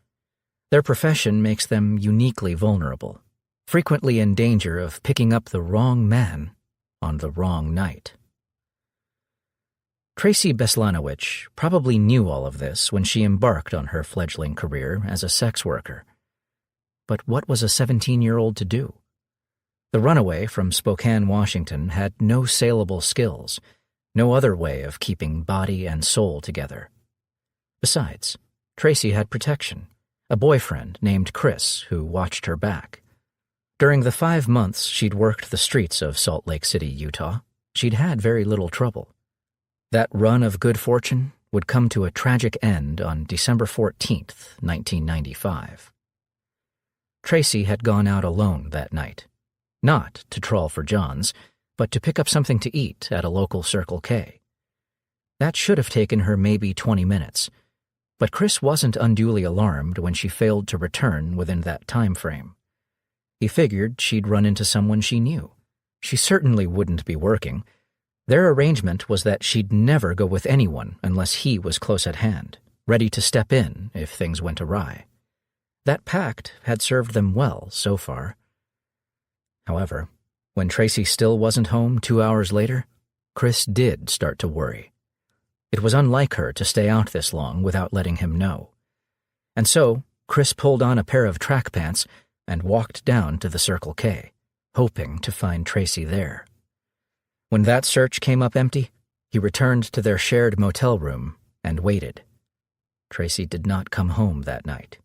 Their profession makes them uniquely vulnerable, frequently in danger of picking up the wrong man on the wrong night. Tracy Beslanowicz probably knew all of this when she embarked on her fledgling career as a sex worker. But what was a 17-year-old to do? The runaway from Spokane, Washington had no saleable skills, no other way of keeping body and soul together. Besides, Tracy had protection, a boyfriend named Chris who watched her back. During the 5 months she'd worked the streets of Salt Lake City, Utah, she'd had very little trouble. That run of good fortune would come to a tragic end on December 14th, 1995. Tracy had gone out alone that night, not to trawl for Johns, but to pick up something to eat at a local Circle K. That should have taken her maybe 20 minutes, but Chris wasn't unduly alarmed when she failed to return within that time frame. He figured she'd run into someone she knew. She certainly wouldn't be working. Their arrangement was that she'd never go with anyone unless he was close at hand, ready to step in if things went awry. That pact had served them well so far. However, when Tracy still wasn't home 2 hours later, Chris did start to worry. It was unlike her to stay out this long without letting him know. And so, Chris pulled on a pair of track pants and walked down to the Circle K, hoping to find Tracy there. When that search came up empty, he returned to their shared motel room and waited. Tracy did not come home that night.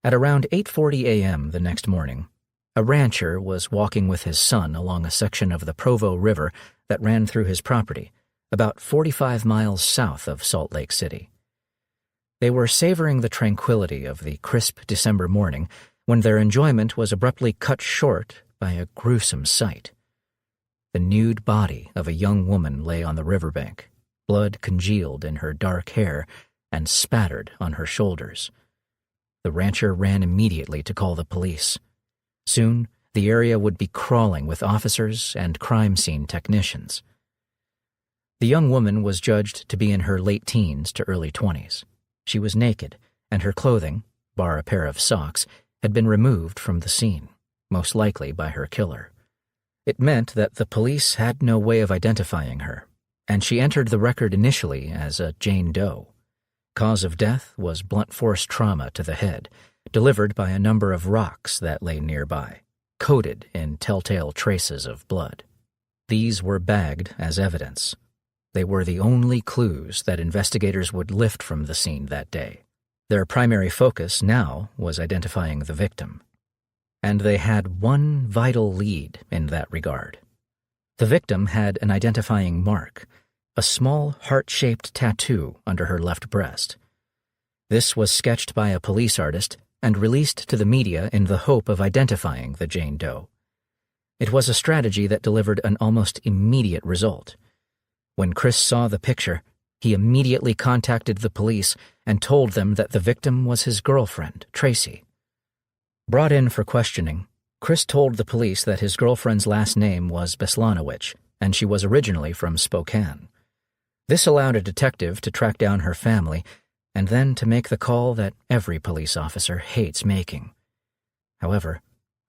At around 8:40 a.m. the next morning, a rancher was walking with his son along a section of the Provo River that ran through his property, about 45 miles south of Salt Lake City. They were savoring the tranquility of the crisp December morning when their enjoyment was abruptly cut short by a gruesome sight. The nude body of a young woman lay on the riverbank, blood congealed in her dark hair and spattered on her shoulders. The rancher ran immediately to call the police. Soon, the area would be crawling with officers and crime scene technicians. The young woman was judged to be in her late teens to early 20s. She was naked, and her clothing, bar a pair of socks, had been removed from the scene, most likely by her killer. It meant that the police had no way of identifying her, and she entered the record initially as a Jane Doe. Cause of death was blunt force trauma to the head, delivered by a number of rocks that lay nearby, coated in telltale traces of blood. These were bagged as evidence. They were the only clues that investigators would lift from the scene that day. Their primary focus now was identifying the victim. And they had one vital lead in that regard. The victim had an identifying mark, a small heart-shaped tattoo under her left breast. This was sketched by a police artist and released to the media in the hope of identifying the Jane Doe. It was a strategy that delivered an almost immediate result. When Chris saw the picture, he immediately contacted the police and told them that the victim was his girlfriend, Tracy. Brought in for questioning, Chris told the police that his girlfriend's last name was Beslanowicz, and she was originally from Spokane. This allowed a detective to track down her family and then to make the call that every police officer hates making. However,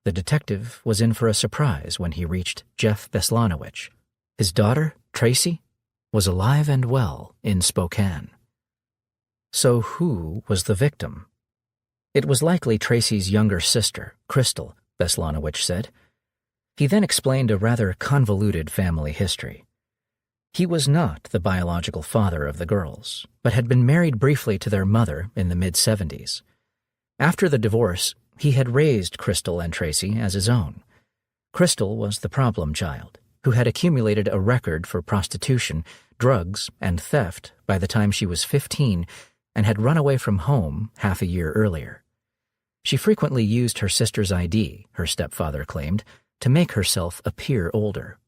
the detective was in for a surprise when he reached Jeff Beslanowicz. His daughter, Tracy, was alive and well in Spokane. So who was the victim? It was likely Tracy's younger sister, Crystal, Beslanowicz said. He then explained a rather convoluted family history. He was not the biological father of the girls, but had been married briefly to their mother in the mid-70s. After the divorce, he had raised Crystal and Tracy as his own. Crystal was the problem child, who had accumulated a record for prostitution, drugs, and theft by the time she was 15 and had run away from home half a year earlier. She frequently used her sister's ID, her stepfather claimed, to make herself appear older.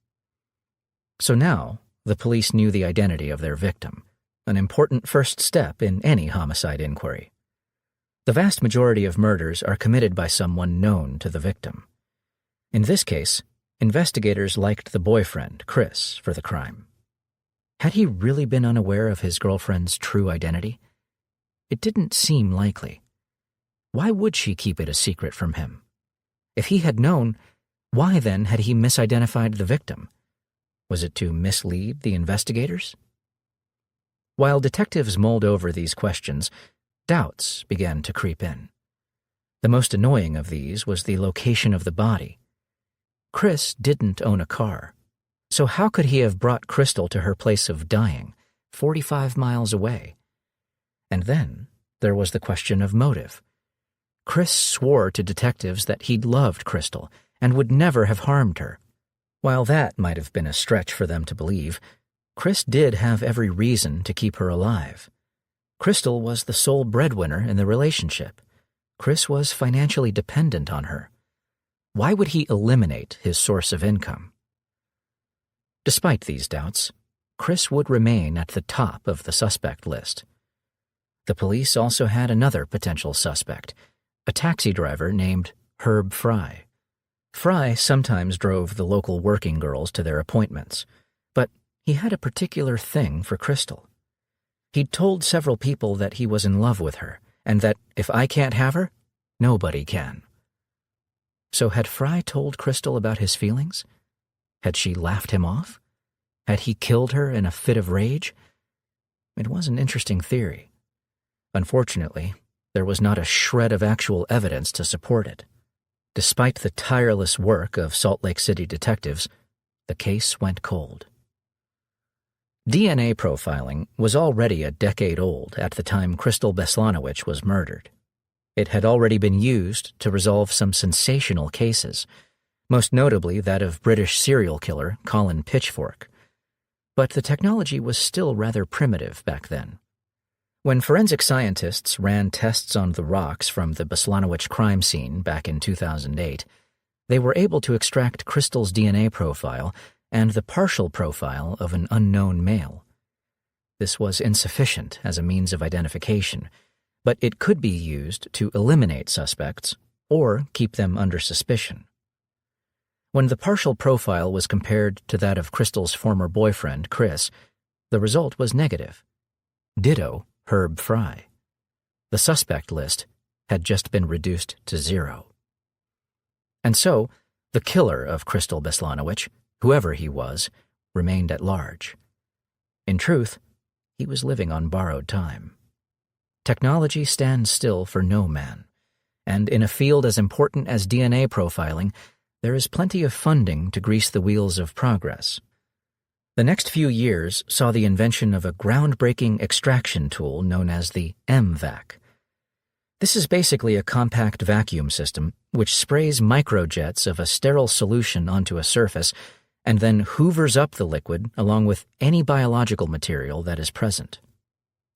So now, the police knew the identity of their victim, an important first step in any homicide inquiry. The vast majority of murders are committed by someone known to the victim. In this case, investigators liked the boyfriend, Chris, for the crime. Had he really been unaware of his girlfriend's true identity? It didn't seem likely. Why would she keep it a secret from him? If he had known, why then had he misidentified the victim? Was it to mislead the investigators? While detectives mulled over these questions, doubts began to creep in. The most annoying of these was the location of the body. Chris didn't own a car, so how could he have brought Crystal to her place of dying, 45 miles away? And then there was the question of motive. Chris swore to detectives that he'd loved Crystal and would never have harmed her. While that might have been a stretch for them to believe, Chris did have every reason to keep her alive. Crystal was the sole breadwinner in the relationship. Chris was financially dependent on her. Why would he eliminate his source of income? Despite these doubts, Chris would remain at the top of the suspect list. The police also had another potential suspect, a taxi driver named Herb Fry. Fry sometimes drove the local working girls to their appointments, but he had a particular thing for Crystal. He'd told several people that he was in love with her, and that if I can't have her, nobody can. So had Fry told Crystal about his feelings? Had she laughed him off? Had he killed her in a fit of rage? It was an interesting theory. Unfortunately, there was not a shred of actual evidence to support it. Despite the tireless work of Salt Lake City detectives, the case went cold. DNA profiling was already a decade old at the time Crystal Beslanowicz was murdered. It had already been used to resolve some sensational cases, most notably that of British serial killer Colin Pitchfork. But the technology was still rather primitive back then. When forensic scientists ran tests on the rocks from the Beslanowicz crime scene back in 2008, they were able to extract Crystal's DNA profile and the partial profile of an unknown male. This was insufficient as a means of identification, but it could be used to eliminate suspects or keep them under suspicion. When the partial profile was compared to that of Crystal's former boyfriend, Chris, the result was negative. Ditto Herb Fry. The suspect list had just been reduced to 0. And so, the killer of Crystal Beslanowicz, whoever he was, remained at large. In truth, he was living on borrowed time. Technology stands still for no man, and in a field as important as DNA profiling, there is plenty of funding to grease the wheels of progress. The next few years saw the invention of a groundbreaking extraction tool known as the MVAC. This is basically a compact vacuum system which sprays microjets of a sterile solution onto a surface and then hoovers up the liquid along with any biological material that is present.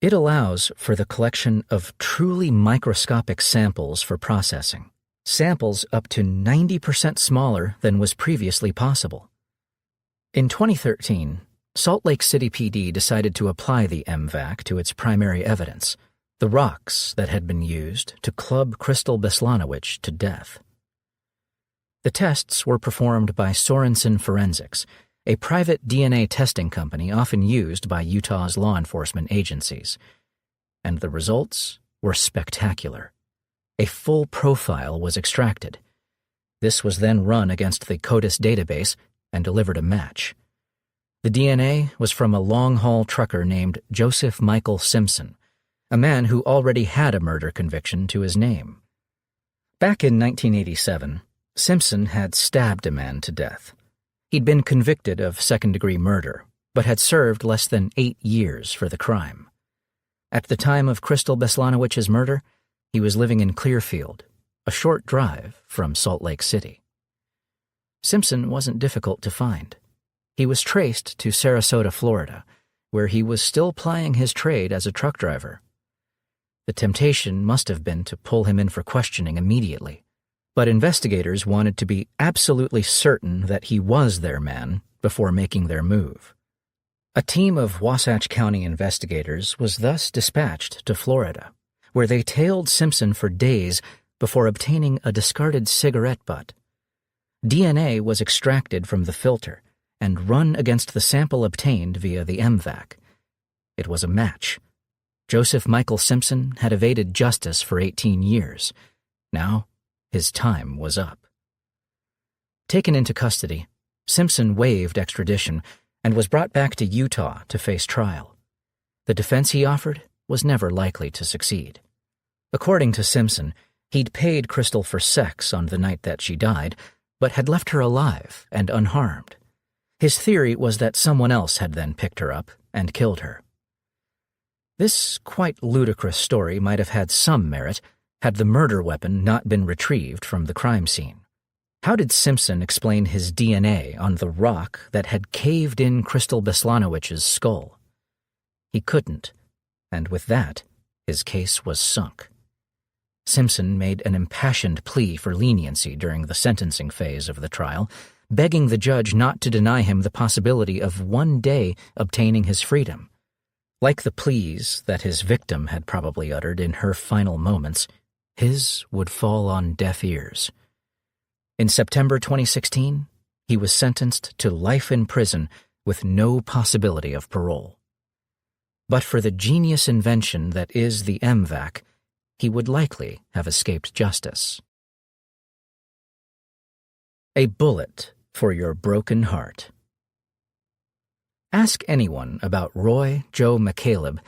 It allows for the collection of truly microscopic samples for processing, samples up to 90% smaller than was previously possible. In 2013, Salt Lake City PD decided to apply the MVAC to its primary evidence, the rocks that had been used to club Crystal Beslanowicz to death. The tests were performed by Sorensen Forensics, a private DNA testing company often used by Utah's law enforcement agencies. and the results were spectacular. A full profile was extracted. This was then run against the CODIS database and delivered a match. The DNA was from a long-haul trucker named Joseph Michael Simpson, a man who already had a murder conviction to his name. Back in 1987, Simpson had stabbed a man to death. He'd been convicted of second-degree murder, but had served less than 8 years for the crime. At the time of Crystal Beslanowicz's murder, he was living in Clearfield, a short drive from Salt Lake City. Simpson wasn't difficult to find. He was traced to Sarasota, Florida, where he was still plying his trade as a truck driver. The temptation must have been to pull him in for questioning immediately, but investigators wanted to be absolutely certain that he was their man before making their move. A team of Wasatch County investigators was thus dispatched to Florida, where they tailed Simpson for days before obtaining a discarded cigarette butt. DNA was extracted from the filter and run against the sample obtained via the MVAC. It was a match. Joseph Michael Simpson had evaded justice for 18 years. Now, his time was up. Taken into custody, Simpson waived extradition and was brought back to Utah to face trial. The defense he offered was never likely to succeed. According to Simpson, he'd paid Crystal for sex on the night that she died, but had left her alive and unharmed. His theory was that someone else had then picked her up and killed her. This quite ludicrous story might have had some merit had the murder weapon not been retrieved from the crime scene. How did Simpson explain his DNA on the rock that had caved in Crystal Beslanowicz's skull? He couldn't, and with that, his case was sunk. Simpson made an impassioned plea for leniency during the sentencing phase of the trial, begging the judge not to deny him the possibility of one day obtaining his freedom. Like the pleas that his victim had probably uttered in her final moments, his would fall on deaf ears. In September 2016, he was sentenced to life in prison with no possibility of parole. But for the genius invention that is the MVAC, he would likely have escaped justice. A bullet for your broken heart. Ask anyone about Roy Joe McCaleb,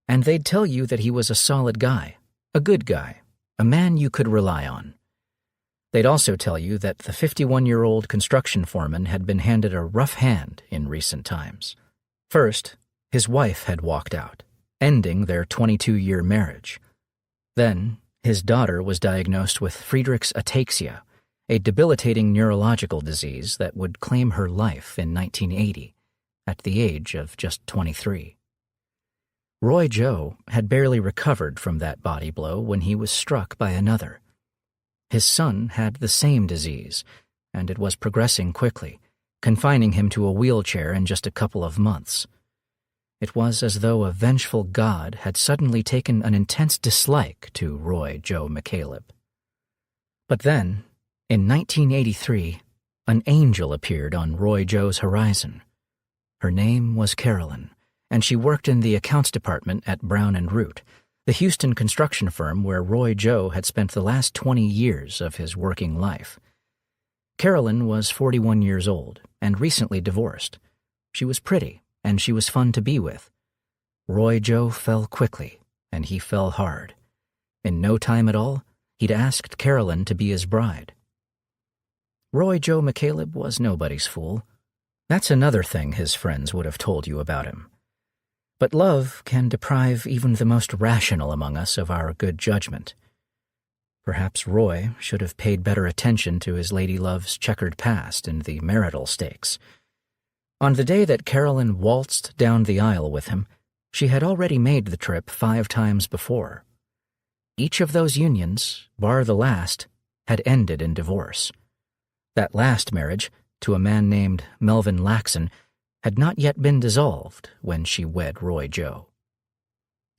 and they'd tell you that he was a solid guy, a good guy, a man you could rely on. They'd also tell you that the 51-year-old construction foreman had been handed a rough hand in recent times. First, his wife had walked out, ending their 22-year marriage. Then, his daughter was diagnosed with Friedreich's ataxia, a debilitating neurological disease that would claim her life in 1980, at the age of just 23. Roy Joe had barely recovered from that body blow when he was struck by another. His son had the same disease, and it was progressing quickly, confining him to a wheelchair in just a couple of months. It was as though a vengeful God had suddenly taken an intense dislike to Roy Joe McCaleb. But then, in 1983, an angel appeared on Roy Joe's horizon. Her name was Carolyn, and she worked in the accounts department at Brown & Root, the Houston construction firm where Roy Joe had spent the last 20 years of his working life. Carolyn was 41 years old and recently divorced. She was pretty, and she was fun to be with. Roy Joe fell quickly, and he fell hard. In no time at all, he'd asked Carolyn to be his bride. Roy Joe McCaleb was nobody's fool. That's another thing his friends would have told you about him. But love can deprive even the most rational among us of our good judgment. Perhaps Roy should have paid better attention to his lady love's checkered past in the marital stakes. On the day that Carolyn waltzed down the aisle with him, she had already made the trip 5 times before. Each of those unions, bar the last, had ended in divorce. That last marriage, to a man named Melvin Laxon, had not yet been dissolved when she wed Roy Joe.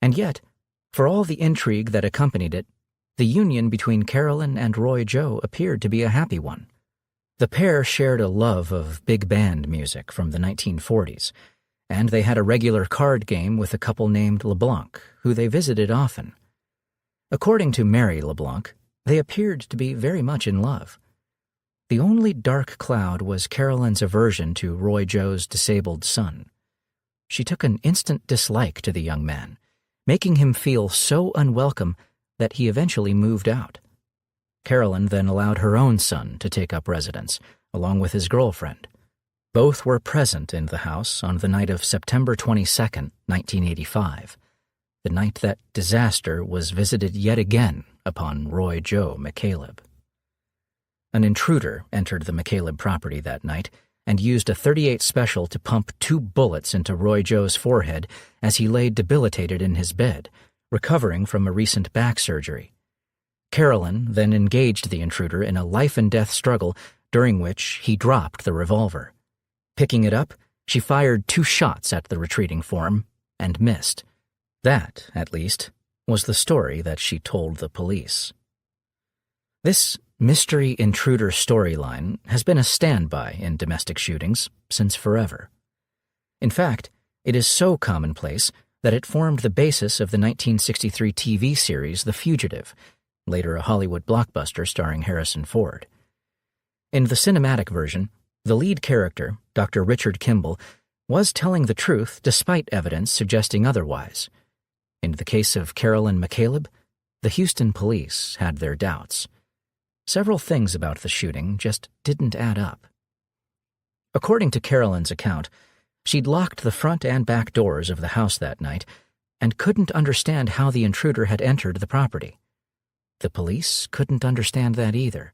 And yet, for all the intrigue that accompanied it, the union between Carolyn and Roy Joe appeared to be a happy one. The pair shared a love of big band music from the 1940s, and they had a regular card game with a couple named LeBlanc, who they visited often. According to Mary LeBlanc, they appeared to be very much in love. The only dark cloud was Carolyn's aversion to Roy Joe's disabled son. She took an instant dislike to the young man, making him feel so unwelcome that he eventually moved out. Carolyn then allowed her own son to take up residence, along with his girlfriend. Both were present in the house on the night of September 22, 1985, the night that disaster was visited yet again upon Roy Joe McCaleb. An intruder entered the McCaleb property that night and used a .38 special to pump 2 bullets into Roy Joe's forehead as he lay debilitated in his bed, recovering from a recent back surgery. Carolyn then engaged the intruder in a life-and-death struggle during which he dropped the revolver. Picking it up, she fired 2 shots at the retreating form and missed. That, at least, was the story that she told the police. This mystery intruder storyline has been a standby in domestic shootings since forever. In fact, it is so commonplace that it formed the basis of the 1963 TV series The Fugitive, later a Hollywood blockbuster starring Harrison Ford. In the cinematic version, the lead character, Dr. Richard Kimball, was telling the truth despite evidence suggesting otherwise. In the case of Carolyn McCaleb, the Houston police had their doubts. Several things about the shooting just didn't add up. According to Carolyn's account, she'd locked the front and back doors of the house that night and couldn't understand how the intruder had entered the property. The police couldn't understand that either.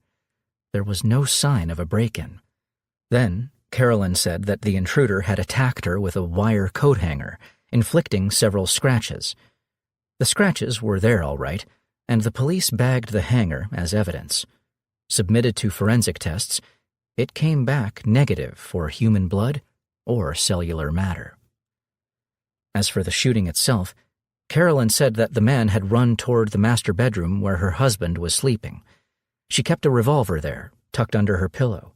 There was no sign of a break-in. Then, Carolyn said that the intruder had attacked her with a wire coat hanger, inflicting several scratches. The scratches were there all right, and the police bagged the hanger as evidence. Submitted to forensic tests, it came back negative for human blood or cellular matter. As for the shooting itself, Carolyn said that the man had run toward the master bedroom where her husband was sleeping. She kept a revolver there, tucked under her pillow.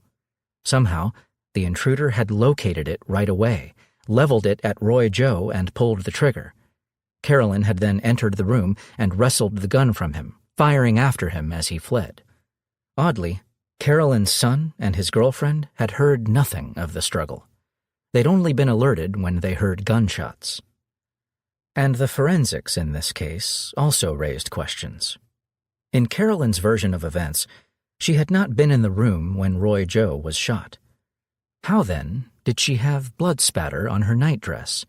Somehow, the intruder had located it right away, leveled it at Roy Joe, and pulled the trigger. Carolyn had then entered the room and wrestled the gun from him, firing after him as he fled. Oddly, Carolyn's son and his girlfriend had heard nothing of the struggle. They'd only been alerted when they heard gunshots. And the forensics in this case also raised questions. In Carolyn's version of events, she had not been in the room when Roy Joe was shot. How, then, did she have blood spatter on her nightdress?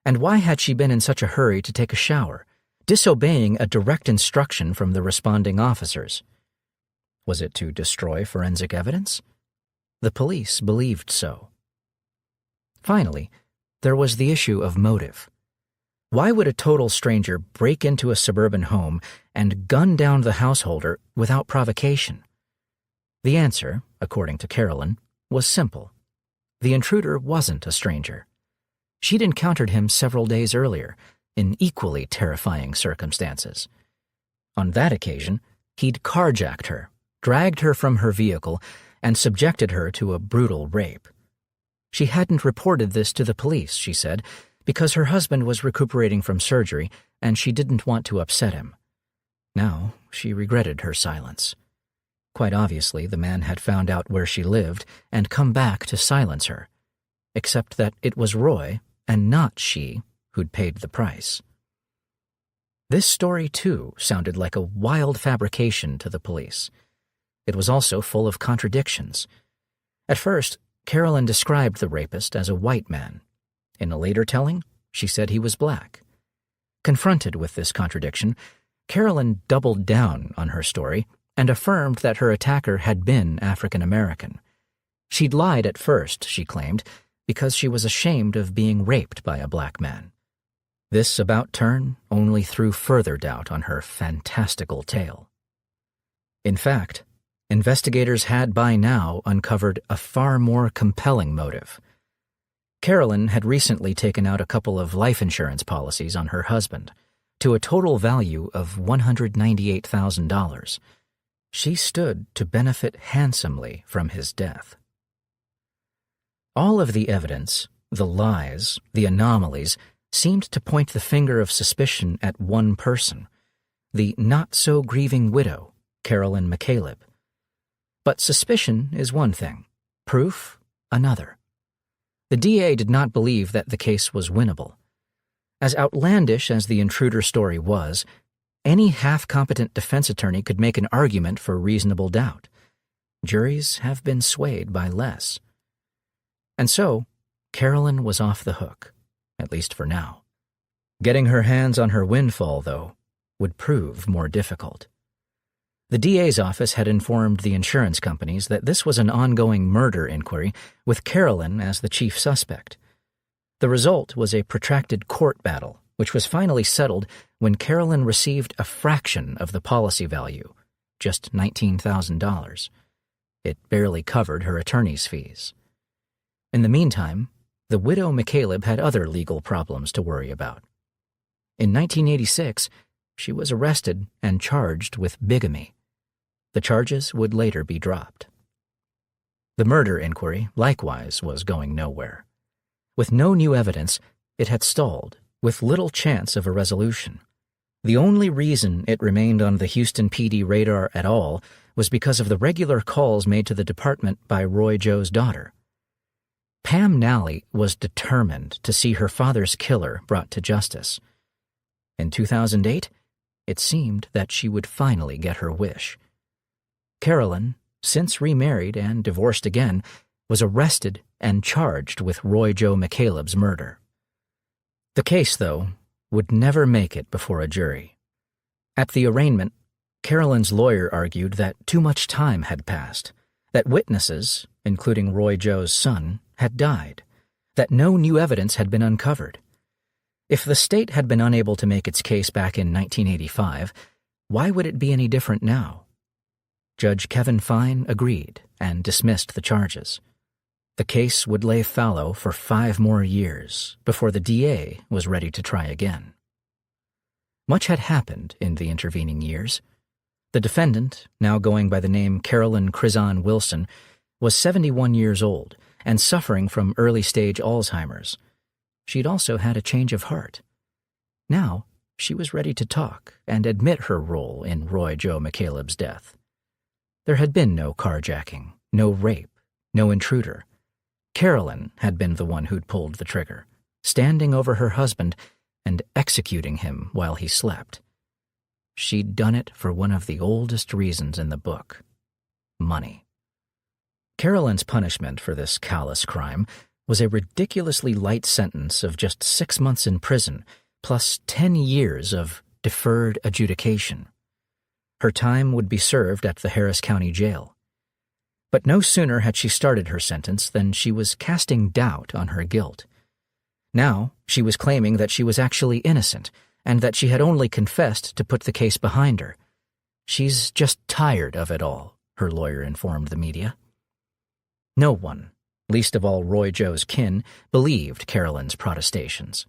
And why had she been in such a hurry to take a shower, disobeying a direct instruction from the responding officers? Was it to destroy forensic evidence? The police believed so. Finally, there was the issue of motive. Why would a total stranger break into a suburban home and gun down the householder without provocation? The answer, according to Carolyn, was simple. The intruder wasn't a stranger. She'd encountered him several days earlier, in equally terrifying circumstances. On that occasion, he'd carjacked her, dragged her from her vehicle, and subjected her to a brutal rape. She hadn't reported this to the police, she said, because her husband was recuperating from surgery and she didn't want to upset him. Now she regretted her silence. Quite obviously, the man had found out where she lived and come back to silence her, except that it was Roy, and not she, who'd paid the price. This story, too, sounded like a wild fabrication to the police. It was also full of contradictions. At first, Carolyn described the rapist as a white man. In a later telling, she said he was black. Confronted with this contradiction, Carolyn doubled down on her story and affirmed that her attacker had been African American. She'd lied at first, she claimed, because she was ashamed of being raped by a black man. This about-turn only threw further doubt on her fantastical tale. In fact, investigators had by now uncovered a far more compelling motive. Carolyn had recently taken out a couple of life insurance policies on her husband, to a total value of $198,000. She stood to benefit handsomely from his death. All of the evidence, The lies, the anomalies, seemed to point the finger of suspicion at one person, the not-so-grieving widow, Carolyn McCaleb. But suspicion is one thing, proof another. The DA did not believe that the case was winnable. As outlandish as the intruder story was, any half-competent defense attorney could make an argument for reasonable doubt. Juries have been swayed by less. And so, Carolyn was off the hook, at least for now. Getting her hands on her windfall, though, would prove more difficult. The DA's office had informed the insurance companies that this was an ongoing murder inquiry with Carolyn as the chief suspect. The result was a protracted court battle, which was finally settled when Carolyn received a fraction of the policy value, just $19,000. It barely covered her attorney's fees. In the meantime, the widow McCaleb had other legal problems to worry about. In 1986, she was arrested and charged with bigamy. The charges would later be dropped. The murder inquiry, likewise, was going nowhere. With no new evidence, it had stalled, with little chance of a resolution. The only reason it remained on the Houston PD radar at all was because of the regular calls made to the department by Roy Joe's daughter. Pam Nally was determined to see her father's killer brought to justice. In 2008, it seemed that she would finally get her wish. Carolyn, since remarried and divorced again, was arrested and charged with Roy Joe McCaleb's murder. The case, though, would never make it before a jury. At the arraignment, Carolyn's lawyer argued that too much time had passed, that witnesses, including Roy Joe's son, had died, that no new evidence had been uncovered. If the state had been unable to make its case back in 1985, why would it be any different now? Judge Kevin Fine agreed and dismissed the charges. The case would lay fallow for 5 more years before the DA was ready to try again. Much had happened in the intervening years. The defendant, now going by the name Carolyn Crizon Wilson, was 71 years old and suffering from early-stage Alzheimer's. She'd also had a change of heart. Now, she was ready to talk and admit her role in Roy Joe McCaleb's death. There had been no carjacking, no rape, no intruder. Carolyn had been the one who'd pulled the trigger, standing over her husband and executing him while he slept. She'd done it for one of the oldest reasons in the book: money. Carolyn's punishment for this callous crime was a ridiculously light sentence of just 6 months in prison, plus 10 years of deferred adjudication. Her time would be served at the Harris County Jail. But no sooner had she started her sentence than she was casting doubt on her guilt. Now she was claiming that she was actually innocent and that she had only confessed to put the case behind her. She's just tired of it all, her lawyer informed the media. No one, least of all Roy Joe's kin, believed Carolyn's protestations.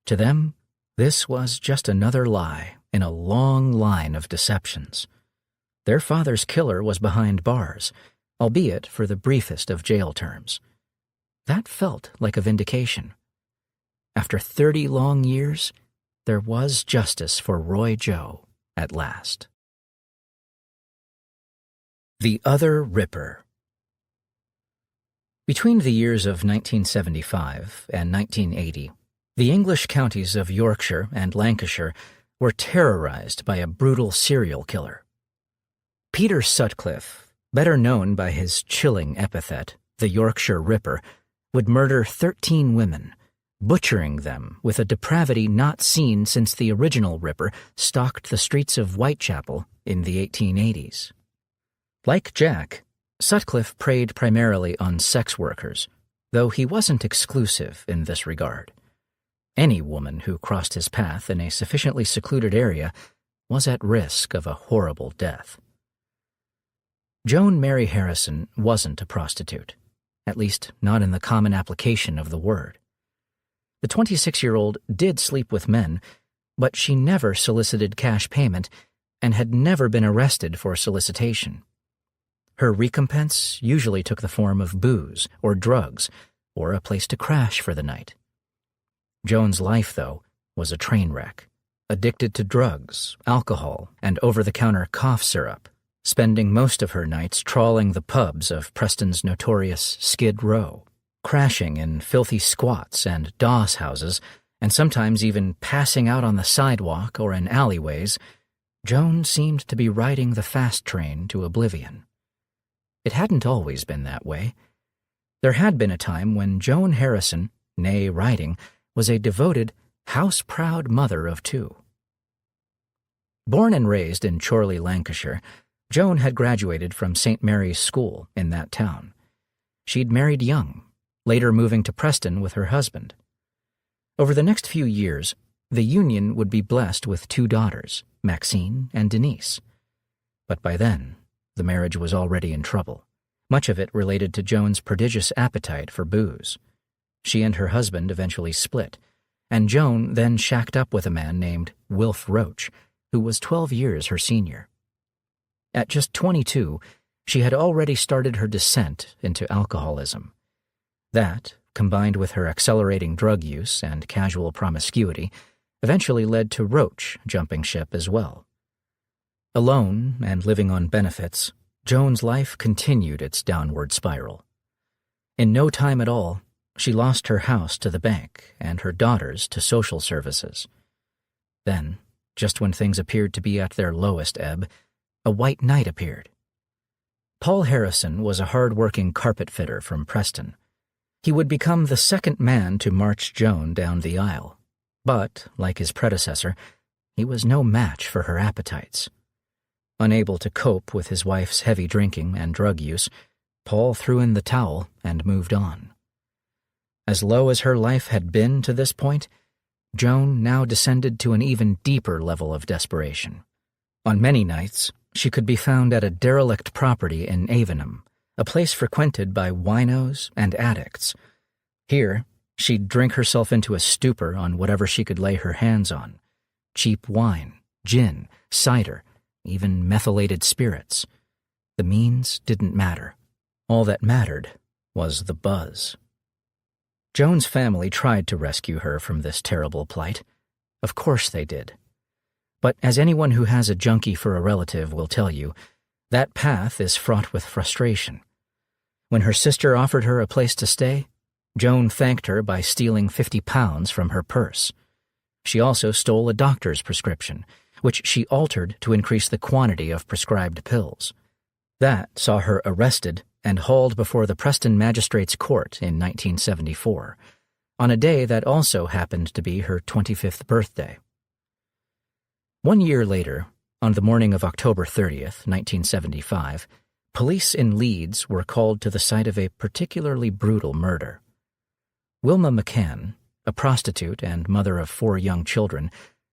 To them, this was just another lie in a long line of deceptions. Their father's killer was behind bars, albeit for the briefest of jail terms. That felt like a vindication. After 30 long years, there was justice for Roy Joe at last. The Other Ripper. Between the years of 1975 and 1980, the English counties of Yorkshire and Lancashire were terrorized by a brutal serial killer. Peter Sutcliffe, better known by his chilling epithet, the Yorkshire Ripper, would murder 13 women, butchering them with a depravity not seen since the original Ripper stalked the streets of Whitechapel in the 1880s. Like Jack, Sutcliffe preyed primarily on sex workers, though he wasn't exclusive in this regard. Any woman who crossed his path in a sufficiently secluded area was at risk of a horrible death. Joan Mary Harrison wasn't a prostitute, at least not in the common application of the word. The 26-year-old did sleep with men, but she never solicited cash payment and had never been arrested for solicitation. Her recompense usually took the form of booze or drugs, or a place to crash for the night. Joan's life, though, was a train wreck, addicted to drugs, alcohol, and over-the-counter cough syrup, spending most of her nights trawling the pubs of Preston's notorious Skid Row, crashing in filthy squats and doss houses, and sometimes even passing out on the sidewalk or in alleyways. Joan seemed to be riding the fast train to oblivion. It hadn't always been that way. There had been a time when Joan Harrison, née Riding, was a devoted, house-proud mother of two. Born and raised in Chorley, Lancashire, Joan had graduated from St. Mary's School in that town. She'd married young, later moving to Preston with her husband. Over the next few years, the union would be blessed with two daughters, Maxine and Denise. But by then, the marriage was already in trouble, much of it related to Joan's prodigious appetite for booze. She and her husband eventually split, and Joan then shacked up with a man named Wilf Roach, who was 12 years her senior. At just 22, she had already started her descent into alcoholism. That, combined with her accelerating drug use and casual promiscuity, eventually led to Roach jumping ship as well. Alone and living on benefits, Joan's life continued its downward spiral. In no time at all, she lost her house to the bank and her daughters to social services. Then, just when things appeared to be at their lowest ebb, a white knight appeared. Paul Harrison was a hard-working carpet fitter from Preston. He would become the second man to march Joan down the aisle, but, like his predecessor, he was no match for her appetites. Unable to cope with his wife's heavy drinking and drug use, Paul threw in the towel and moved on. As low as her life had been to this point, Joan now descended to an even deeper level of desperation. On many nights, she could be found at a derelict property in Avenham, a place frequented by winos and addicts. Here, she'd drink herself into a stupor on whatever she could lay her hands on: cheap wine, gin, cider, even methylated spirits. The means didn't matter. All that mattered was the buzz. Joan's family tried to rescue her from this terrible plight. Of course they did. But as anyone who has a junkie for a relative will tell you, that path is fraught with frustration. When her sister offered her a place to stay, Joan thanked her by stealing £50 from her purse. She also stole a doctor's prescription, which she altered to increase the quantity of prescribed pills. That saw her arrested and hauled before the Preston Magistrates' Court in 1974, on a day that also happened to be her 25th birthday. 1 year later, on the morning of October 30th, 1975, police in Leeds were called to the site of a particularly brutal murder. Wilma McCann, a prostitute and mother of 4 young children,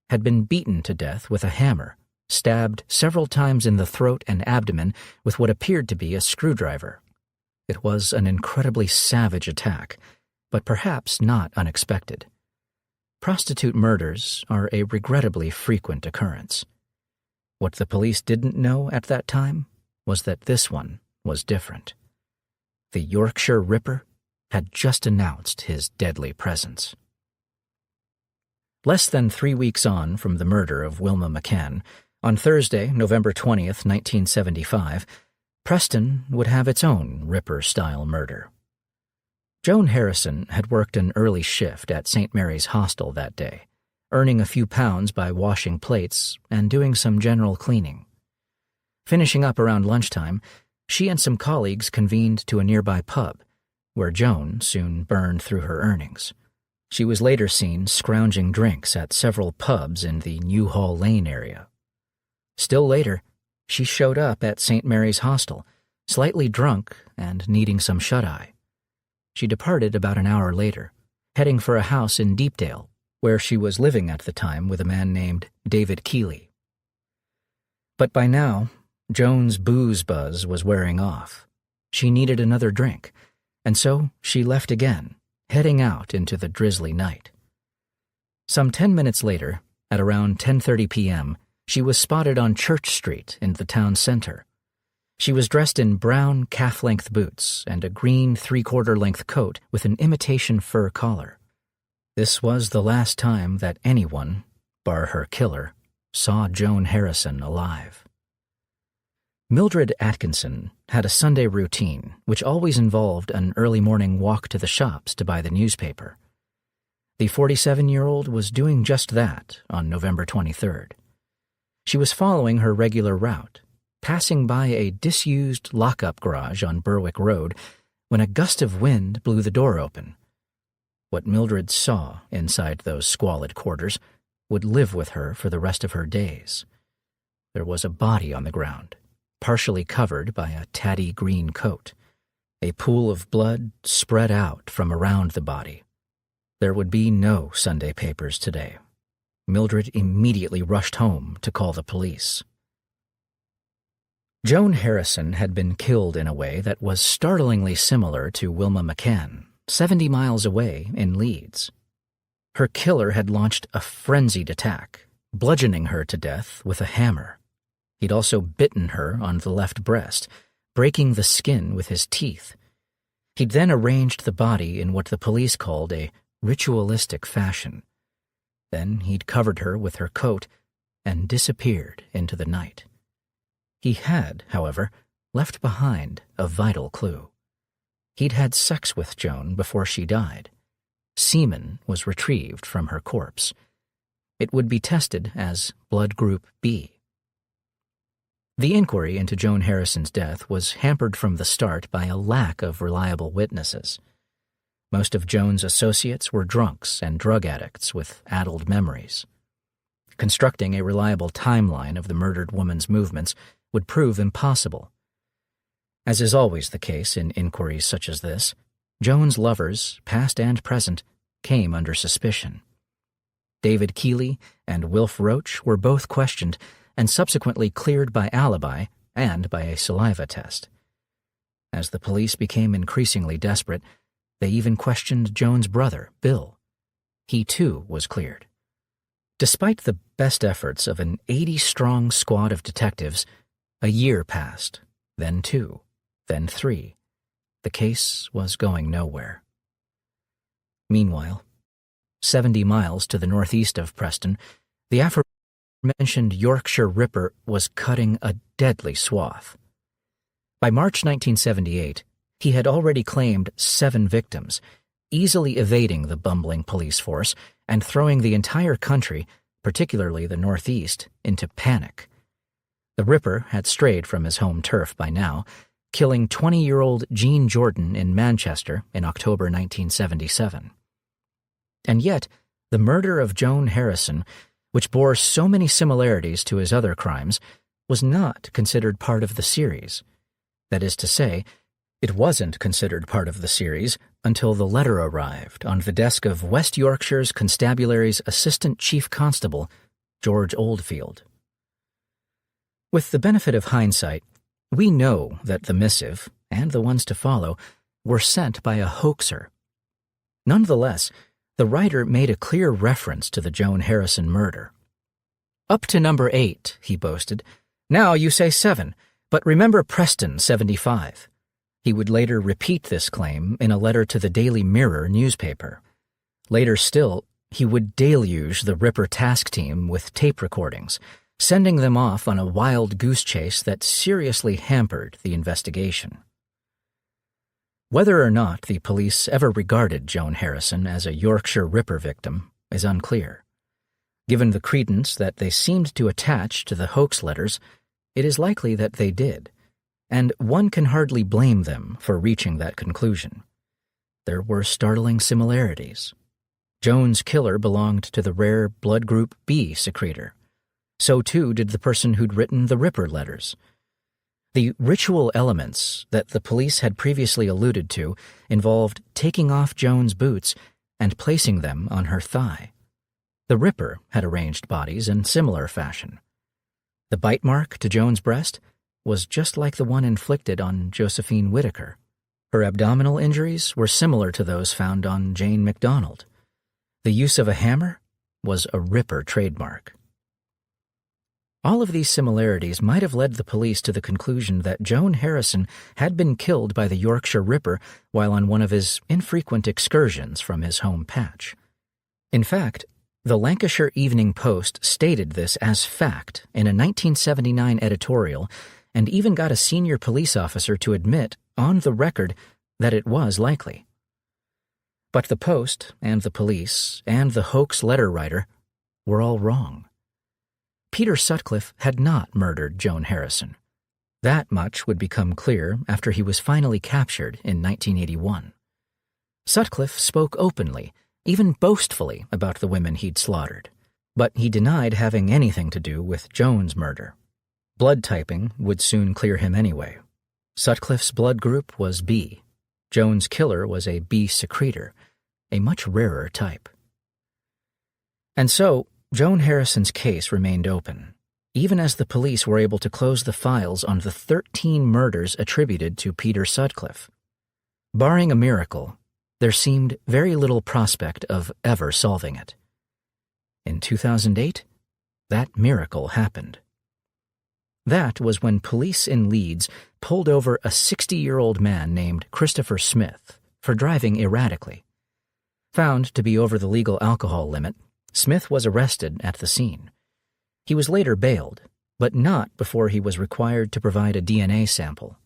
had been beaten to death with a hammer, stabbed several times in the throat and abdomen with what appeared to be a screwdriver. It was an incredibly savage attack, but perhaps not unexpected. Prostitute murders are a regrettably frequent occurrence. What the police didn't know at that time was that this one was different. The Yorkshire Ripper had just announced his deadly presence. Less than 3 weeks on from the murder of Wilma McCann, on Thursday, November 20th, 1975, Preston would have its own Ripper-style murder. Joan Harrison had worked an early shift at St. Mary's Hostel that day, earning a few pounds by washing plates and doing some general cleaning. Finishing up around lunchtime, she and some colleagues convened to a nearby pub, where Joan soon burned through her earnings. She was later seen scrounging drinks at several pubs in the Newhall Lane area. Still later, she showed up at St. Mary's Hostel, slightly drunk and needing some shut-eye. She departed about an hour later, heading for a house in Deepdale, where she was living at the time with a man named David Keeley. But by now, Joan's booze buzz was wearing off. She needed another drink, and so she left again, heading out into the drizzly night. Some 10 minutes later, at around 10:30 p.m., she was spotted on Church Street in the town center. She was dressed in brown calf-length boots and a green three-quarter-length coat with an imitation fur collar. This was the last time that anyone, bar her killer, saw Joan Harrison alive. Mildred Atkinson had a Sunday routine which always involved an early morning walk to the shops to buy the newspaper. The 47-year-old was doing just that on November 23rd. She was following her regular route, passing by a disused lock-up garage on Berwick Road when a gust of wind blew the door open. What Mildred saw inside those squalid quarters would live with her for the rest of her days. There was a body on the ground, partially covered by a tatty green coat. A pool of blood spread out from around the body. There would be no Sunday papers today. Mildred immediately rushed home to call the police. Joan Harrison had been killed in a way that was startlingly similar to Wilma McCann, 70 miles away in Leeds. Her killer had launched a frenzied attack, bludgeoning her to death with a hammer. He'd also bitten her on the left breast, breaking the skin with his teeth. He'd then arranged the body in what the police called a ritualistic fashion. Then he'd covered her with her coat and disappeared into the night. He had, however, left behind a vital clue. He'd had sex with Joan before she died. Semen was retrieved from her corpse. It would be tested as blood group B. The inquiry into Joan Harrison's death was hampered from the start by a lack of reliable witnesses. Most of Joan's associates were drunks and drug addicts with addled memories. Constructing a reliable timeline of the murdered woman's movements would prove impossible. As is always the case in inquiries such as this, Joan's lovers, past and present, came under suspicion. David Keeley and Wilf Roach were both questioned and subsequently cleared by alibi and by a saliva test. As the police became increasingly desperate, they even questioned Joan's brother, Bill. He too was cleared. Despite the best efforts of an 80-strong squad of detectives, a year passed, then 2, then 3. The case was going nowhere. Meanwhile, 70 miles to the northeast of Preston, the aforementioned Yorkshire Ripper was cutting a deadly swath. By March 1978, he had already claimed 7 victims, easily evading the bumbling police force and throwing the entire country, particularly the northeast, into panic. The Ripper had strayed from his home turf by now, killing 20-year-old Jean Jordan in Manchester in October 1977. And yet, the murder of Joan Harrison, which bore so many similarities to his other crimes, was not considered part of the series. That is to say, it wasn't considered part of the series until the letter arrived on the desk of West Yorkshire's Constabulary's Assistant Chief Constable, George Oldfield. With the benefit of hindsight, we know that the missive, and the ones to follow, were sent by a hoaxer. Nonetheless, the writer made a clear reference to the Joan Harrison murder. "Up to number 8, he boasted. "Now you say 7, but remember Preston 75. He would later repeat this claim in a letter to the Daily Mirror newspaper. Later still, he would deluge the Ripper task team with tape recordings, sending them off on a wild goose chase that seriously hampered the investigation. Whether or not the police ever regarded Joan Harrison as a Yorkshire Ripper victim is unclear. Given the credence that they seemed to attach to the hoax letters, it is likely that they did, and one can hardly blame them for reaching that conclusion. There were startling similarities. Joan's killer belonged to the rare blood group B secretor. So too did the person who'd written the Ripper letters. The ritual elements that the police had previously alluded to involved taking off Joan's boots and placing them on her thigh. The Ripper had arranged bodies in similar fashion. The bite mark to Joan's breast was just like the one inflicted on Josephine Whittaker. Her abdominal injuries were similar to those found on Jane MacDonald. The use of a hammer was a Ripper trademark. All of these similarities might have led the police to the conclusion that Joan Harrison had been killed by the Yorkshire Ripper while on one of his infrequent excursions from his home patch. In fact, the Lancashire Evening Post stated this as fact in a 1979 editorial and even got a senior police officer to admit, on the record, that it was likely. But the Post and the police and the hoax letter writer were all wrong. Peter Sutcliffe had not murdered Joan Harrison. That much would become clear after he was finally captured in 1981. Sutcliffe spoke openly, even boastfully, about the women he'd slaughtered, but he denied having anything to do with Joan's murder. Blood typing would soon clear him anyway. Sutcliffe's blood group was B. Joan's killer was a B secretor, a much rarer type. And so, Joan Harrison's case remained open, even as the police were able to close the files on the 13 murders attributed to Peter Sutcliffe. Barring a miracle, there seemed very little prospect of ever solving it. In 2008, that miracle happened. That was when police in Leeds pulled over a 60-year-old man named Christopher Smith for driving erratically. Found to be over the legal alcohol limit, Smith was arrested at the scene. He was later bailed, but not before he was required to provide a DNA sample.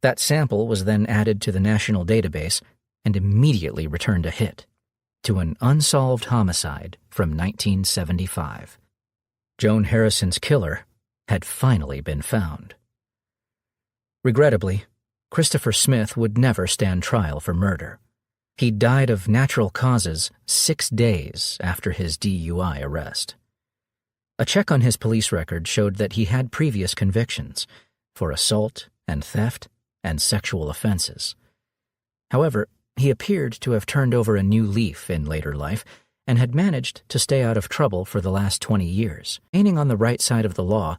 That sample was then added to the national database and immediately returned a hit to an unsolved homicide from 1975. Joan Harrison's killer had finally been found. Regrettably, Christopher Smith would never stand trial for murder. He died of natural causes 6 days after his DUI arrest. A check on his police record showed that he had previous convictions for assault and theft and sexual offenses. However, he appeared to have turned over a new leaf in later life and had managed to stay out of trouble for the last 20 years. Remaining on the right side of the law,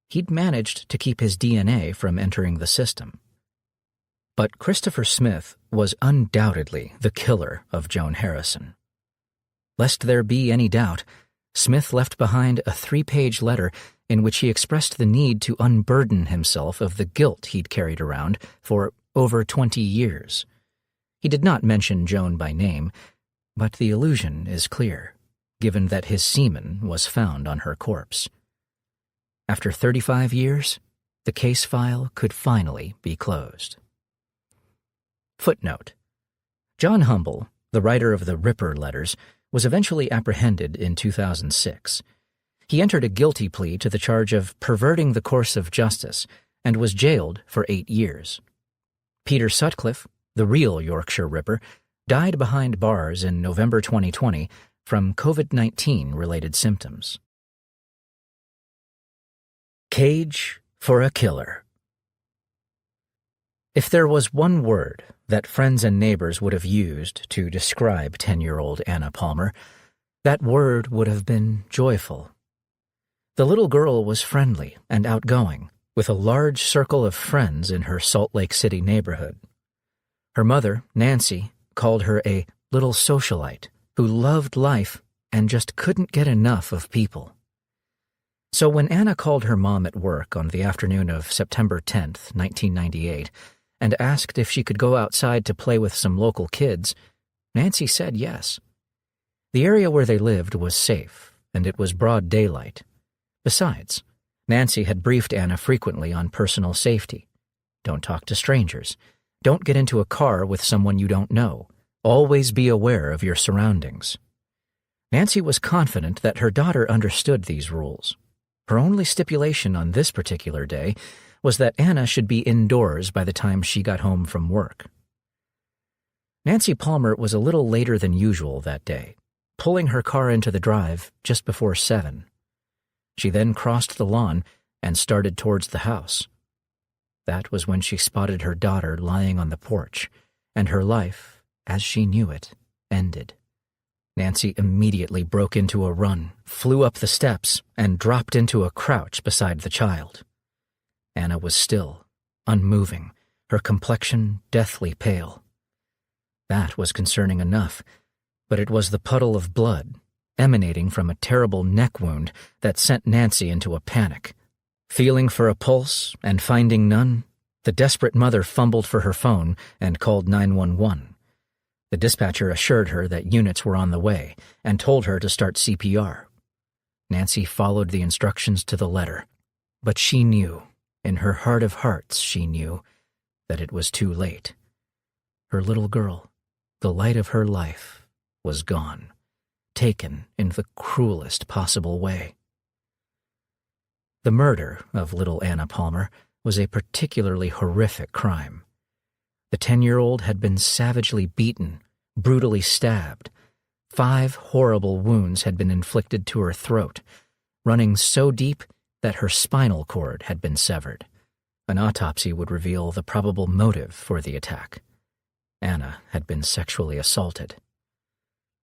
he'd managed to keep his DNA from entering the system. But Christopher Smith was undoubtedly the killer of Joan Harrison. Lest there be any doubt, Smith left behind a 3-page letter in which he expressed the need to unburden himself of the guilt he'd carried around for over 20 years. He did not mention Joan by name, but the illusion is clear, given that his semen was found on her corpse. After 35 years, the case file could finally be closed. Footnote: John Humble, the writer of the Ripper letters, was eventually apprehended in 2006. He entered a guilty plea to the charge of perverting the course of justice and was jailed for 8 years. Peter Sutcliffe, the real Yorkshire Ripper, died behind bars in November 2020 from COVID-19 related symptoms. Cage for a killer. If there was one word that friends and neighbors would have used to describe 10-year-old Anna Palmer, that word would have been joyful. The little girl was friendly and outgoing, with a large circle of friends in her Salt Lake City neighborhood. Her mother, Nancy, called her a little socialite who loved life and just couldn't get enough of people. So when Anna called her mom at work on the afternoon of September 10th, 1998, and asked if she could go outside to play with some local kids, Nancy said yes. The area where they lived was safe, and it was broad daylight. Besides, Nancy had briefed Anna frequently on personal safety. Don't talk to strangers. Don't get into a car with someone you don't know. Always be aware of your surroundings. Nancy was confident that her daughter understood these rules. Her only stipulation on this particular day was that Anna should be indoors by the time she got home from work. Nancy Palmer was a little later than usual that day, pulling her car into the drive just before 7. She then crossed the lawn and started towards the house. That was when she spotted her daughter lying on the porch, and her life, as she knew it, ended. Nancy immediately broke into a run, flew up the steps, and dropped into a crouch beside the child. Anna was still, unmoving, her complexion deathly pale. That was concerning enough, but it was the puddle of blood, emanating from a terrible neck wound that sent Nancy into a panic. Feeling for a pulse and finding none, the desperate mother fumbled for her phone and called 911. The dispatcher assured her that units were on the way and told her to start CPR. Nancy followed the instructions to the letter, but she knew, in her heart of hearts she knew, that it was too late. Her little girl, the light of her life, was gone, taken in the cruelest possible way. The murder of little Anna Palmer was a particularly horrific crime. The 10-year-old had been savagely beaten, brutally stabbed. 5 horrible wounds had been inflicted to her throat, running so deep that her spinal cord had been severed. An autopsy would reveal the probable motive for the attack. Anna had been sexually assaulted.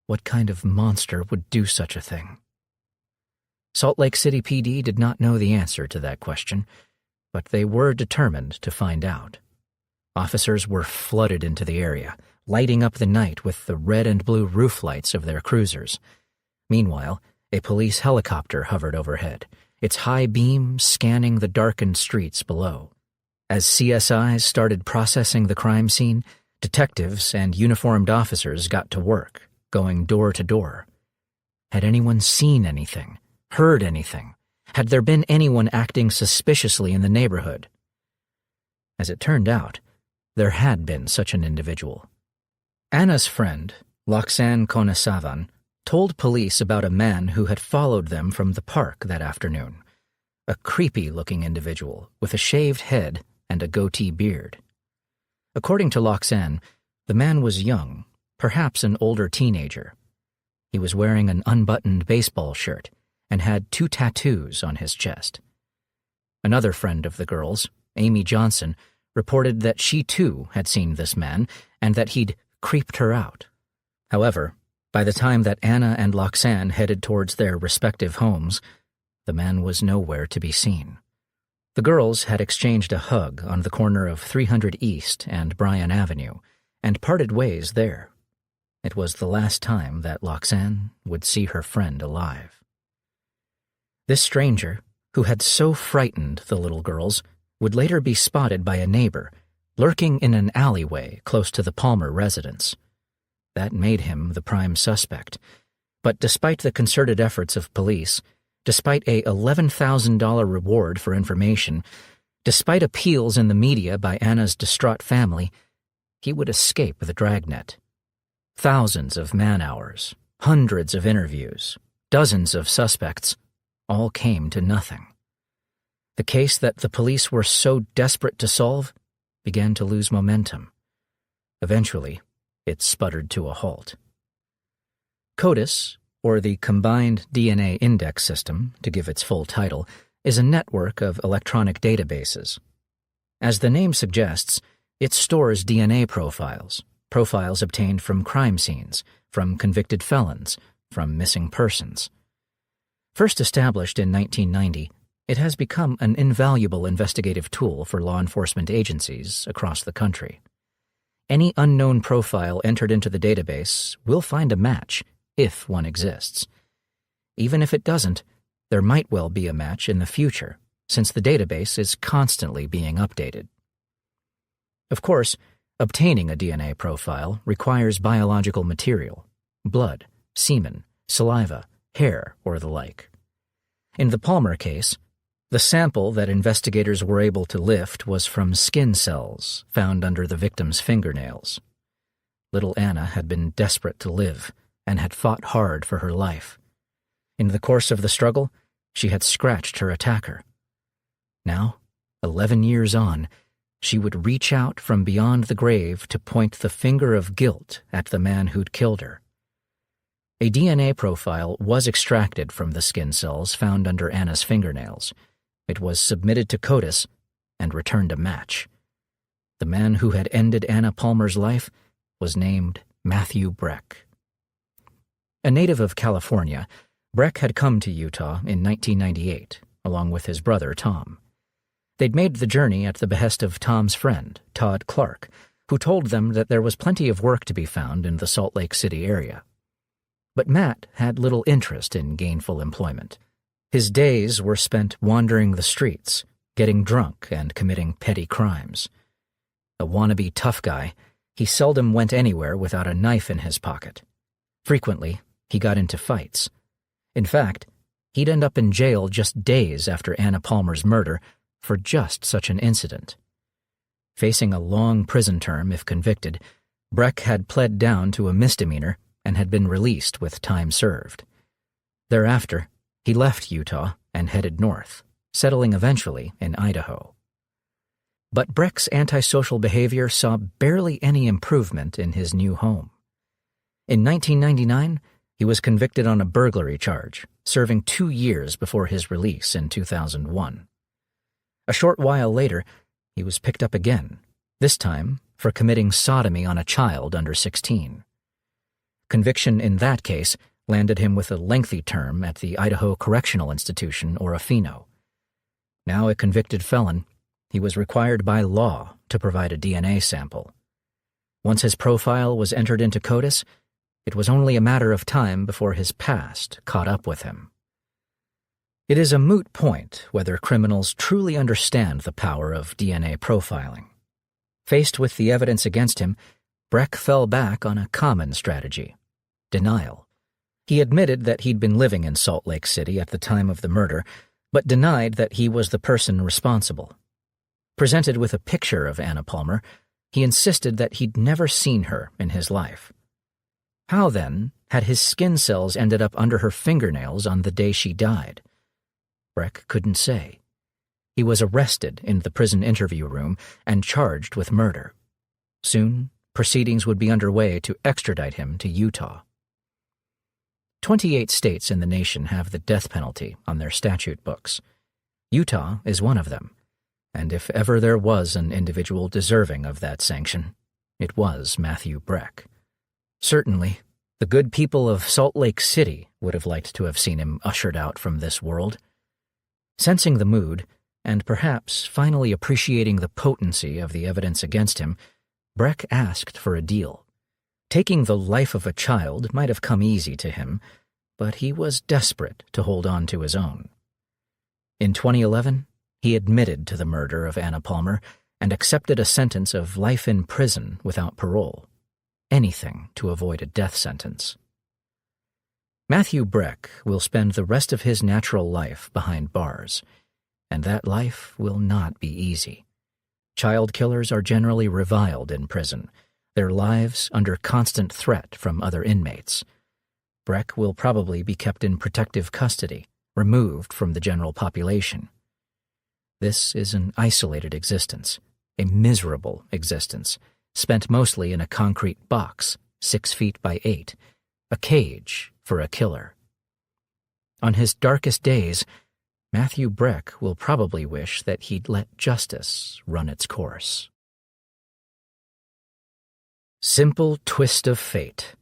What kind of monster would do such a thing? Salt Lake City PD did not know the answer to that question, but they were determined to find out. Officers were flooded into the area, lighting up the night with the red and blue roof lights of their cruisers. Meanwhile, a police helicopter hovered overhead, its high beam scanning the darkened streets below. As CSIs started processing the crime scene, detectives and uniformed officers got to work, going door to door. Had anyone seen anything, heard anything? Had there been anyone acting suspiciously in the neighborhood? As it turned out, there had been such an individual. Anna's friend, Loxane Konesavan, told police about a man who had followed them from the park that afternoon, a creepy-looking individual with a shaved head and a goatee beard. According to Loxane, the man was young, perhaps an older teenager. He was wearing an unbuttoned baseball shirt and had 2 tattoos on his chest. Another friend of the girls, Amy Johnson, reported that she too had seen this man and that he'd creeped her out. However, by the time that Anna and Loxane headed towards their respective homes, the man was nowhere to be seen. The girls had exchanged a hug on the corner of 300 East and Bryan Avenue and parted ways there. It was the last time that Loxane would see her friend alive. This stranger, who had so frightened the little girls, would later be spotted by a neighbor, lurking in an alleyway close to the Palmer residence. That made him the prime suspect. But despite the concerted efforts of police, despite a $11,000 reward for information, despite appeals in the media by Anna's distraught family, he would escape the dragnet. Thousands of man-hours, hundreds of interviews, dozens of suspects, all came to nothing. The case that the police were so desperate to solve began to lose momentum. Eventually, it sputtered to a halt. CODIS, or the Combined DNA Index System, to give its full title, is a network of electronic databases. As the name suggests, it stores DNA profiles obtained from crime scenes, from convicted felons, from missing persons. First established in 1990, it has become an invaluable investigative tool for law enforcement agencies across the country. Any unknown profile entered into the database will find a match, if one exists. Even if it doesn't, there might well be a match in the future, since the database is constantly being updated. Of course, obtaining a DNA profile requires biological material, blood, semen, saliva, hair, or the like. In the Palmer case, the sample that investigators were able to lift was from skin cells found under the victim's fingernails. Little Anna had been desperate to live and had fought hard for her life. In the course of the struggle, she had scratched her attacker. Now, 11 years on, she would reach out from beyond the grave to point the finger of guilt at the man who'd killed her. A DNA profile was extracted from the skin cells found under Anna's fingernails. It was submitted to CODIS and returned a match. The man who had ended Anna Palmer's life was named Matthew Breck. A native of California, Breck had come to Utah in 1998, along with his brother Tom. They'd made the journey at the behest of Tom's friend, Todd Clark, who told them that there was plenty of work to be found in the Salt Lake City area. But Matt had little interest in gainful employment. His days were spent wandering the streets, getting drunk, and committing petty crimes. A wannabe tough guy, he seldom went anywhere without a knife in his pocket. Frequently, he got into fights. In fact, he'd end up in jail just days after Anna Palmer's murder for just such an incident. Facing a long prison term if convicted, Breck had pled down to a misdemeanor and had been released with time served. Thereafter, he left Utah and headed north, settling eventually in Idaho. But Breck's antisocial behavior saw barely any improvement in his new home. In 1999, he was convicted on a burglary charge, serving 2 years before his release in 2001. A short while later, he was picked up again, this time for committing sodomy on a child under 16. Conviction in that case landed him with a lengthy term at the Idaho Correctional Institution, or AFINO. Now a convicted felon, he was required by law to provide a DNA sample. Once his profile was entered into CODIS, it was only a matter of time before his past caught up with him. It is a moot point whether criminals truly understand the power of DNA profiling. Faced with the evidence against him, Breck fell back on a common strategy: denial. He admitted that he'd been living in Salt Lake City at the time of the murder, but denied that he was the person responsible. Presented with a picture of Anna Palmer, he insisted that he'd never seen her in his life. How, then, had his skin cells ended up under her fingernails on the day she died? Breck couldn't say. He was arrested in the prison interview room and charged with murder. Soon, proceedings would be underway to extradite him to Utah. 28 states in the nation have the death penalty on their statute books. Utah is one of them. And if ever there was an individual deserving of that sanction, it was Matthew Breck. Certainly, the good people of Salt Lake City would have liked to have seen him ushered out from this world. Sensing the mood, and perhaps finally appreciating the potency of the evidence against him, Breck asked for a deal. Taking the life of a child might have come easy to him, but he was desperate to hold on to his own. In 2011, he admitted to the murder of Anna Palmer and accepted a sentence of life in prison without parole. Anything to avoid a death sentence. Matthew Breck will spend the rest of his natural life behind bars, and that life will not be easy. Child killers are generally reviled in prison, their lives under constant threat from other inmates. Breck will probably be kept in protective custody, removed from the general population. This is an isolated existence, a miserable existence, spent mostly in a concrete box, 6 feet by 8, a cage for a killer. On his darkest days, Matthew Breck will probably wish that he'd let justice run its course. Simple twist of fate.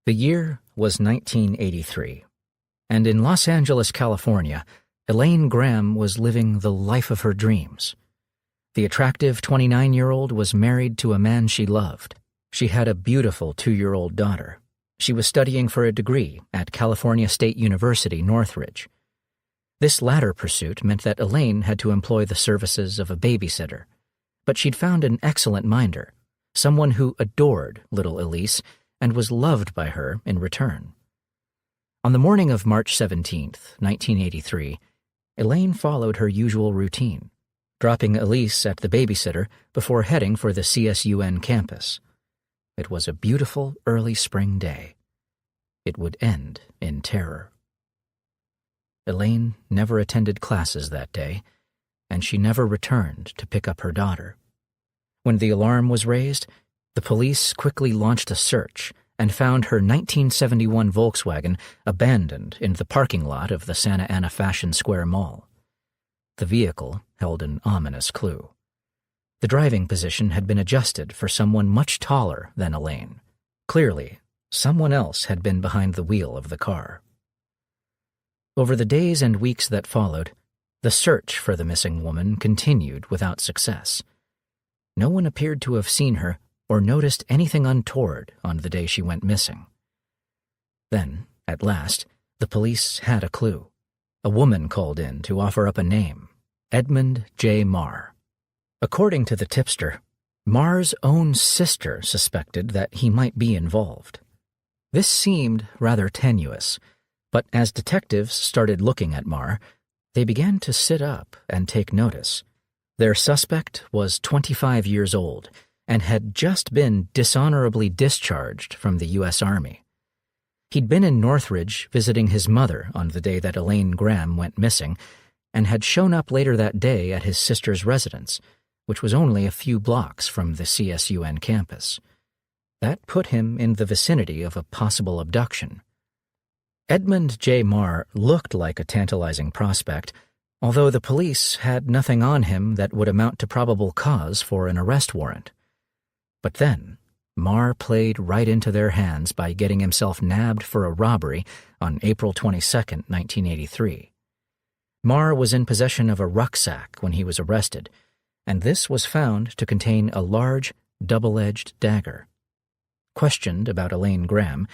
The year was 1983, and in Los Angeles, California, Elaine Graham was living the life of her dreams. The attractive 29-year-old was married to a man she loved. She had a beautiful 2-year-old daughter. She was studying for a degree at California State University, Northridge. This latter pursuit meant that Elaine had to employ the services of a babysitter, but she'd found an excellent minder, someone who adored little Elise and was loved by her in return. On the morning of March 17th, 1983, Elaine followed her usual routine, dropping Elise at the babysitter before heading for the CSUN campus. It was a beautiful early spring day. It would end in terror. Elaine never attended classes that day, and she never returned to pick up her daughter. When the alarm was raised, the police quickly launched a search and found her 1971 Volkswagen abandoned in the parking lot of the Santa Ana Fashion Square Mall. The vehicle held an ominous clue. The driving position had been adjusted for someone much taller than Elaine. Clearly, someone else had been behind the wheel of the car. Over the days and weeks that followed, the search for the missing woman continued without success. No one appeared to have seen her or noticed anything untoward on the day she went missing. Then, at last, the police had a clue. A woman called in to offer up a name, Edmund J. Marr. According to the tipster, Marr's own sister suspected that he might be involved. This seemed rather tenuous, but as detectives started looking at Marr, they began to sit up and take notice. Their suspect was 25 years old and had just been dishonorably discharged from the U.S. Army. He'd been in Northridge visiting his mother on the day that Elaine Graham went missing and had shown up later that day at his sister's residence, which was only a few blocks from the CSUN campus. That put him in the vicinity of a possible abduction. Edmund J. Marr looked like a tantalizing prospect, although the police had nothing on him that would amount to probable cause for an arrest warrant. But then, Marr played right into their hands by getting himself nabbed for a robbery on April 22, 1983. Marr was in possession of a rucksack when he was arrested, and this was found to contain a large, double-edged dagger. Questioned about Elaine Graham,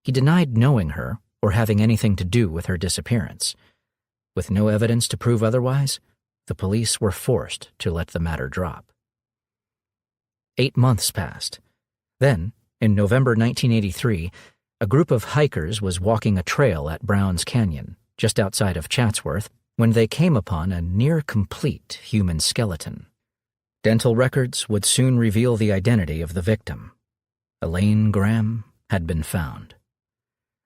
he denied knowing her or having anything to do with her disappearance. With no evidence to prove otherwise, the police were forced to let the matter drop. 8 months passed. Then, in November 1983, a group of hikers was walking a trail at Browns Canyon, just outside of Chatsworth, when they came upon a near-complete human skeleton. Dental records would soon reveal the identity of the victim. Elaine Graham had been found.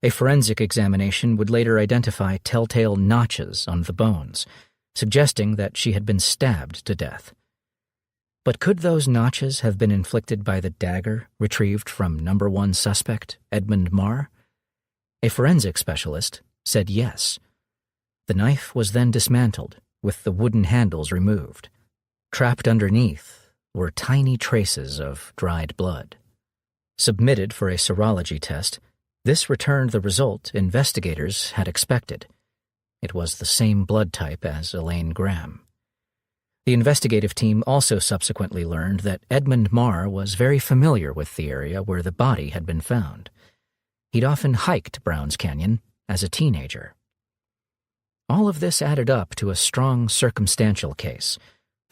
A forensic examination would later identify telltale notches on the bones, suggesting that she had been stabbed to death. But could those notches have been inflicted by the dagger retrieved from number one suspect, Edmund Marr? A forensic specialist said yes. The knife was then dismantled, with the wooden handles removed. Trapped underneath were tiny traces of dried blood. Submitted for a serology test, this returned the result investigators had expected. It was the same blood type as Elaine Graham. The investigative team also subsequently learned that Edmund Marr was very familiar with the area where the body had been found. He'd often hiked Browns Canyon as a teenager. All of this added up to a strong circumstantial case,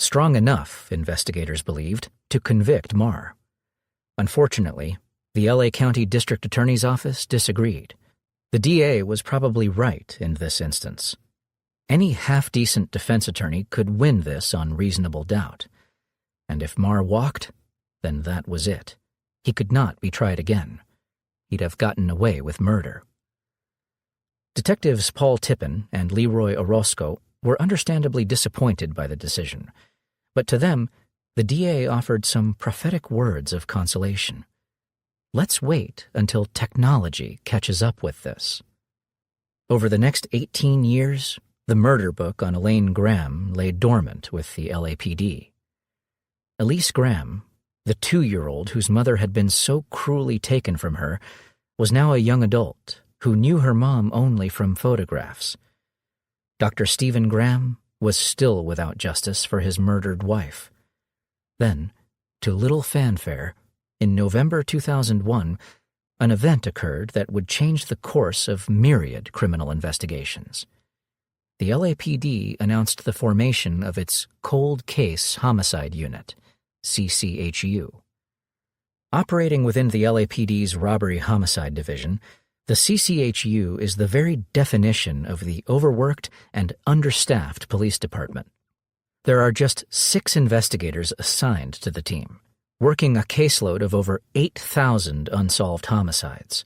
strong enough, investigators believed, to convict Marr. Unfortunately, the LA County District Attorney's Office disagreed. The DA was probably right in this instance. Any half-decent defense attorney could win this on reasonable doubt. And if Marr walked, then that was it. He could not be tried again. He'd have gotten away with murder. Detectives Paul Tippin and Leroy Orozco were understandably disappointed by the decision, but to them, the DA offered some prophetic words of consolation. Let's wait until technology catches up with this. Over the next 18 years, the murder book on Elaine Graham lay dormant with the LAPD. Elise Graham, the 2-year-old whose mother had been so cruelly taken from her, was now a young adult who knew her mom only from photographs. Dr. Stephen Graham was still without justice for his murdered wife. Then, to little fanfare, in November 2001, an event occurred that would change the course of myriad criminal investigations. The LAPD announced the formation of its Cold Case Homicide Unit, CCHU. Operating within the LAPD's Robbery Homicide Division, the CCHU is the very definition of the overworked and understaffed police department. There are just 6 investigators assigned to the team, working a caseload of over 8,000 unsolved homicides.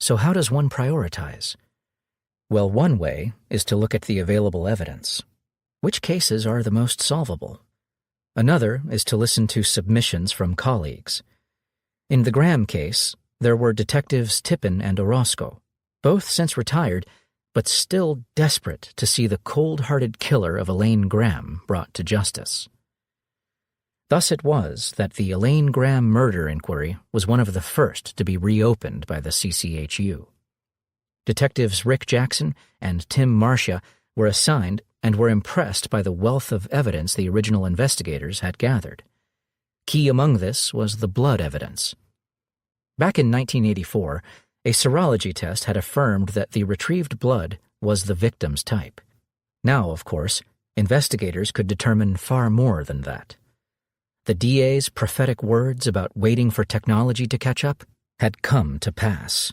So how does one prioritize? Well, one way is to look at the available evidence. Which cases are the most solvable? Another is to listen to submissions from colleagues. In the Graham case, there were detectives Tippin and Orozco, both since retired, but still desperate to see the cold-hearted killer of Elaine Graham brought to justice. Thus it was that the Elaine Graham murder inquiry was one of the first to be reopened by the CCHU. Detectives Rick Jackson and Tim Marcia were assigned and were impressed by the wealth of evidence the original investigators had gathered. Key among this was the blood evidence. Back in 1984, a serology test had affirmed that the retrieved blood was the victim's type. Now, of course, investigators could determine far more than that. The DA's prophetic words about waiting for technology to catch up had come to pass.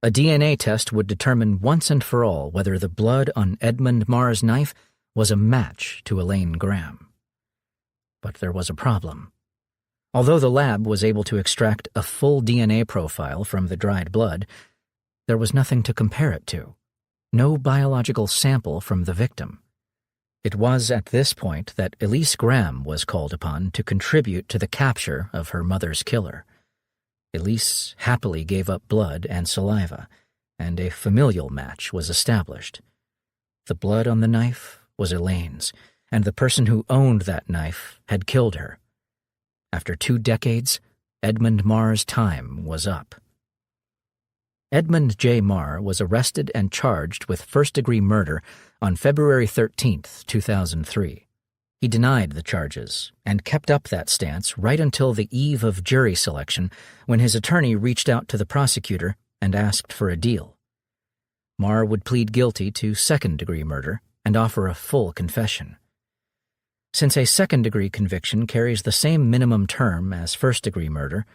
A DNA test would determine once and for all whether the blood on Edmund Marr's knife was a match to Elaine Graham. But there was a problem. Although the lab was able to extract a full DNA profile from the dried blood, there was nothing to compare it to. No biological sample from the victim. It was at this point that Elise Graham was called upon to contribute to the capture of her mother's killer. Elise happily gave up blood and saliva, and a familial match was established. The blood on the knife was Elaine's, and the person who owned that knife had killed her. After 2 decades, Edmund Marr's time was up. Edmund J. Marr was arrested and charged with first-degree murder on February 13, 2003. He denied the charges and kept up that stance right until the eve of jury selection, when his attorney reached out to the prosecutor and asked for a deal. Marr would plead guilty to second-degree murder and offer a full confession. Since a second-degree conviction carries the same minimum term as first-degree murder,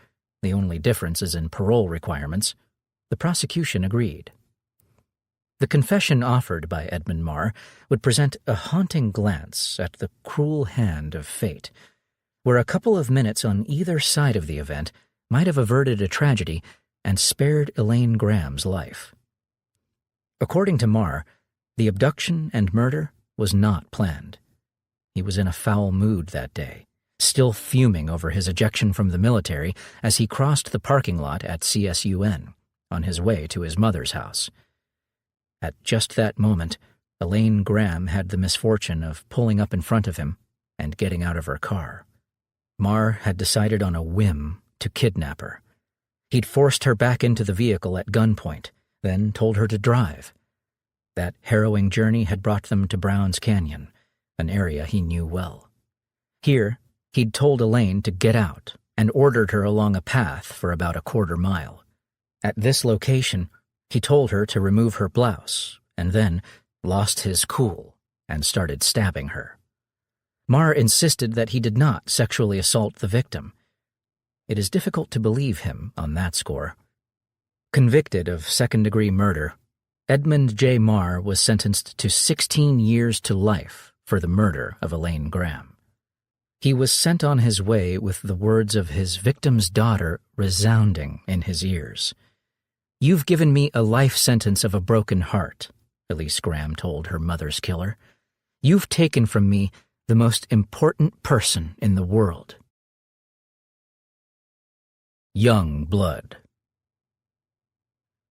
the only difference is in parole requirements, the prosecution agreed. The confession offered by Edmund Marr would present a haunting glance at the cruel hand of fate, where a couple of minutes on either side of the event might have averted a tragedy and spared Elaine Graham's life. According to Marr, the abduction and murder was not planned. He was in a foul mood that day, still fuming over his ejection from the military as he crossed the parking lot at CSUN, on his way to his mother's house. At just that moment, Elaine Graham had the misfortune of pulling up in front of him and getting out of her car. Marr had decided on a whim to kidnap her. He'd forced her back into the vehicle at gunpoint, then told her to drive. That harrowing journey had brought them to Browns Canyon, an area he knew well. Here, he'd told Elaine to get out and ordered her along a path for about a quarter mile. At this location, he told her to remove her blouse and then lost his cool and started stabbing her. Marr insisted that he did not sexually assault the victim. It is difficult to believe him on that score. Convicted of second-degree murder, Edmund J. Marr was sentenced to 16 years to life for the murder of Elaine Graham. He was sent on his way with the words of his victim's daughter resounding in his ears. "You've given me a life sentence of a broken heart," Elise Graham told her mother's killer. "You've taken from me the most important person in the world." Young blood.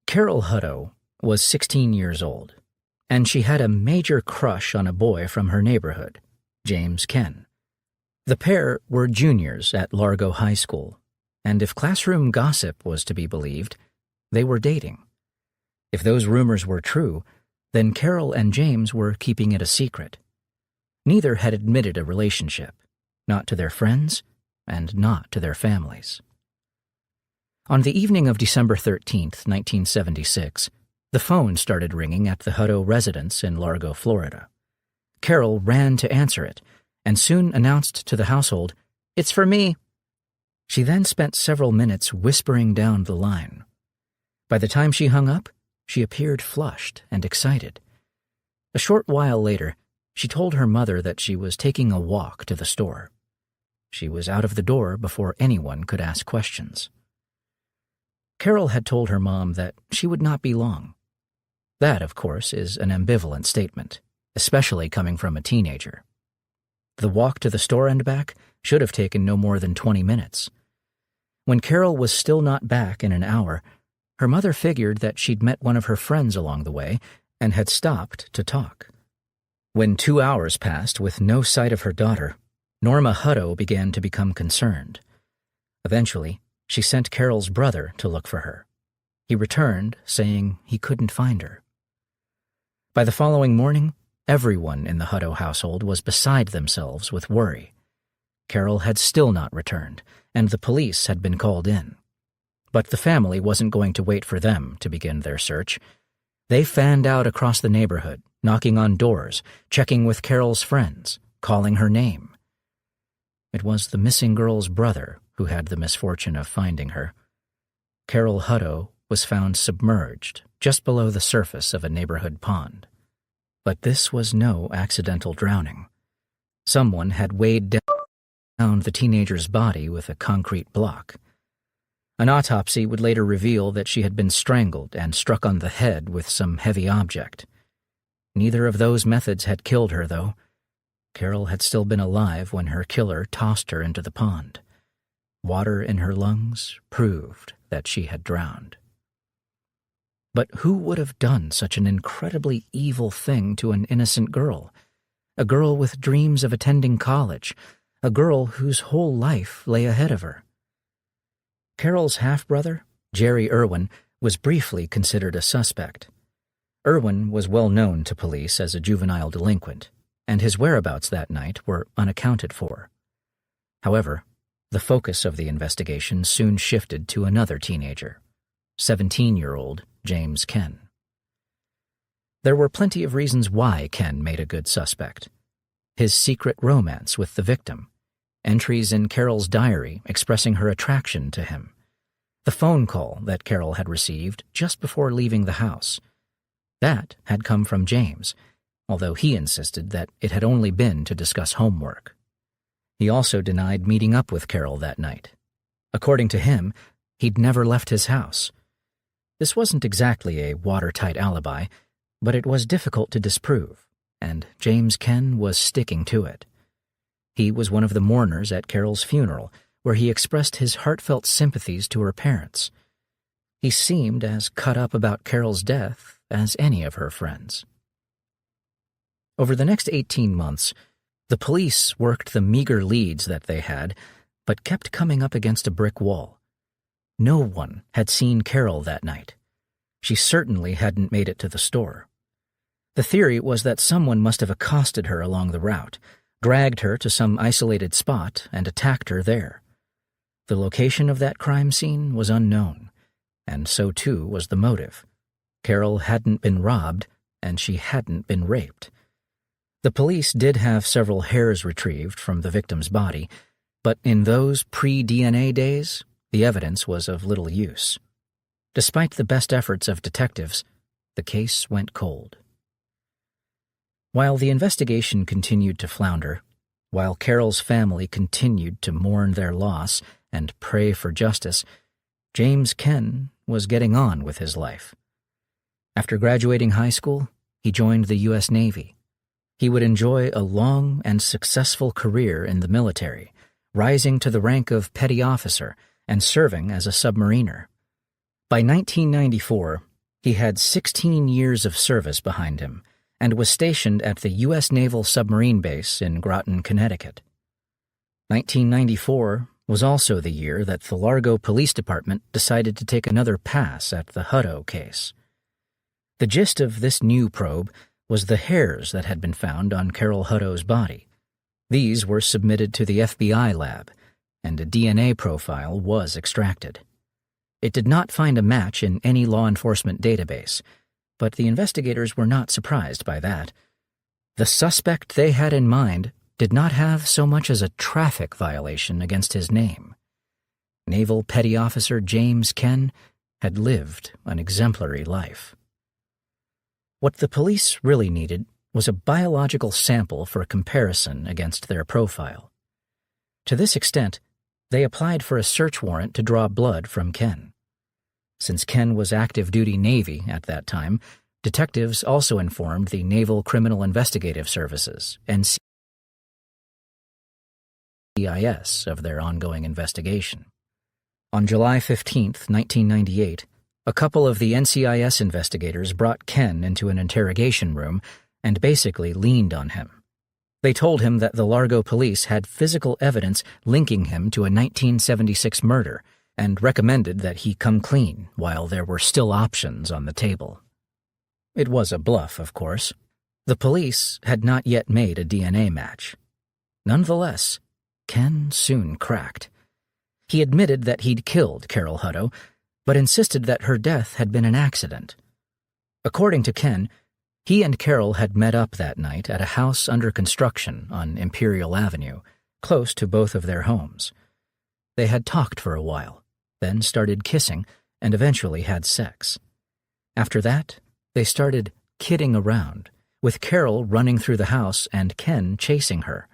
Carol Hutto was 16 years old, and she had a major crush on a boy from her neighborhood, James Ken. The pair were juniors at Largo High School, and if classroom gossip was to be believed, they were dating. If those rumors were true, then Carol and James were keeping it a secret. Neither had admitted a relationship, not to their friends and not to their families. On the evening of December 13th, 1976, the phone started ringing at the Hutto residence in Largo, Florida. Carol ran to answer it and soon announced to the household, "It's for me." She then spent several minutes whispering down the line. By the time she hung up, she appeared flushed and excited. A short while later, she told her mother that she was taking a walk to the store. She was out of the door before anyone could ask questions. Carol had told her mom that she would not be long. That, of course, is an ambivalent statement, especially coming from a teenager. The walk to the store and back should have taken no more than 20 minutes. When Carol was still not back in an hour, her mother figured that she'd met one of her friends along the way and had stopped to talk. When 2 hours passed with no sight of her daughter, Norma Hutto began to become concerned. Eventually, she sent Carol's brother to look for her. He returned, saying he couldn't find her. By the following morning, everyone in the Hutto household was beside themselves with worry. Carol had still not returned, and the police had been called in. But the family wasn't going to wait for them to begin their search. They fanned out across the neighborhood, knocking on doors, checking with Carol's friends, calling her name. It was the missing girl's brother who had the misfortune of finding her. Carol Hutto was found submerged just below the surface of a neighborhood pond. But this was no accidental drowning. Someone had weighed down the teenager's body with a concrete block. An autopsy would later reveal that she had been strangled and struck on the head with some heavy object. Neither of those methods had killed her, though. Carol had still been alive when her killer tossed her into the pond. Water in her lungs proved that she had drowned. But who would have done such an incredibly evil thing to an innocent girl? A girl with dreams of attending college, a girl whose whole life lay ahead of her. Carol's half-brother, Jerry Irwin, was briefly considered a suspect. Irwin was well known to police as a juvenile delinquent, and his whereabouts that night were unaccounted for. However, the focus of the investigation soon shifted to another teenager, 17-year-old James Ken. There were plenty of reasons why Ken made a good suspect. His secret romance with the victim, entries in Carol's diary expressing her attraction to him, the phone call that Carol had received just before leaving the house. That had come from James, although he insisted that it had only been to discuss homework. He also denied meeting up with Carol that night. According to him, he'd never left his house. This wasn't exactly a watertight alibi, but it was difficult to disprove, and James Ken was sticking to it. He was one of the mourners at Carol's funeral, where he expressed his heartfelt sympathies to her parents. He seemed as cut up about Carol's death as any of her friends. Over the next 18 months, the police worked the meager leads that they had, but kept coming up against a brick wall. No one had seen Carol that night. She certainly hadn't made it to the store. The theory was that someone must have accosted her along the route, dragged her to some isolated spot, and attacked her there. The location of that crime scene was unknown, and so too was the motive. Carol hadn't been robbed, and she hadn't been raped. The police did have several hairs retrieved from the victim's body, but in those pre-DNA days, the evidence was of little use. Despite the best efforts of detectives, the case went cold. While the investigation continued to flounder, while Carol's family continued to mourn their loss and pray for justice, James Ken was getting on with his life. After graduating high school, he joined the U.S. Navy. He would enjoy a long and successful career in the military, rising to the rank of petty officer and serving as a submariner. By 1994, he had 16 years of service behind him and was stationed at the U.S. Naval Submarine Base in Groton, Connecticut. 1994 was also the year that the Largo Police Department decided to take another pass at the Hutto case. The gist of this new probe was the hairs that had been found on Carol Hutto's body. These were submitted to the FBI lab, and a DNA profile was extracted. It did not find a match in any law enforcement database, but the investigators were not surprised by that. The suspect they had in mind did not have so much as a traffic violation against his name. Naval Petty Officer James Ken had lived an exemplary life. What the police really needed was a biological sample for comparison against their profile. To this extent, they applied for a search warrant to draw blood from Ken. Since Ken was active duty Navy at that time, detectives also informed the Naval Criminal Investigative Services, NCIS, of their ongoing investigation. On July 15, 1998, a couple of the NCIS investigators brought Ken into an interrogation room and basically leaned on him. They told him that the Largo police had physical evidence linking him to a 1976 murder and recommended that he come clean while there were still options on the table. It was a bluff, of course. The police had not yet made a DNA match. Nonetheless, Ken soon cracked. He admitted that he'd killed Carol Hutto, but insisted that her death had been an accident. According to Ken, he and Carol had met up that night at a house under construction on Imperial Avenue, close to both of their homes. They had talked for a while, then started kissing, and eventually had sex. After that, they started kidding around, with Carol running through the house and Ken chasing her.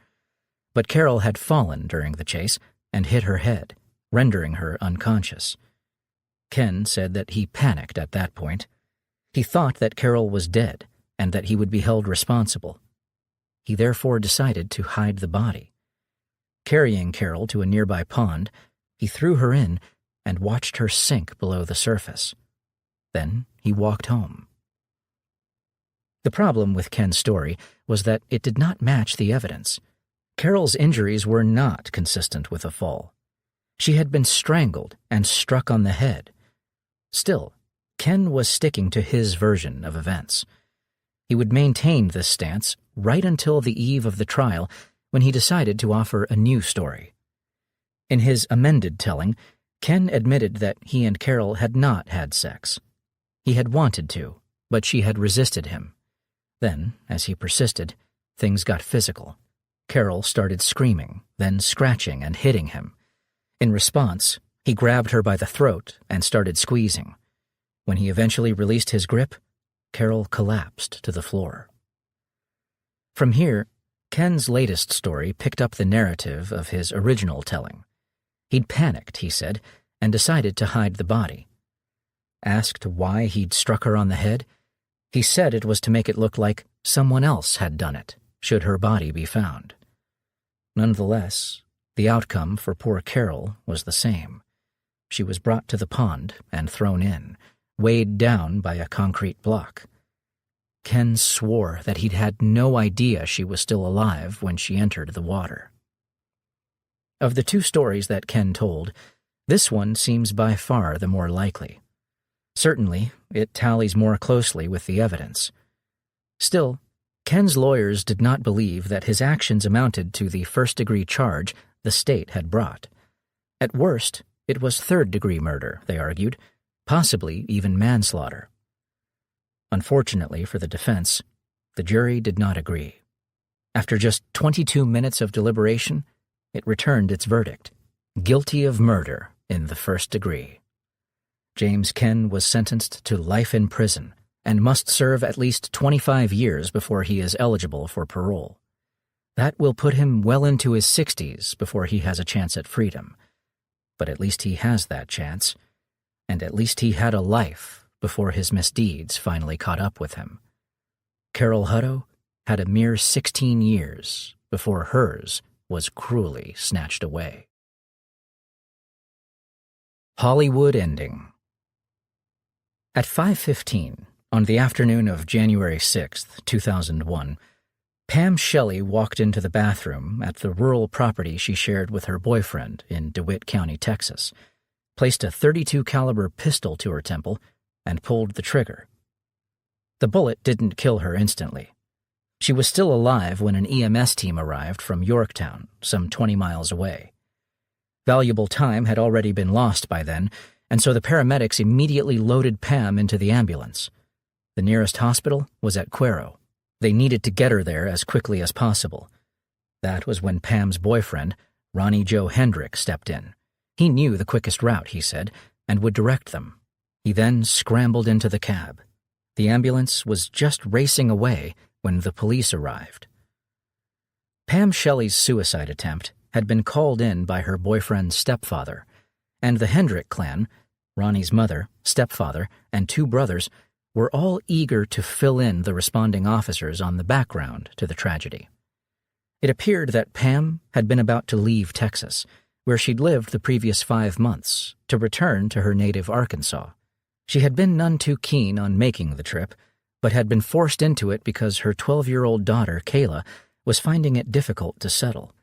But Carol had fallen during the chase and hit her head, rendering her unconscious. Ken said that he panicked at that point. He thought that Carol was dead and that he would be held responsible. He therefore decided to hide the body. Carrying Carol to a nearby pond, he threw her in and watched her sink below the surface. Then he walked home. The problem with Ken's story was that it did not match the evidence. Carol's injuries were not consistent with a fall. She had been strangled and struck on the head. Still, Ken was sticking to his version of events. He would maintain this stance right until the eve of the trial, when he decided to offer a new story. In his amended telling, Ken admitted that he and Carol had not had sex. He had wanted to, but she had resisted him. Then, as he persisted, things got physical. Carol started screaming, then scratching and hitting him. In response, he grabbed her by the throat and started squeezing. When he eventually released his grip, Carol collapsed to the floor. From here, Ken's latest story picked up the narrative of his original telling. He'd panicked, he said, and decided to hide the body. Asked why he'd struck her on the head, he said it was to make it look like someone else had done it, should her body be found. Nonetheless, the outcome for poor Carol was the same. She was brought to the pond and thrown in, weighed down by a concrete block. Ken swore that he'd had no idea she was still alive when she entered the water. Of the two stories that Ken told, this one seems by far the more likely. Certainly, it tallies more closely with the evidence. Still, Ken's lawyers did not believe that his actions amounted to the first-degree charge the state had brought. At worst, it was third-degree murder, they argued, possibly even manslaughter. Unfortunately for the defense, the jury did not agree. After just 22 minutes of deliberation, it returned its verdict: guilty of murder in the first degree. James Ken was sentenced to life in prison and must serve at least 25 years before he is eligible for parole. That will put him well into his 60s before he has a chance at freedom. But at least he has that chance, and at least he had a life before his misdeeds finally caught up with him. Carol Hutto had a mere 16 years before hers was cruelly snatched away. Hollywood ending. At 5:15, on the afternoon of January 6, 2001, Pam Shelley walked into the bathroom at the rural property she shared with her boyfriend in DeWitt County, Texas, placed a .32 caliber pistol to her temple, and pulled the trigger. The bullet didn't kill her instantly. She was still alive when an EMS team arrived from Yorktown, some 20 miles away. Valuable time had already been lost by then, and so the paramedics immediately loaded Pam into the ambulance. The nearest hospital was at Cuero. They needed to get her there as quickly as possible. That was when Pam's boyfriend, Ronnie Joe Hendrick, stepped in. He knew the quickest route, he said, and would direct them. He then scrambled into the cab. The ambulance was just racing away when the police arrived. Pam Shelley's suicide attempt had been called in by her boyfriend's stepfather, and the Hendrick clan, Ronnie's mother, stepfather, and two brothers, were all eager to fill in the responding officers on the background to the tragedy. It appeared that Pam had been about to leave Texas, where she'd lived the previous 5 months, to return to her native Arkansas. She had been none too keen on making the trip, but had been forced into it because her 12-year-old daughter, Kayla, was finding it difficult to settle.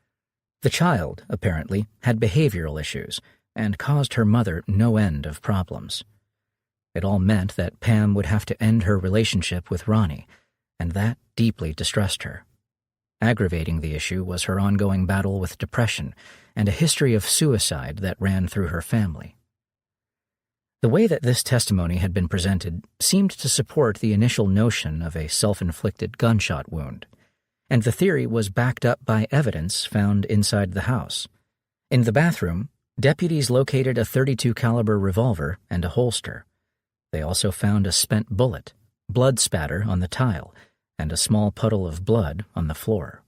The child, apparently, had behavioral issues and caused her mother no end of problems. It all meant that Pam would have to end her relationship with Ronnie, and that deeply distressed her. Aggravating the issue was her ongoing battle with depression and a history of suicide that ran through her family. The way that this testimony had been presented seemed to support the initial notion of a self-inflicted gunshot wound, and the theory was backed up by evidence found inside the house. In the bathroom, deputies located a .32 caliber revolver and a holster. They also found a spent bullet, blood spatter on the tile, and a small puddle of blood on the floor.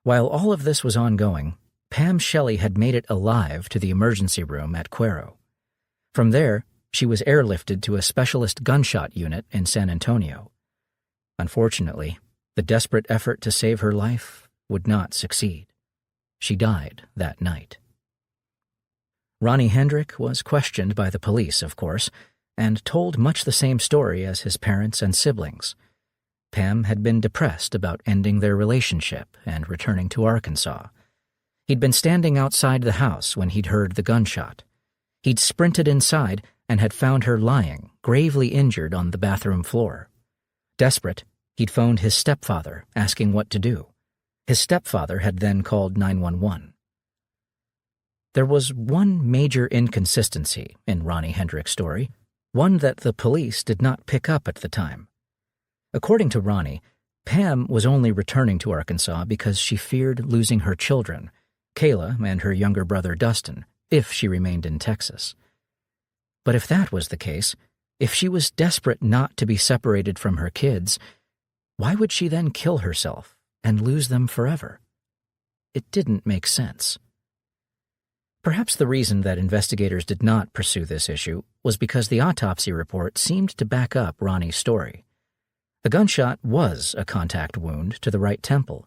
While all of this was ongoing, Pam Shelley had made it alive to the emergency room at Cuero. From there, she was airlifted to a specialist gunshot unit in San Antonio. Unfortunately, the desperate effort to save her life would not succeed. She died that night. Ronnie Hendrick was questioned by the police, of course, and told much the same story as his parents and siblings. Pam had been depressed about ending their relationship and returning to Arkansas. He'd been standing outside the house when he'd heard the gunshot. He'd sprinted inside and had found her lying, gravely injured on the bathroom floor. Desperate, he'd phoned his stepfather, asking what to do. His stepfather had then called 911. There was one major inconsistency in Ronnie Hendrick's story, one that the police did not pick up at the time. According to Ronnie, Pam was only returning to Arkansas because she feared losing her children, Kayla and her younger brother Dustin, if she remained in Texas. But if that was the case, if she was desperate not to be separated from her kids, why would she then kill herself and lose them forever? It didn't make sense. Perhaps the reason that investigators did not pursue this issue was because the autopsy report seemed to back up Ronnie's story. The gunshot was a contact wound to the right temple.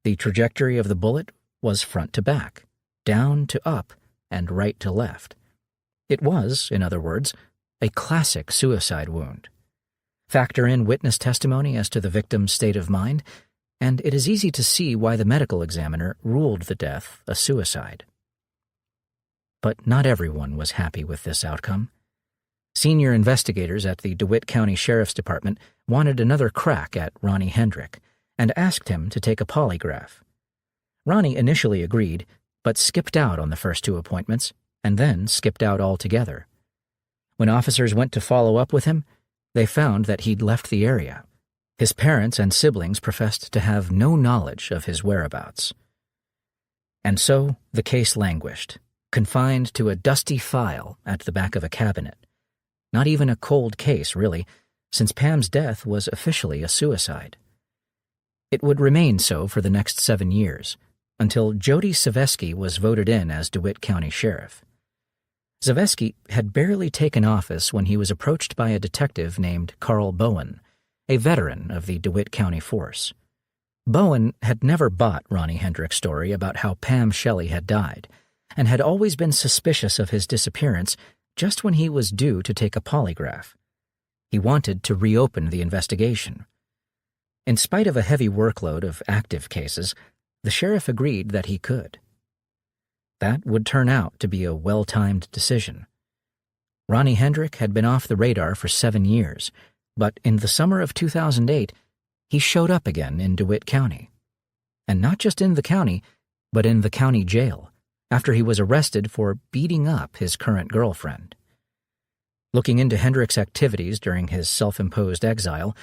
The trajectory of the bullet was front to back, down to up, and right to left. It was, in other words, a classic suicide wound. Factor in witness testimony as to the victim's state of mind, and it is easy to see why the medical examiner ruled the death a suicide. But not everyone was happy with this outcome. Senior investigators at the DeWitt County Sheriff's Department wanted another crack at Ronnie Hendrick and asked him to take a polygraph. Ronnie initially agreed, but skipped out on the first two appointments, and then skipped out altogether. When officers went to follow up with him, they found that he'd left the area. His parents and siblings professed to have no knowledge of his whereabouts. And so the case languished, confined to a dusty file at the back of a cabinet. Not even a cold case, really, since Pam's death was officially a suicide. It would remain so for the next 7 years, until Jody Savesky was voted in as DeWitt County Sheriff. Savesky had barely taken office when he was approached by a detective named Carl Bowen, a veteran of the DeWitt County force. Bowen had never bought Ronnie Hendrick's story about how Pam Shelley had died, and had always been suspicious of his disappearance just when he was due to take a polygraph. He wanted to reopen the investigation. In spite of a heavy workload of active cases, the sheriff agreed that he could. That would turn out to be a well-timed decision. Ronnie Hendrick had been off the radar for 7 years, but in the summer of 2008, he showed up again in DeWitt County. And not just in the county, but in the county jail, after he was arrested for beating up his current girlfriend. Looking into Hendrick's activities during his self-imposed exile,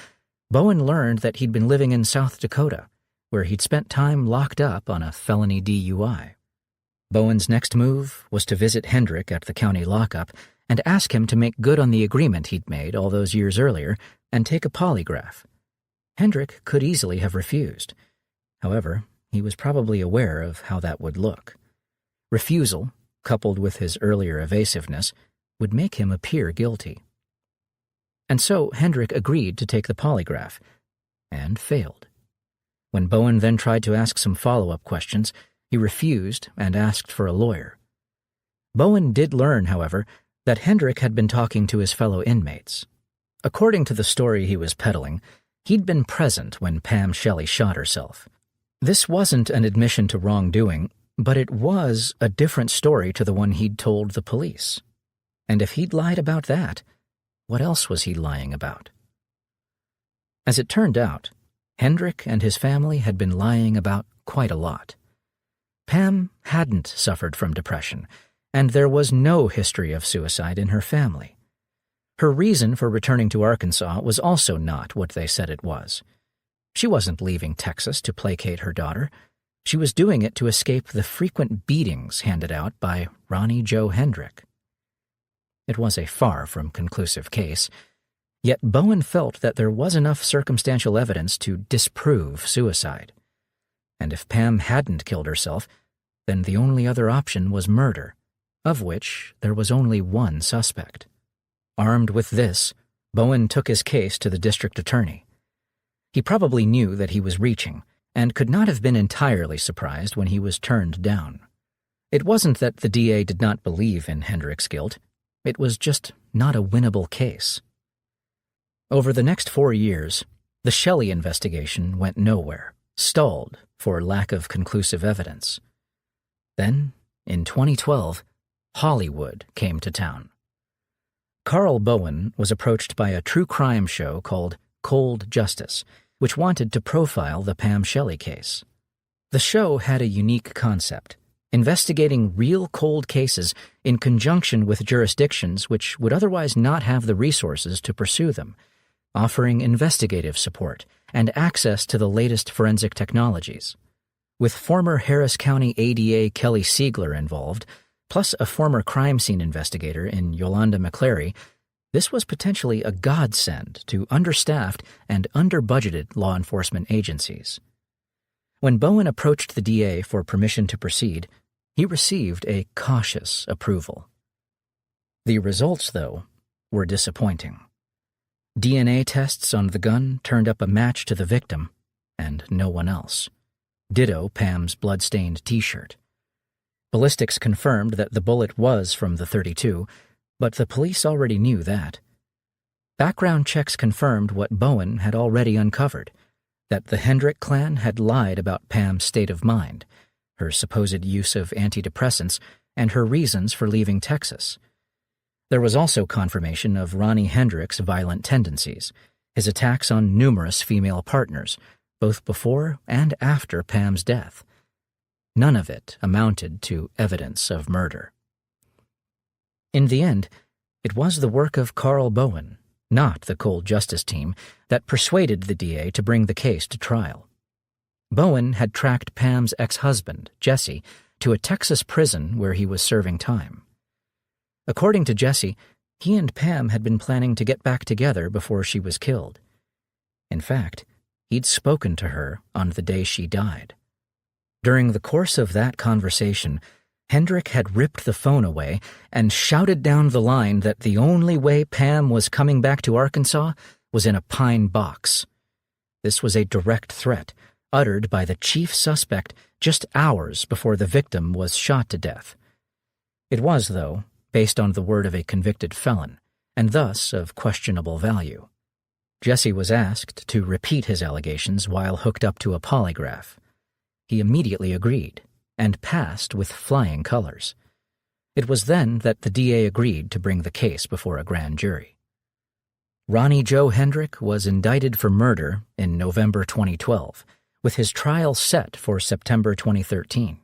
Bowen learned that he'd been living in South Dakota, where he'd spent time locked up on a felony DUI. Bowen's next move was to visit Hendrick at the county lockup and ask him to make good on the agreement he'd made all those years earlier and take a polygraph. Hendrick could easily have refused. However, he was probably aware of how that would look. Refusal, coupled with his earlier evasiveness, would make him appear guilty. And so Hendrick agreed to take the polygraph, and failed. When Bowen then tried to ask some follow-up questions, he refused and asked for a lawyer. Bowen did learn, however, that Hendrick had been talking to his fellow inmates. According to the story he was peddling, he'd been present when Pam Shelley shot herself. This wasn't an admission to wrongdoing, but it was a different story to the one he'd told the police. And if he'd lied about that, what else was he lying about? As it turned out, Hendrik and his family had been lying about quite a lot. Pam hadn't suffered from depression, and there was no history of suicide in her family. Her reason for returning to Arkansas was also not what they said it was. She wasn't leaving Texas to placate her daughter. She was doing it to escape the frequent beatings handed out by Ronnie Joe Hendrik. It was a far from conclusive case, yet Bowen felt that there was enough circumstantial evidence to disprove suicide. And if Pam hadn't killed herself, then the only other option was murder, of which there was only one suspect. Armed with this, Bowen took his case to the district attorney. He probably knew that he was reaching, and could not have been entirely surprised when he was turned down. It wasn't that the DA did not believe in Hendrik's guilt. It was just not a winnable case. Over the next 4 years, the Shelley investigation went nowhere, stalled for lack of conclusive evidence. Then, in 2012, Hollywood came to town. Carl Bowen was approached by a true crime show called Cold Justice, which wanted to profile the Pam Shelley case. The show had a unique concept, investigating real cold cases in conjunction with jurisdictions which would otherwise not have the resources to pursue them, offering investigative support and access to the latest forensic technologies. With former Harris County ADA Kelly Siegler involved, plus a former crime scene investigator in Yolanda McClary, this was potentially a godsend to understaffed and under-budgeted law enforcement agencies. When Bowen approached the DA for permission to proceed, he received a cautious approval. The results, though, were disappointing. DNA tests on the gun turned up a match to the victim, and no one else. Ditto Pam's blood-stained T-shirt. Ballistics confirmed that the bullet was from the .32, but the police already knew that. Background checks confirmed what Bowen had already uncovered, that the Hendrik clan had lied about Pam's state of mind, her supposed use of antidepressants, and her reasons for leaving Texas. There was also confirmation of Ronnie Hendrik's violent tendencies, his attacks on numerous female partners, both before and after Pam's death. None of it amounted to evidence of murder. In the end, it was the work of Carl Bowen, not the Cold Justice team, that persuaded the DA to bring the case to trial. Bowen had tracked Pam's ex-husband, Jesse, to a Texas prison where he was serving time. According to Jesse, he and Pam had been planning to get back together before she was killed. In fact, he'd spoken to her on the day she died. During the course of that conversation, Hendrik had ripped the phone away and shouted down the line that the only way Pam was coming back to Arkansas was in a pine box. This was a direct threat, uttered by the chief suspect just hours before the victim was shot to death. It was, though, based on the word of a convicted felon, and thus of questionable value. Jesse was asked to repeat his allegations while hooked up to a polygraph. He immediately agreed, and passed with flying colors. It was then that the DA agreed to bring the case before a grand jury. Ronnie Joe Hendrik was indicted for murder in November 2012, with his trial set for September 2013.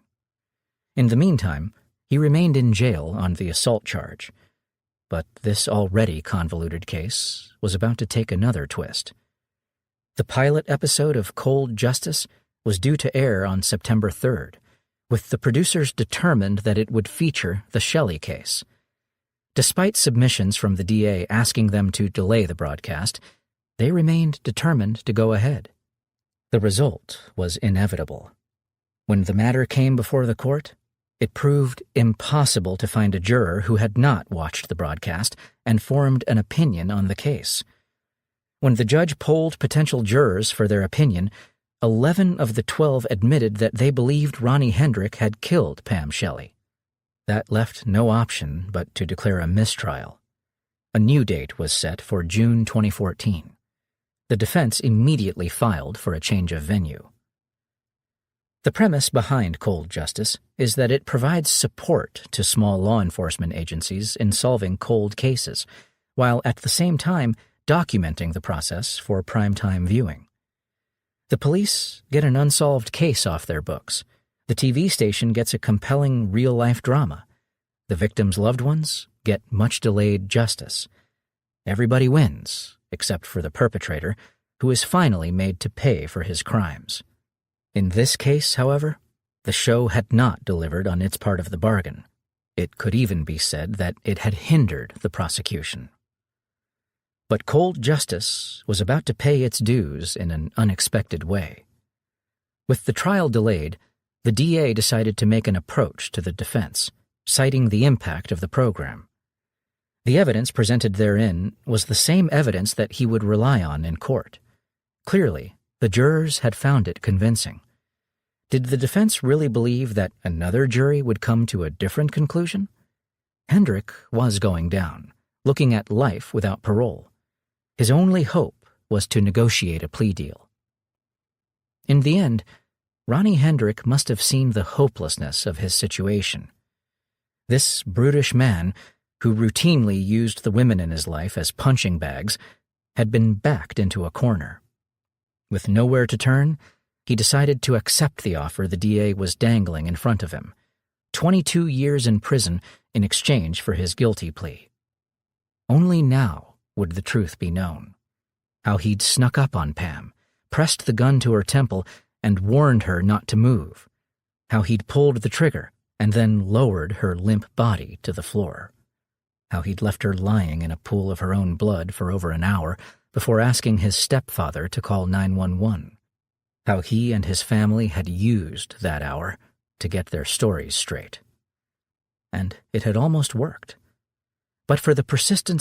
In the meantime, he remained in jail on the assault charge. But this already convoluted case was about to take another twist. The pilot episode of Cold Justice was due to air on September 3rd, with the producers determined that it would feature the Shelley case. Despite submissions from the DA asking them to delay the broadcast, they remained determined to go ahead. The result was inevitable. When the matter came before the court, it proved impossible to find a juror who had not watched the broadcast and formed an opinion on the case. When the judge polled potential jurors for their opinion, 11 of the 12 admitted that they believed Ronnie Hendrik had killed Pam Shelley. That left no option but to declare a mistrial. A new date was set for June 2014. The defense immediately filed for a change of venue. The premise behind Cold Justice is that it provides support to small law enforcement agencies in solving cold cases, while at the same time documenting the process for primetime viewing. The police get an unsolved case off their books. The TV station gets a compelling real-life drama. The victim's loved ones get much-delayed justice. Everybody wins, except for the perpetrator, who is finally made to pay for his crimes. In this case, however, the show had not delivered on its part of the bargain. It could even be said that it had hindered the prosecution. But cold justice was about to pay its dues in an unexpected way. With the trial delayed, the DA decided to make an approach to the defense, citing the impact of the program. The evidence presented therein was the same evidence that he would rely on in court. Clearly, the jurors had found it convincing. Did the defense really believe that another jury would come to a different conclusion? Hendrik was going down, looking at life without parole. His only hope was to negotiate a plea deal. In the end, Ronnie Hendrik must have seen the hopelessness of his situation. This brutish man, who routinely used the women in his life as punching bags, had been backed into a corner. With nowhere to turn, he decided to accept the offer the DA was dangling in front of him, 22 years in prison in exchange for his guilty plea. Only now would the truth be known. How he'd snuck up on Pam, pressed the gun to her temple, and warned her not to move. How he'd pulled the trigger and then lowered her limp body to the floor. How he'd left her lying in a pool of her own blood for over an hour before asking his stepfather to call 911. How he and his family had used that hour to get their stories straight. And it had almost worked. But for the persistence